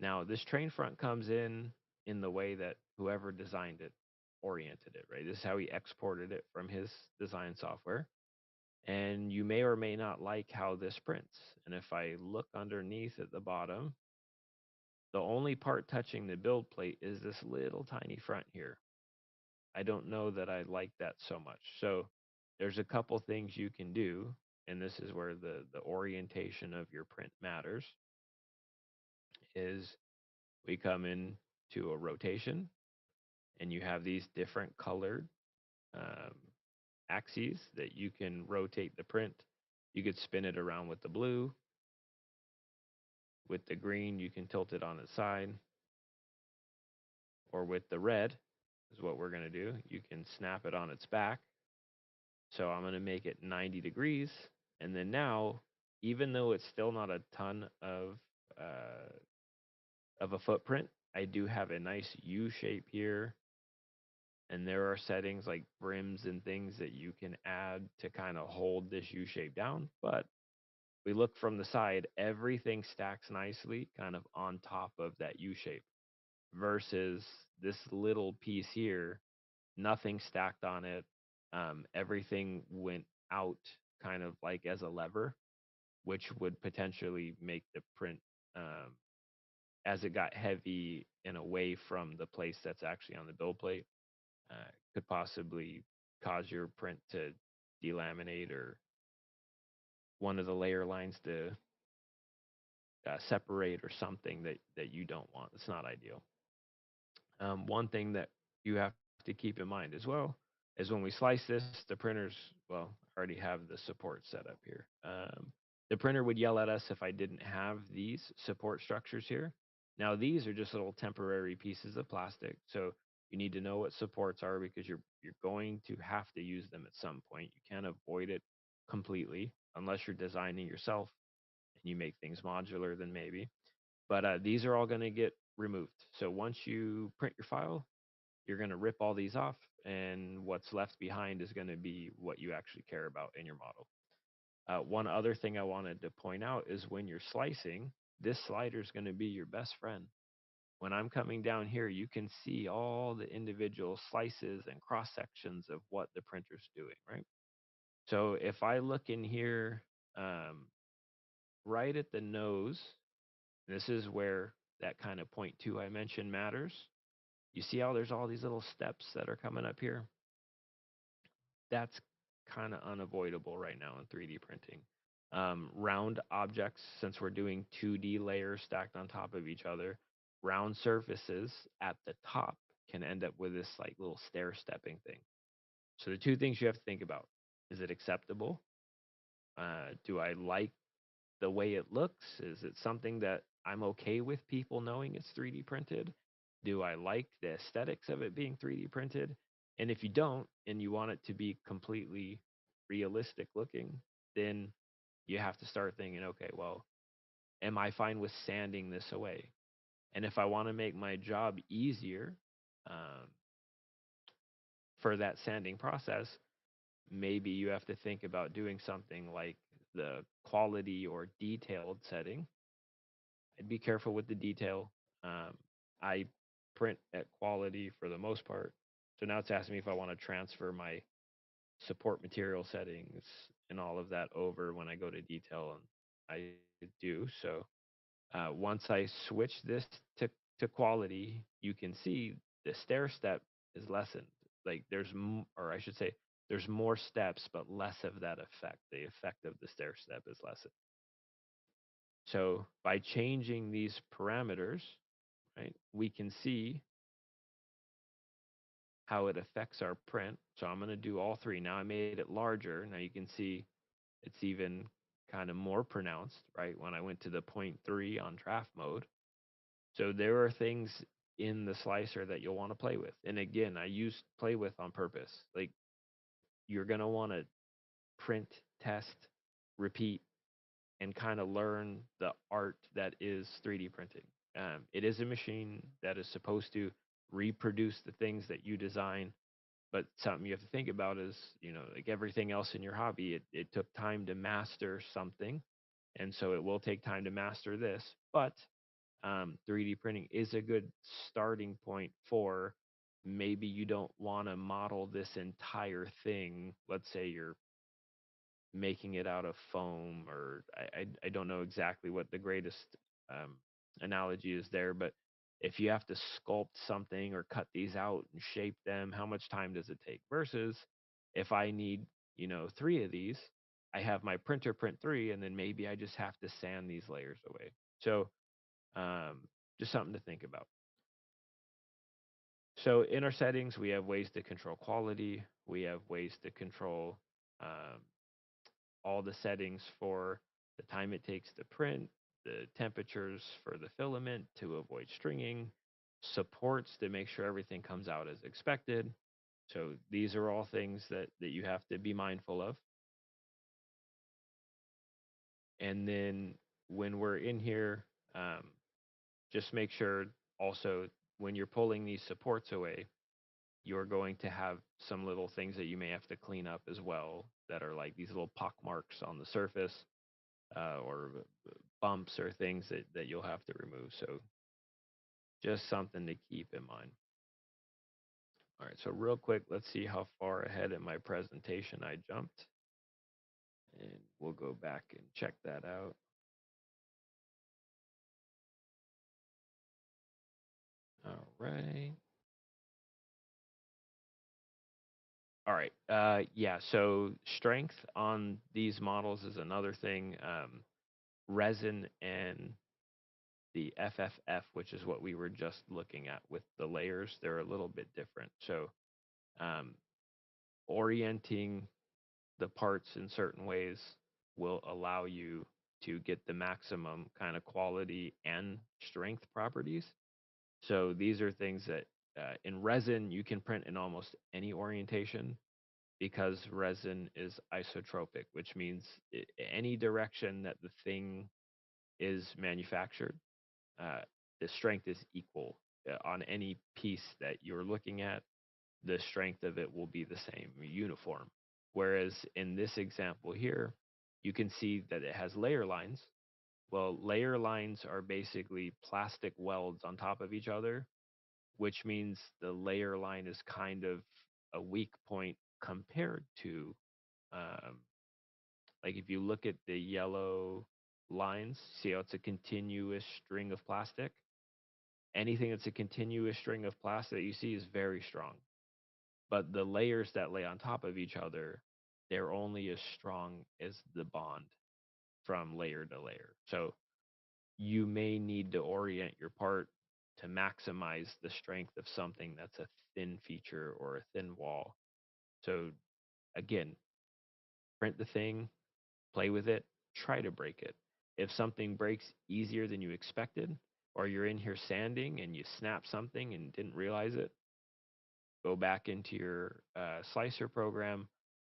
Now this train front comes in the way that whoever designed it oriented it, right? This is how he exported it from his design software. And you may or may not like how this prints. And if I look underneath at the bottom, the only part touching the build plate is this little tiny front here. I don't know that I like that so much. So there's a couple things you can do, and this is where the orientation of your print matters, is we come into a rotation, and you have these different colored um, axes that you can rotate the print. You could spin it around with the blue. With the green, you can tilt it on its side. Or with the red, is what we're going to do. You can snap it on its back. So I'm going to make it 90 degrees. And then now, even though it's still not a ton of a footprint, I do have a nice U shape here. And there are settings like brims and things that you can add to kind of hold this U shape down. But we look from the side, everything stacks nicely kind of on top of that U shape, versus this little piece here, nothing stacked on it. Everything went out kind of like as a lever, which would potentially make the print, as it got heavy and away from the place that's actually on the build plate, could possibly cause your print to delaminate, or one of the layer lines to separate, or something that you don't want. It's not ideal. One thing that you have to keep in mind as well is when we slice this, the printers, well, I already have the support set up here. The printer would yell at us if I didn't have these support structures here. Now these are just little temporary pieces of plastic, so you need to know what supports are, because you're going to have to use them at some point. You can't avoid it completely unless you're designing yourself and you make things modular, then maybe. But these are all going to get removed. So once you print your file, you're going to rip all these off, and what's left behind is going to be what you actually care about in your model. One other thing I wanted to point out is when you're slicing, this slider is going to be your best friend. When I'm coming down here, you can see all the individual slices and cross sections of what the printer's doing, right? So if I look in here, right at the nose, this is where that kind of 0.2 I mentioned matters. You see how there's all these little steps that are coming up here? That's kind of unavoidable right now in 3D printing. Round objects, since we're doing 2D layers stacked on top of each other, round surfaces at the top can end up with this like little stair stepping thing. So the two things you have to think about: is it acceptable? Do I like the way it looks? Is it something that I'm okay with people knowing it's 3D printed? Do I like the aesthetics of it being 3D printed? And if you don't, and you want it to be completely realistic looking, then you have to start thinking, okay, well, am I fine with sanding this away? And if I want to make my job easier for that sanding process, maybe you have to think about doing something like the quality or detailed setting, I'd be careful with the detail. I print at quality for the most part. So now it's asking me if I want to transfer my support material settings and all of that over when I go to detail, and I do. So once I switch this to quality, you can see the stair step is lessened. Like or I should say, there's more steps, but less of that effect. The effect of the stair step is lessened. So by changing these parameters, right, we can see how it affects our print. So I'm going to do all three. Now I made it larger. Now you can see it's even kind of more pronounced, right? When I went to the 0.3 on draft mode. So there are things in the slicer that you'll want to play with. And again, I use play with on purpose. Like you're going to want to print, test, repeat, and kind of learn the art that is 3D printing. It is a machine that is supposed to reproduce the things that you design, but something you have to think about is, like everything else in your hobby, it took time to master something, and so it will take time to master this. But 3D printing is a good starting point for maybe you don't want to model this entire thing. Let's say you're making it out of foam, or I don't know exactly what the greatest um, analogy is there, but if you have to sculpt something or cut these out and shape them, how much time does it take? Versus if I need, 3 of these, I have my printer print 3, and then maybe I just have to sand these layers away. So just something to think about. So in our settings, we have ways to control quality. We have ways to control um, all the settings for the time it takes to print, the temperatures for the filament to avoid stringing, supports to make sure everything comes out as expected. So these are all things that you have to be mindful of. And then when we're in here, just make sure also when you're pulling these supports away, you're going to have some little things that you may have to clean up as well that are like these little pock marks on the surface, or bumps or things that you'll have to remove. So just something to keep in mind. All right, so real quick, let's see how far ahead in my presentation I jumped. And we'll go back and check that out. All right. All right. Yeah, so strength on these models is another thing. Resin and the FFF, which is what we were just looking at with the layers, they're a little bit different. So um, orienting the parts in certain ways will allow you to get the maximum kind of quality and strength properties. So these are things that in resin you can print in almost any orientation because resin is isotropic, which means any direction that the thing is manufactured, uh, the strength is equal on any piece that you're looking at. The strength of it will be the same, uniform. Whereas in this example here, you can see that it has layer lines. Well, layer lines are basically plastic welds on top of each other, which means the layer line is kind of a weak point compared to, um, like if you look at the yellow lines, see how it's a continuous string of plastic? Anything that's a continuous string of plastic that you see is very strong. But the layers that lay on top of each other, they're only as strong as the bond from layer to layer. So you may need to orient your part to maximize the strength of something that's a thin feature or a thin wall. So again, print the thing, play with it, try to break it. If something breaks easier than you expected, or you're in here sanding and you snap something and didn't realize it, go back into your slicer program,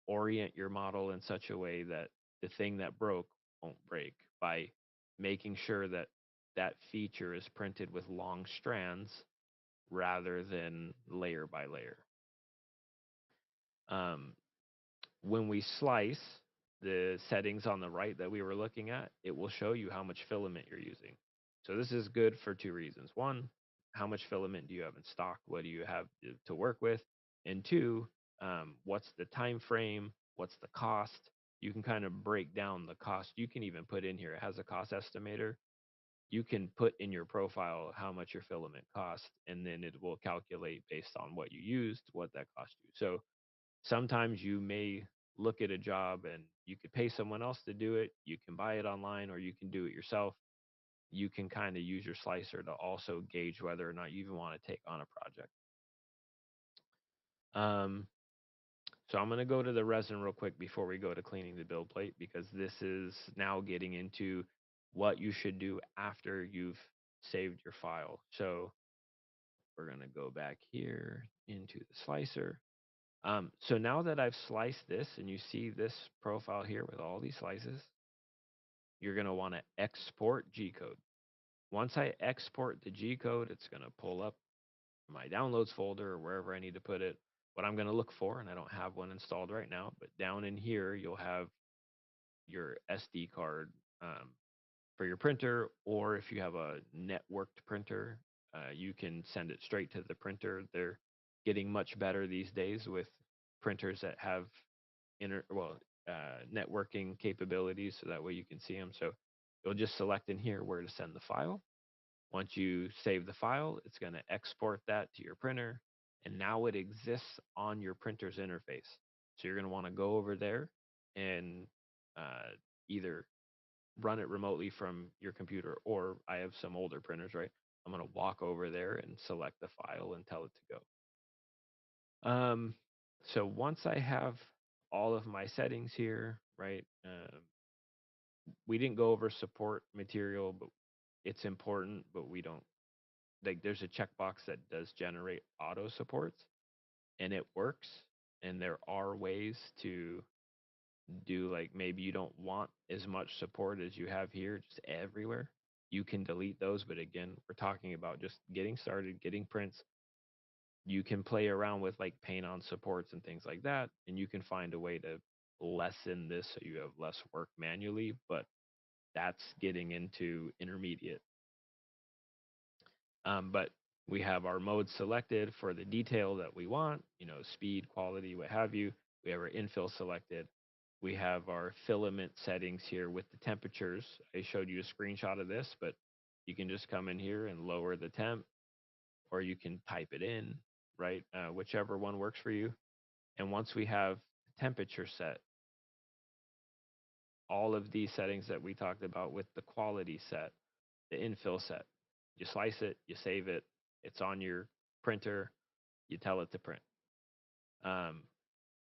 orient your model in such a way that the thing that broke won't break by making sure that that feature is printed with long strands rather than layer by layer. When we slice, the settings on the right that we were looking at, it will show you how much filament you're using. So this is good for two reasons. One, how much filament do you have in stock? What do you have to work with? And two, what's the time frame? What's the cost? You can kind of break down the cost. You can even put in here, it has a cost estimator. You can put in your profile how much your filament costs, and then it will calculate based on what you used, what that cost you. So sometimes you may look at a job and you could pay someone else to do it. You can buy it online or you can do it yourself. You can kind of use your slicer to also gauge whether or not you even want to take on a project. So I'm going to go to the resin real quick before we go to cleaning the build plate, because this is now getting into what you should do after you've saved your file. So we're going to go back here into the slicer. So now that I've sliced this and you see this profile here with all these slices, you're going to want to export G-code. Once I export the G-code, it's going to pull up my downloads folder or wherever I need to put it. What I'm going to look for, and I don't have one installed right now, but down in here, you'll have your SD card for your printer, or if you have a networked printer, you can send it straight to the printer. They're getting much better these days with printers that have networking capabilities, so that way you can see them. So you'll just select in here where to send the file. Once you save the file, it's going to export that to your printer, and now it exists on your printer's interface. So you're going to want to go over there and either run it remotely from your computer, or I have some older printers, right? I'm going to walk over there and select the file and tell it to go. So once I have all of my settings here, right? We didn't go over support material, but it's important, but we don't, like, there's a checkbox that does generate auto supports, and it works. And there are ways to do, like, maybe you don't want as much support as you have here just everywhere. You can delete those, but again, we're talking about just getting started, getting prints. You can play around with like paint on supports and things like that, and you can find a way to lessen this so you have less work manually, but that's getting into intermediate. But we have our modes selected for the detail that we want, speed, quality, what have you. We have our infill selected. We have our filament settings here with the temperatures. I showed you a screenshot of this, but you can just come in here and lower the temp, or you can type it in, right? Whichever one works for you. And once we have temperature set, all of these settings that we talked about with the quality set, the infill set, you slice it, you save it, it's on your printer, you tell it to print.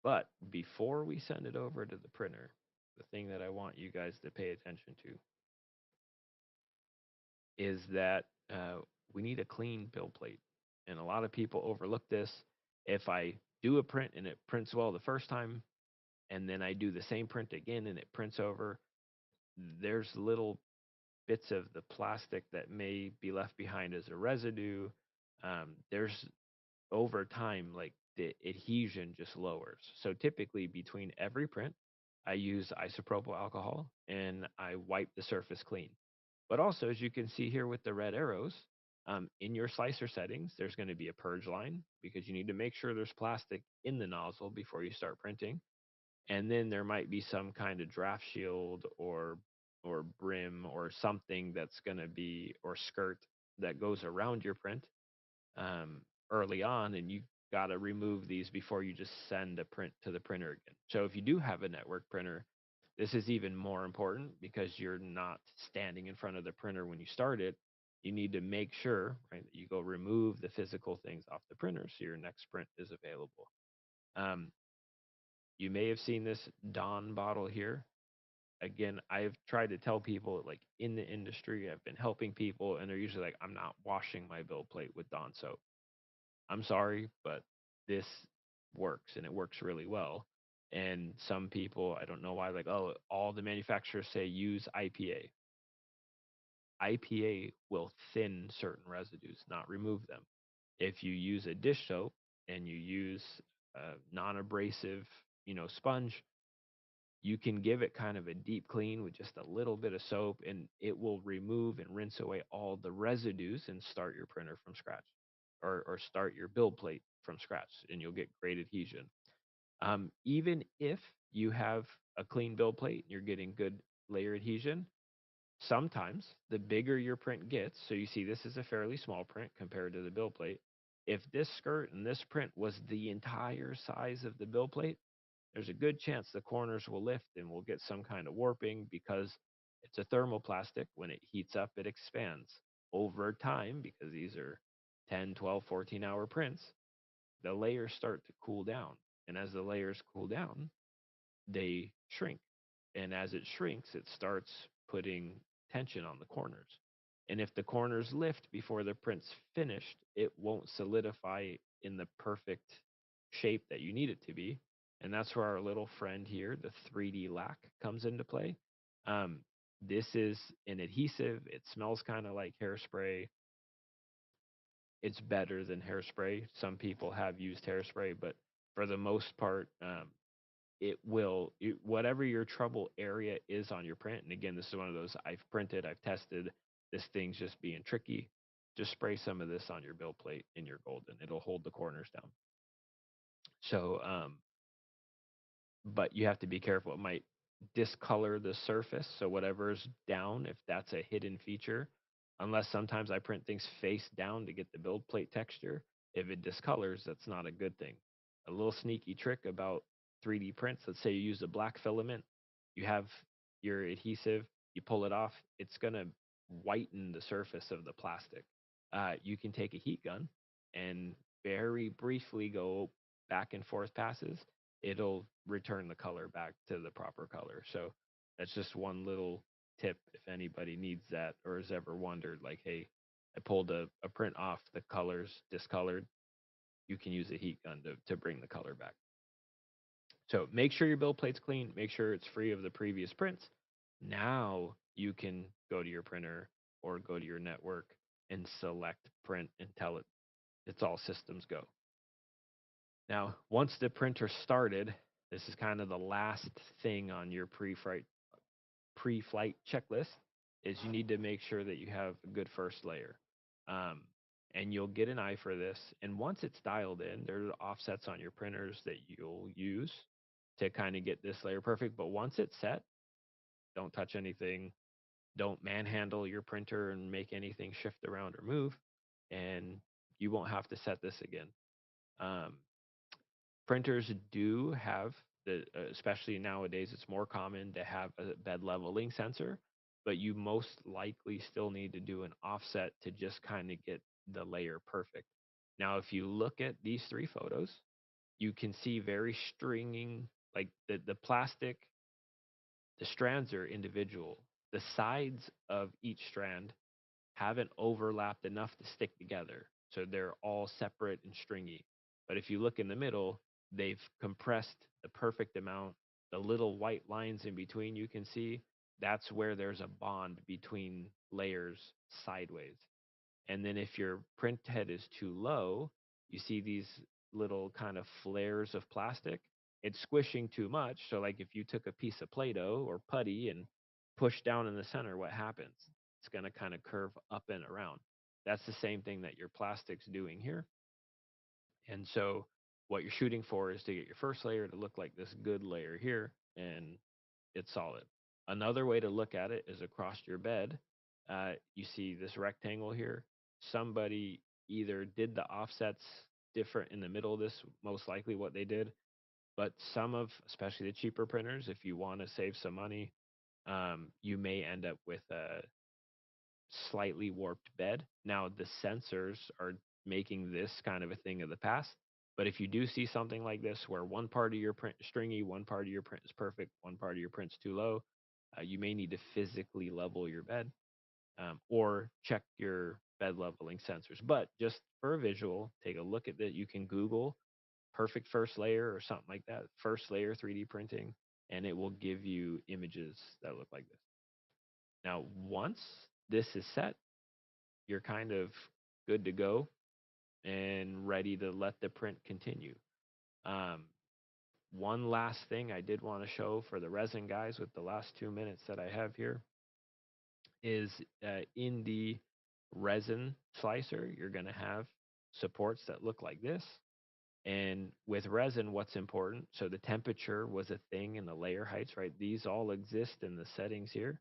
But before we send it over to the printer, the thing that I want you guys to pay attention to is that we need a clean build plate. And a lot of people overlook this. If I do a print and it prints well the first time, and then I do the same print again and it prints over, there's little bits of the plastic that may be left behind as a residue. There's over time, like, the adhesion just lowers. So typically between every print, I use isopropyl alcohol and I wipe the surface clean. But also, as you can see here with the red arrows, in your slicer settings, there's going to be a purge line, because you need to make sure there's plastic in the nozzle before you start printing. And then there might be some kind of draft shield or brim or something that's going to be, or skirt that goes around your print early on, and you got to remove these before you just send a print to the printer again. So if you do have a network printer, this is even more important, because you're not standing in front of the printer when you start it. You need to make sure, right, that you go remove the physical things off the printer so your next print is available. You may have seen this Dawn bottle here. Again, I've tried to tell people, like, in the industry, I've been helping people, and they're usually like, I'm not washing my build plate with Dawn soap. I'm sorry, but this works, and it works really well. And some people, I don't know why, like, oh, all the manufacturers say use IPA. IPA will thin certain residues, not remove them. If you use a dish soap and you use a non-abrasive, sponge, you can give it kind of a deep clean with just a little bit of soap, and it will remove and rinse away all the residues and start your printer from scratch, or start your build plate from scratch, and you'll get great adhesion. Even if you have a clean build plate and you're getting good layer adhesion, sometimes the bigger your print gets, so you see this is a fairly small print compared to the build plate. If this skirt and this print was the entire size of the build plate, there's a good chance the corners will lift and we'll get some kind of warping, because it's a thermoplastic. When it heats up, it expands over time, because these are 10, 12, 14-hour prints. The layers start to cool down. And as the layers cool down, they shrink. And as it shrinks, it starts putting tension on the corners. And if the corners lift before the print's finished, it won't solidify in the perfect shape that you need it to be. And that's where our little friend here, the 3D lac, comes into play. This is an adhesive. It smells kind of like hairspray. It's better than hairspray. Some people have used hairspray, but for the most part, whatever your trouble area is on your print. And again, this is one of those, I've printed, I've tested, this thing's just being tricky. Just spray some of this on your build plate in your golden. It'll hold the corners down. So, but you have to be careful. It might discolor the surface. So whatever's down, if that's a hidden feature, unless sometimes I print things face down to get the build plate texture, if it discolors, that's not a good thing. A little sneaky trick about 3D prints, let's say you use a black filament, you have your adhesive, you pull it off, it's going to whiten the surface of the plastic. You can take a heat gun and very briefly go back and forth passes. It'll return the color back to the proper color. So that's just one little tip if anybody needs that or has ever wondered, like, hey, I pulled a print off, the color's discolored. You can use a heat gun to bring the color back. So make sure your build plate's clean. Make sure it's free of the previous prints. Now you can go to your printer or go to your network and select print and tell it it's all systems go. Now, once the printer started, this is kind of the last thing on your pre-flight checklist, is you need to make sure that you have a good first layer. And you'll get an eye for this. And once it's dialed in, there are offsets on your printers that you'll use to kind of get this layer perfect. But once it's set, don't touch anything. Don't manhandle your printer and make anything shift around or move. And you won't have to set this again. Printers do have, especially nowadays, it's more common to have a bed leveling sensor, but you most likely still need to do an offset to just kind of get the layer perfect. Now, if you look at these 3 photos, you can see very stringing, like the plastic, the strands are individual. The sides of each strand haven't overlapped enough to stick together. So they're all separate and stringy. But if you look in the middle, they've compressed the perfect amount. The little white lines in between you can see, that's where there's a bond between layers sideways. And then if your print head is too low, you see these little kind of flares of plastic. It's squishing too much. So like if you took a piece of Play-Doh or putty and pushed down in the center, what happens? It's going to kind of curve up and around. That's the same thing that your plastic's doing here. And so what you're shooting for is to get your first layer to look like this good layer here, and it's solid. Another way to look at it is across your bed. You see this rectangle here. Somebody either did the offsets different in the middle of this, most likely what they did, but some of, especially the cheaper printers, if you want to save some money, you may end up with a slightly warped bed. Now, the sensors are making this kind of a thing of the past. But if you do see something like this, where one part of your print is stringy, one part of your print is perfect, one part of your print's too low, you may need to physically level your bed, or check your bed leveling sensors. But just for a visual, take a look at that. You can Google perfect first layer or something like that, first layer 3D printing, and it will give you images that look like this. Now, once this is set, you're kind of good to go and ready to let the print continue. one last thing I did want to show for the resin guys with the last 2 minutes that I have here is in the resin slicer, you're going to have supports that look like this. And with resin, what's important? So the temperature was a thing and the layer heights, right? These all exist in the settings here.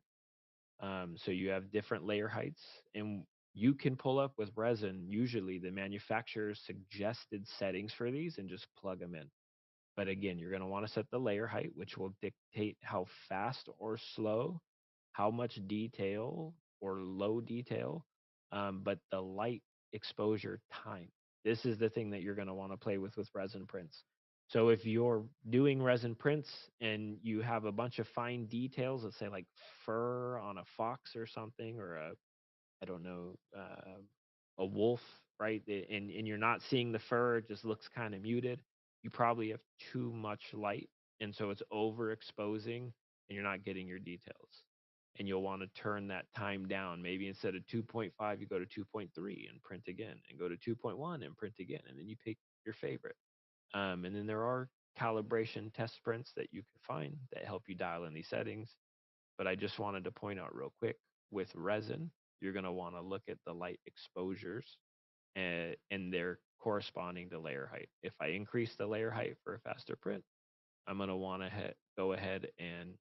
So you have different layer heights, and you can pull up with resin, usually the manufacturer's suggested settings for these, and just plug them in. But again, you're going to want to set the layer height, which will dictate how fast or slow, how much detail or low detail, but the light exposure time. This is the thing that you're going to want to play with resin prints. So if you're doing resin prints and you have a bunch of fine details, let's say like fur on a fox or something, or a, I don't know, a wolf, right? And you're not seeing the fur, it just looks kind of muted. You probably have too much light, and so it's overexposing, and you're not getting your details. And you'll want to turn that time down. Maybe instead of 2.5, you go to 2.3 and print again, and go to 2.1 and print again, and then you pick your favorite. And then there are calibration test prints that you can find that help you dial in these settings. But I just wanted to point out real quick, with resin, you're going to want to look at the light exposures and their corresponding to layer height. If I increase the layer height for a faster print, I'm going to want to go ahead and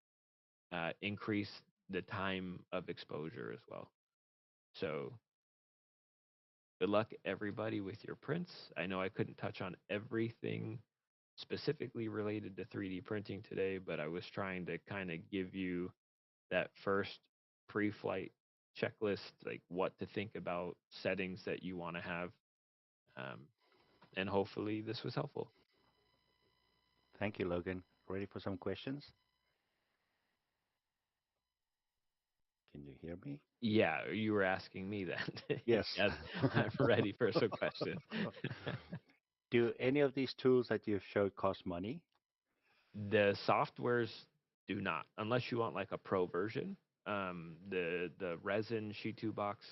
increase the time of exposure as well. So good luck, everybody, with your prints. I know I couldn't touch on everything specifically related to 3D printing today, but I was trying to kind of give you that first pre-flight checklist, like what to think about, settings that you want to have, um, and hopefully this was helpful. Thank you, Logan. Ready for some questions? Can you hear me? Yeah, you were asking me that. Yes. Yes, I'm ready for some questions. Do any of these tools that you've showed cost money? The softwares do not, unless you want like a pro version. The resin Sheet 2 box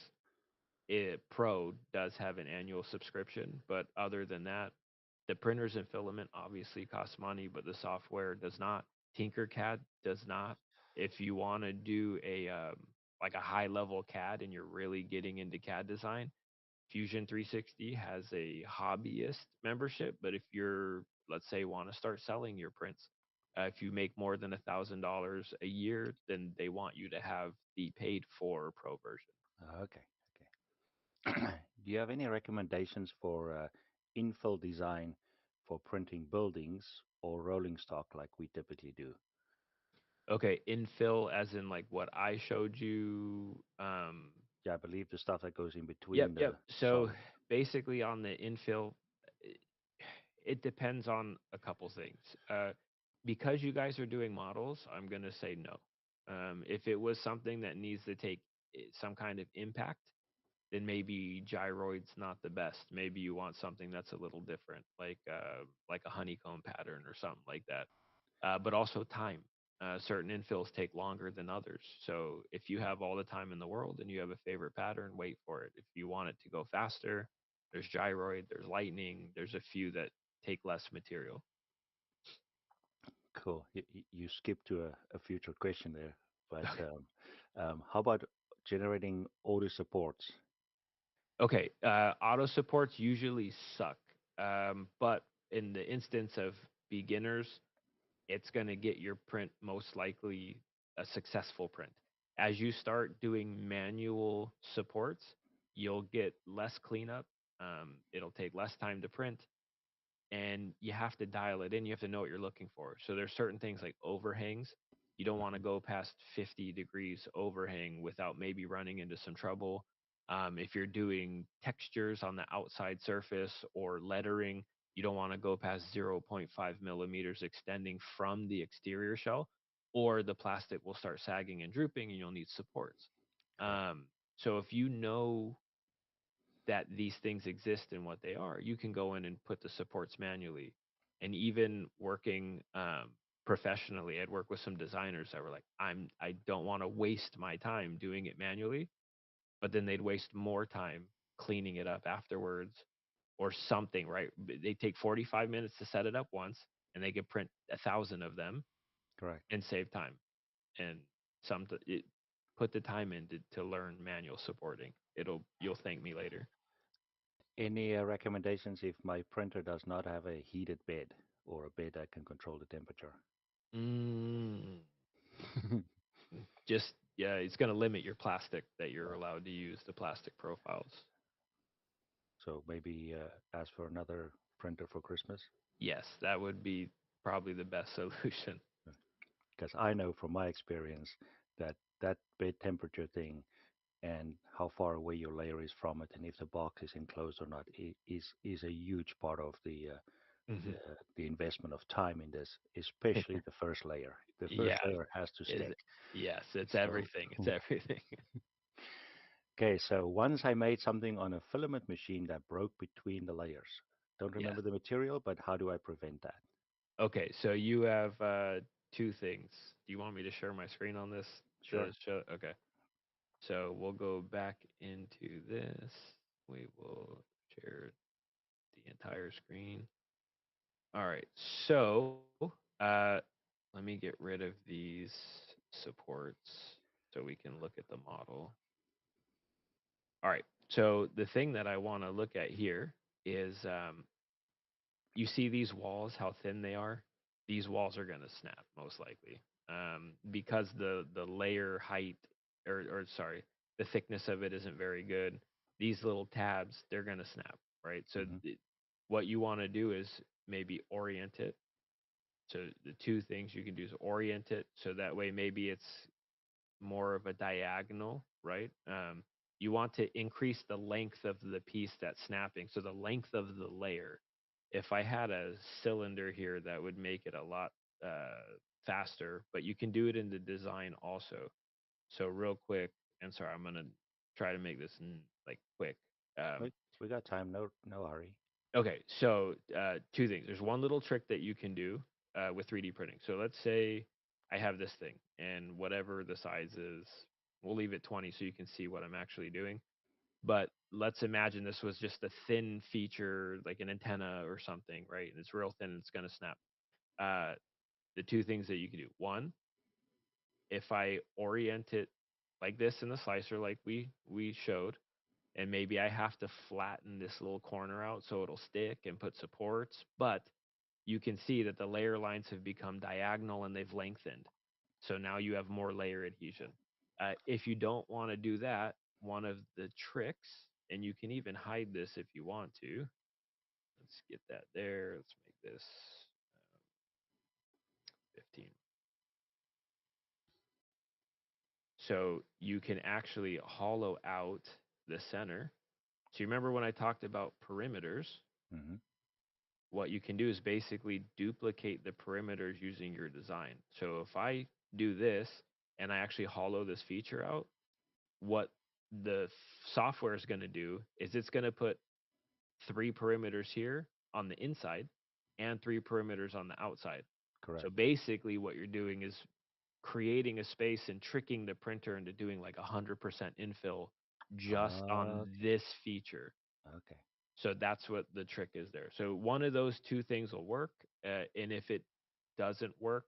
Pro does have an annual subscription, but other than that, the printers and filament obviously cost money, but the software does not. Tinkercad does not. If you want to do a like a high level CAD and you're really getting into CAD design, Fusion 360 has a hobbyist membership. But if you're, let's say, want to start selling your prints, if you make more than $1,000 a year, then they want you to have the paid for pro version. Okay. Do you have any recommendations for infill design for printing buildings or rolling stock like we typically do? Okay, infill as in like what I showed you. Yeah, I believe the stuff that goes in Yep, between the yep. So solid. basically on the infill, i- it depends on a couple things. Because you guys are doing models, I'm going to say no. If it was something that needs to take some kind of impact, then maybe gyroid's not the best. Maybe you want something that's a little different, like a honeycomb pattern or something like that. But also time. Certain infills take longer than others. So if you have all the time in the world and you have a favorite pattern, wait for it. If you want it to go faster, there's gyroid, there's lightning, there's a few that take less material. Cool. You skipped to a future question there, but Okay. how about generating auto supports? Okay, auto supports usually suck, but in the instance of beginners, it's going to get your print most likely a successful print. As you start doing manual supports, you'll get less cleanup. It'll take less time to print, and you have to dial it in. You have to know what you're looking for. So there's certain things like overhangs. You don't want to go past 50 degrees overhang without maybe running into some trouble. If you're doing textures on the outside surface or lettering, you don't want to go past 0.5 millimeters extending from the exterior shell, or the plastic will start sagging and drooping and you'll need supports. Okay. So if you know that these things exist and what they are, you can go in and put the supports manually. And even working professionally, I'd work with some designers that were like, I don't want to waste my time doing it manually, but then they'd waste more time cleaning it up afterwards or something, right? They take 45 minutes to set it up once, and they could print 1,000 of them Correct. and save time. And put the time in to learn manual supporting. You'll thank me later. Any recommendations if my printer does not have a heated bed or a bed that can control the temperature? Mm, just yeah, it's going to limit your plastic that you're allowed to use, the plastic profiles. So maybe ask for another printer for Christmas. Yes, that would be probably the best solution. Because I know from my experience that that bed temperature thing and how far away your layer is from it, and if the box is enclosed or not, is a huge part of Hmm. the investment of time in this, especially the first layer. The first Yeah, layer has to is stick. yes, it's So, everything. It's everything. okay, so once I made something on a filament machine that broke between the layers. Don't Yes. remember the material, but how do I prevent that? Okay, so you have two things. Do you want me to share my screen on this Sure. to show? Okay. So we'll go back into this. We will share the entire screen. All right. So let me get rid of these supports so we can look at the model. All right. So the thing that I want to look at here is you see these walls, how thin they are? These walls are going to snap most likely because the layer height or sorry, the thickness of it isn't very good. These little tabs, they're going to snap, right? So Hmm. what you want to do is maybe orient it. So the two things you can do is orient it so that way maybe it's more of a diagonal, right? You want to increase the length of the piece that's snapping. So the length of the layer. If I had a cylinder here, that would make it a lot faster, but you can do it in the design also. So real quick, and sorry, I'm gonna try to make this like quick. Um, We got time. No, no hurry. okay, so two things. There's one little trick that you can do with 3D printing. So let's say I have this thing, and whatever the size is, we'll leave it 20 so you can see what I'm actually doing. But let's imagine this was just a thin feature, like an antenna or something, right? And it's real thin and it's going to snap. Uh, the two things that you can do. One, if I orient it like this in the slicer, like we showed, and maybe I have to flatten this little corner out so it'll stick and put supports, but you can see that the layer lines have become diagonal and they've lengthened. So now you have more layer adhesion. If you don't want to do that, one of the tricks, and you can even hide this if you want to. Let's get that there. Let's make this 15. So you can actually hollow out the center. So you remember when I talked about perimeters? Hmm. What you can do is basically duplicate the perimeters using your design. So if I do this and I actually hollow this feature out, what the software is going to do is it's going to put 3 perimeters here on the inside and 3 perimeters on the outside. Correct. So basically what you're doing is creating a space and tricking the printer into doing like 100% infill just on Okay. this feature. Okay. So that's what the trick is there. So one of those two things will work. And if it doesn't work,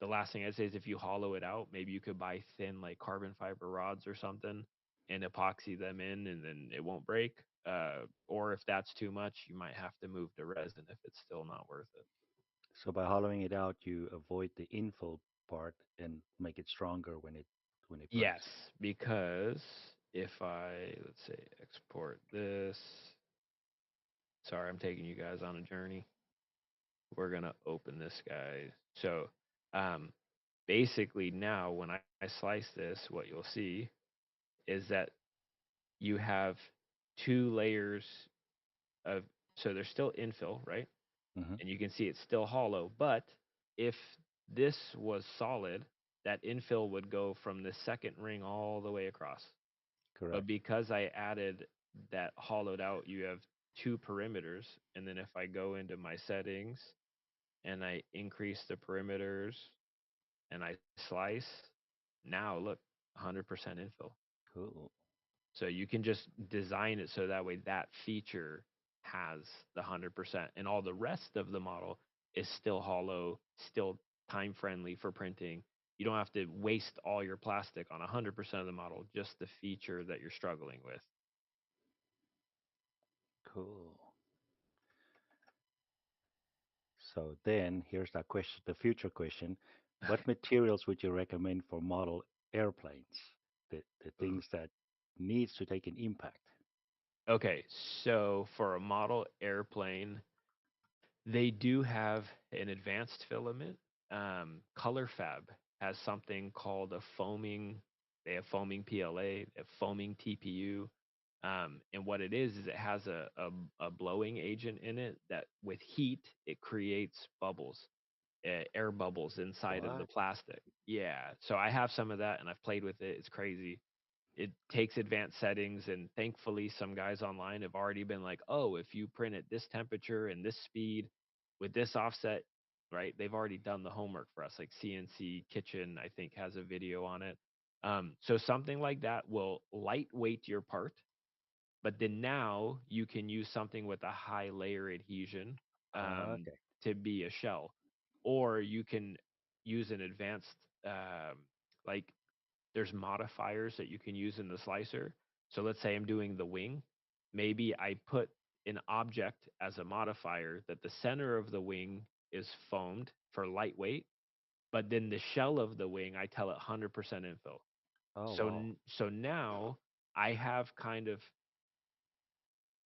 the last thing I'd say is if you hollow it out, maybe you could buy thin like carbon fiber rods or something and epoxy them in and then it won't break. Or if that's too much, you might have to move to resin if it's still not worth it. So by hollowing it out, you avoid the infill part and make it stronger when it Yes, breaks. because if I, let's say, export this, sorry, I'm taking you guys on a journey. We're going to open this guy. So um, basically now when I slice this, what you'll see is that you have two layers of, so there's still infill, right? Hmm. And you can see it's still hollow. But if this was solid, that infill would go from the second ring all the way across. But Correct. because I added that hollowed out, you have 2 perimeters. And then if I go into my settings and I increase the perimeters and I slice, now look, 100% infill. Cool. So you can just design it so that way that feature has the 100%, and all the rest of the model is still hollow, still time friendly for printing. You don't have to waste all your plastic on 100% of the model, just the feature that you're struggling with. Cool. So then here's that question, the future question. What materials would you recommend for model airplanes? The things that needs to take an impact. Okay, so for a model airplane, they do have an advanced filament. Color Fab has something called a foaming. They have foaming PLA, they have foaming TPU. And what it is it has a blowing agent in it that with heat, it creates bubbles, air bubbles inside of the What? plastic. Yeah. So I have some of that and I've played with it. It's crazy. It takes advanced settings, and thankfully some guys online have already been like, oh, if you print at this temperature and this speed with this offset, right, they've already done the homework for us. Like CNC Kitchen, I think, has a video on it. So something like that will lightweight your part, but then now you can use something with a high layer adhesion, Okay. to be a shell, or you can use an advanced, um, like there's modifiers that you can use in the slicer. So let's say I'm doing the wing. Maybe I put an object as a modifier that the center of the wing is foamed for lightweight, but then the shell of the wing, I tell it 100% infill. Oh So wow. so now I have kind of,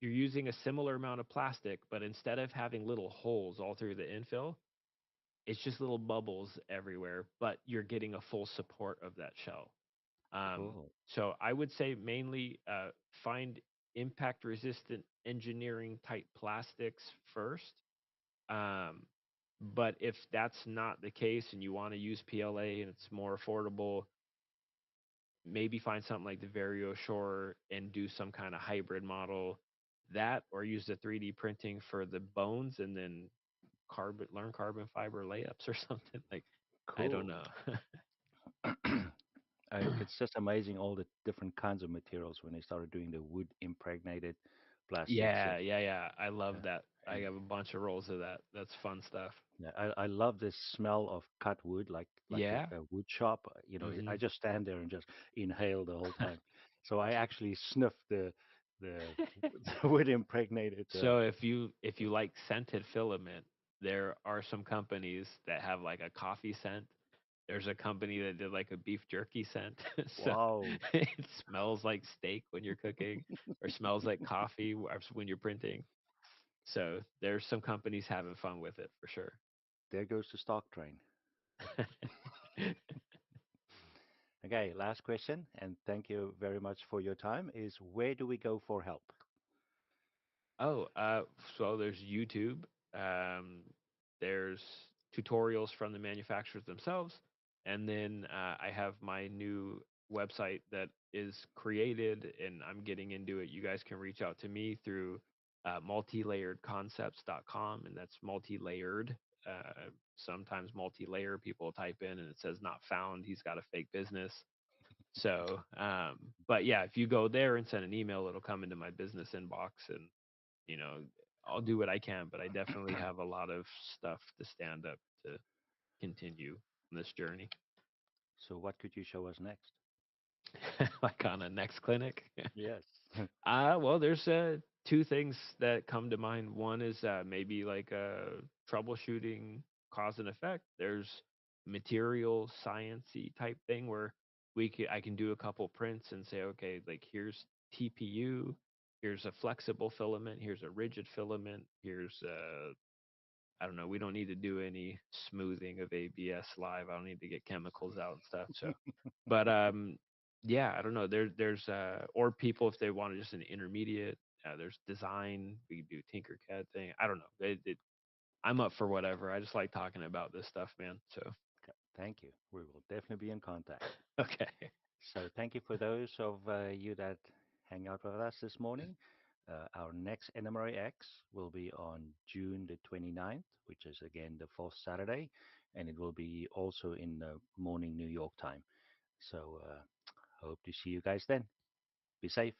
you're using a similar amount of plastic, but instead of having little holes all through the infill, it's just little bubbles everywhere, but you're getting a full support of that shell. Cool. So I would say mainly find impact resistant engineering type plastics first. Um, but if that's not the case and you want to use PLA and it's more affordable, maybe find something like the Vario Shore and do some kind of hybrid model, that, or use the 3D printing for the bones and then learn carbon fiber layups or something. Like, I don't Cool. know. It's just amazing all the different kinds of materials when they started doing the wood impregnated plastics Yeah, yeah, yeah. I love that. I and have a bunch of rolls of that. That's fun stuff. yeah, I love this smell of cut wood, like Yeah. a wood shop. I Hmm. just stand there and just inhale the whole time. So I actually sniff the, the wood impregnated. So if you like scented filament, there are some companies that have like a coffee scent. There's a company that did like a beef jerky scent. So Wow, it smells like steak when you're cooking, or smells like coffee when you're printing. So there's some companies having fun with it for sure. there goes the stock train. Okay, last question, and thank you very much for your time. Is where do we go for help? Oh, so there's YouTube. Um, there's tutorials from the manufacturers themselves, and then I have my new website that is created, and I'm getting into it. You guys can reach out to me through multilayeredconcepts.com, and that's multi-layered. Sometimes multi-layer people type in and it says not found. He's got a fake business. So, but yeah, if you go there and send an email, it'll come into my business inbox, and you know, I'll do what I can, but I definitely have a lot of stuff to stand up to continue on this journey. So what could you show us next? Like on a next clinic. Yes. Well, there's two things that come to mind. One is maybe like troubleshooting cause and effect. There's material sciencey type thing where I can do a couple prints and say, okay, like here's TPU, here's a flexible filament, here's a rigid filament, here's I don't know. We don't need to do any smoothing of ABS live. I don't need to get chemicals out and stuff. So, but yeah, I don't know. There's or people if they want just an intermediate. There's design. We do Tinkercad thing. I don't know. I'm up for whatever. I just like talking about this stuff, man. So Thank you. We will definitely be in contact. okay. So thank you for those of you that hang out with us this morning. Our next NMRAx will be on June the 29th, which is again the fourth Saturday, and it will be also in the morning New York time. So hope to see you guys then. Be safe.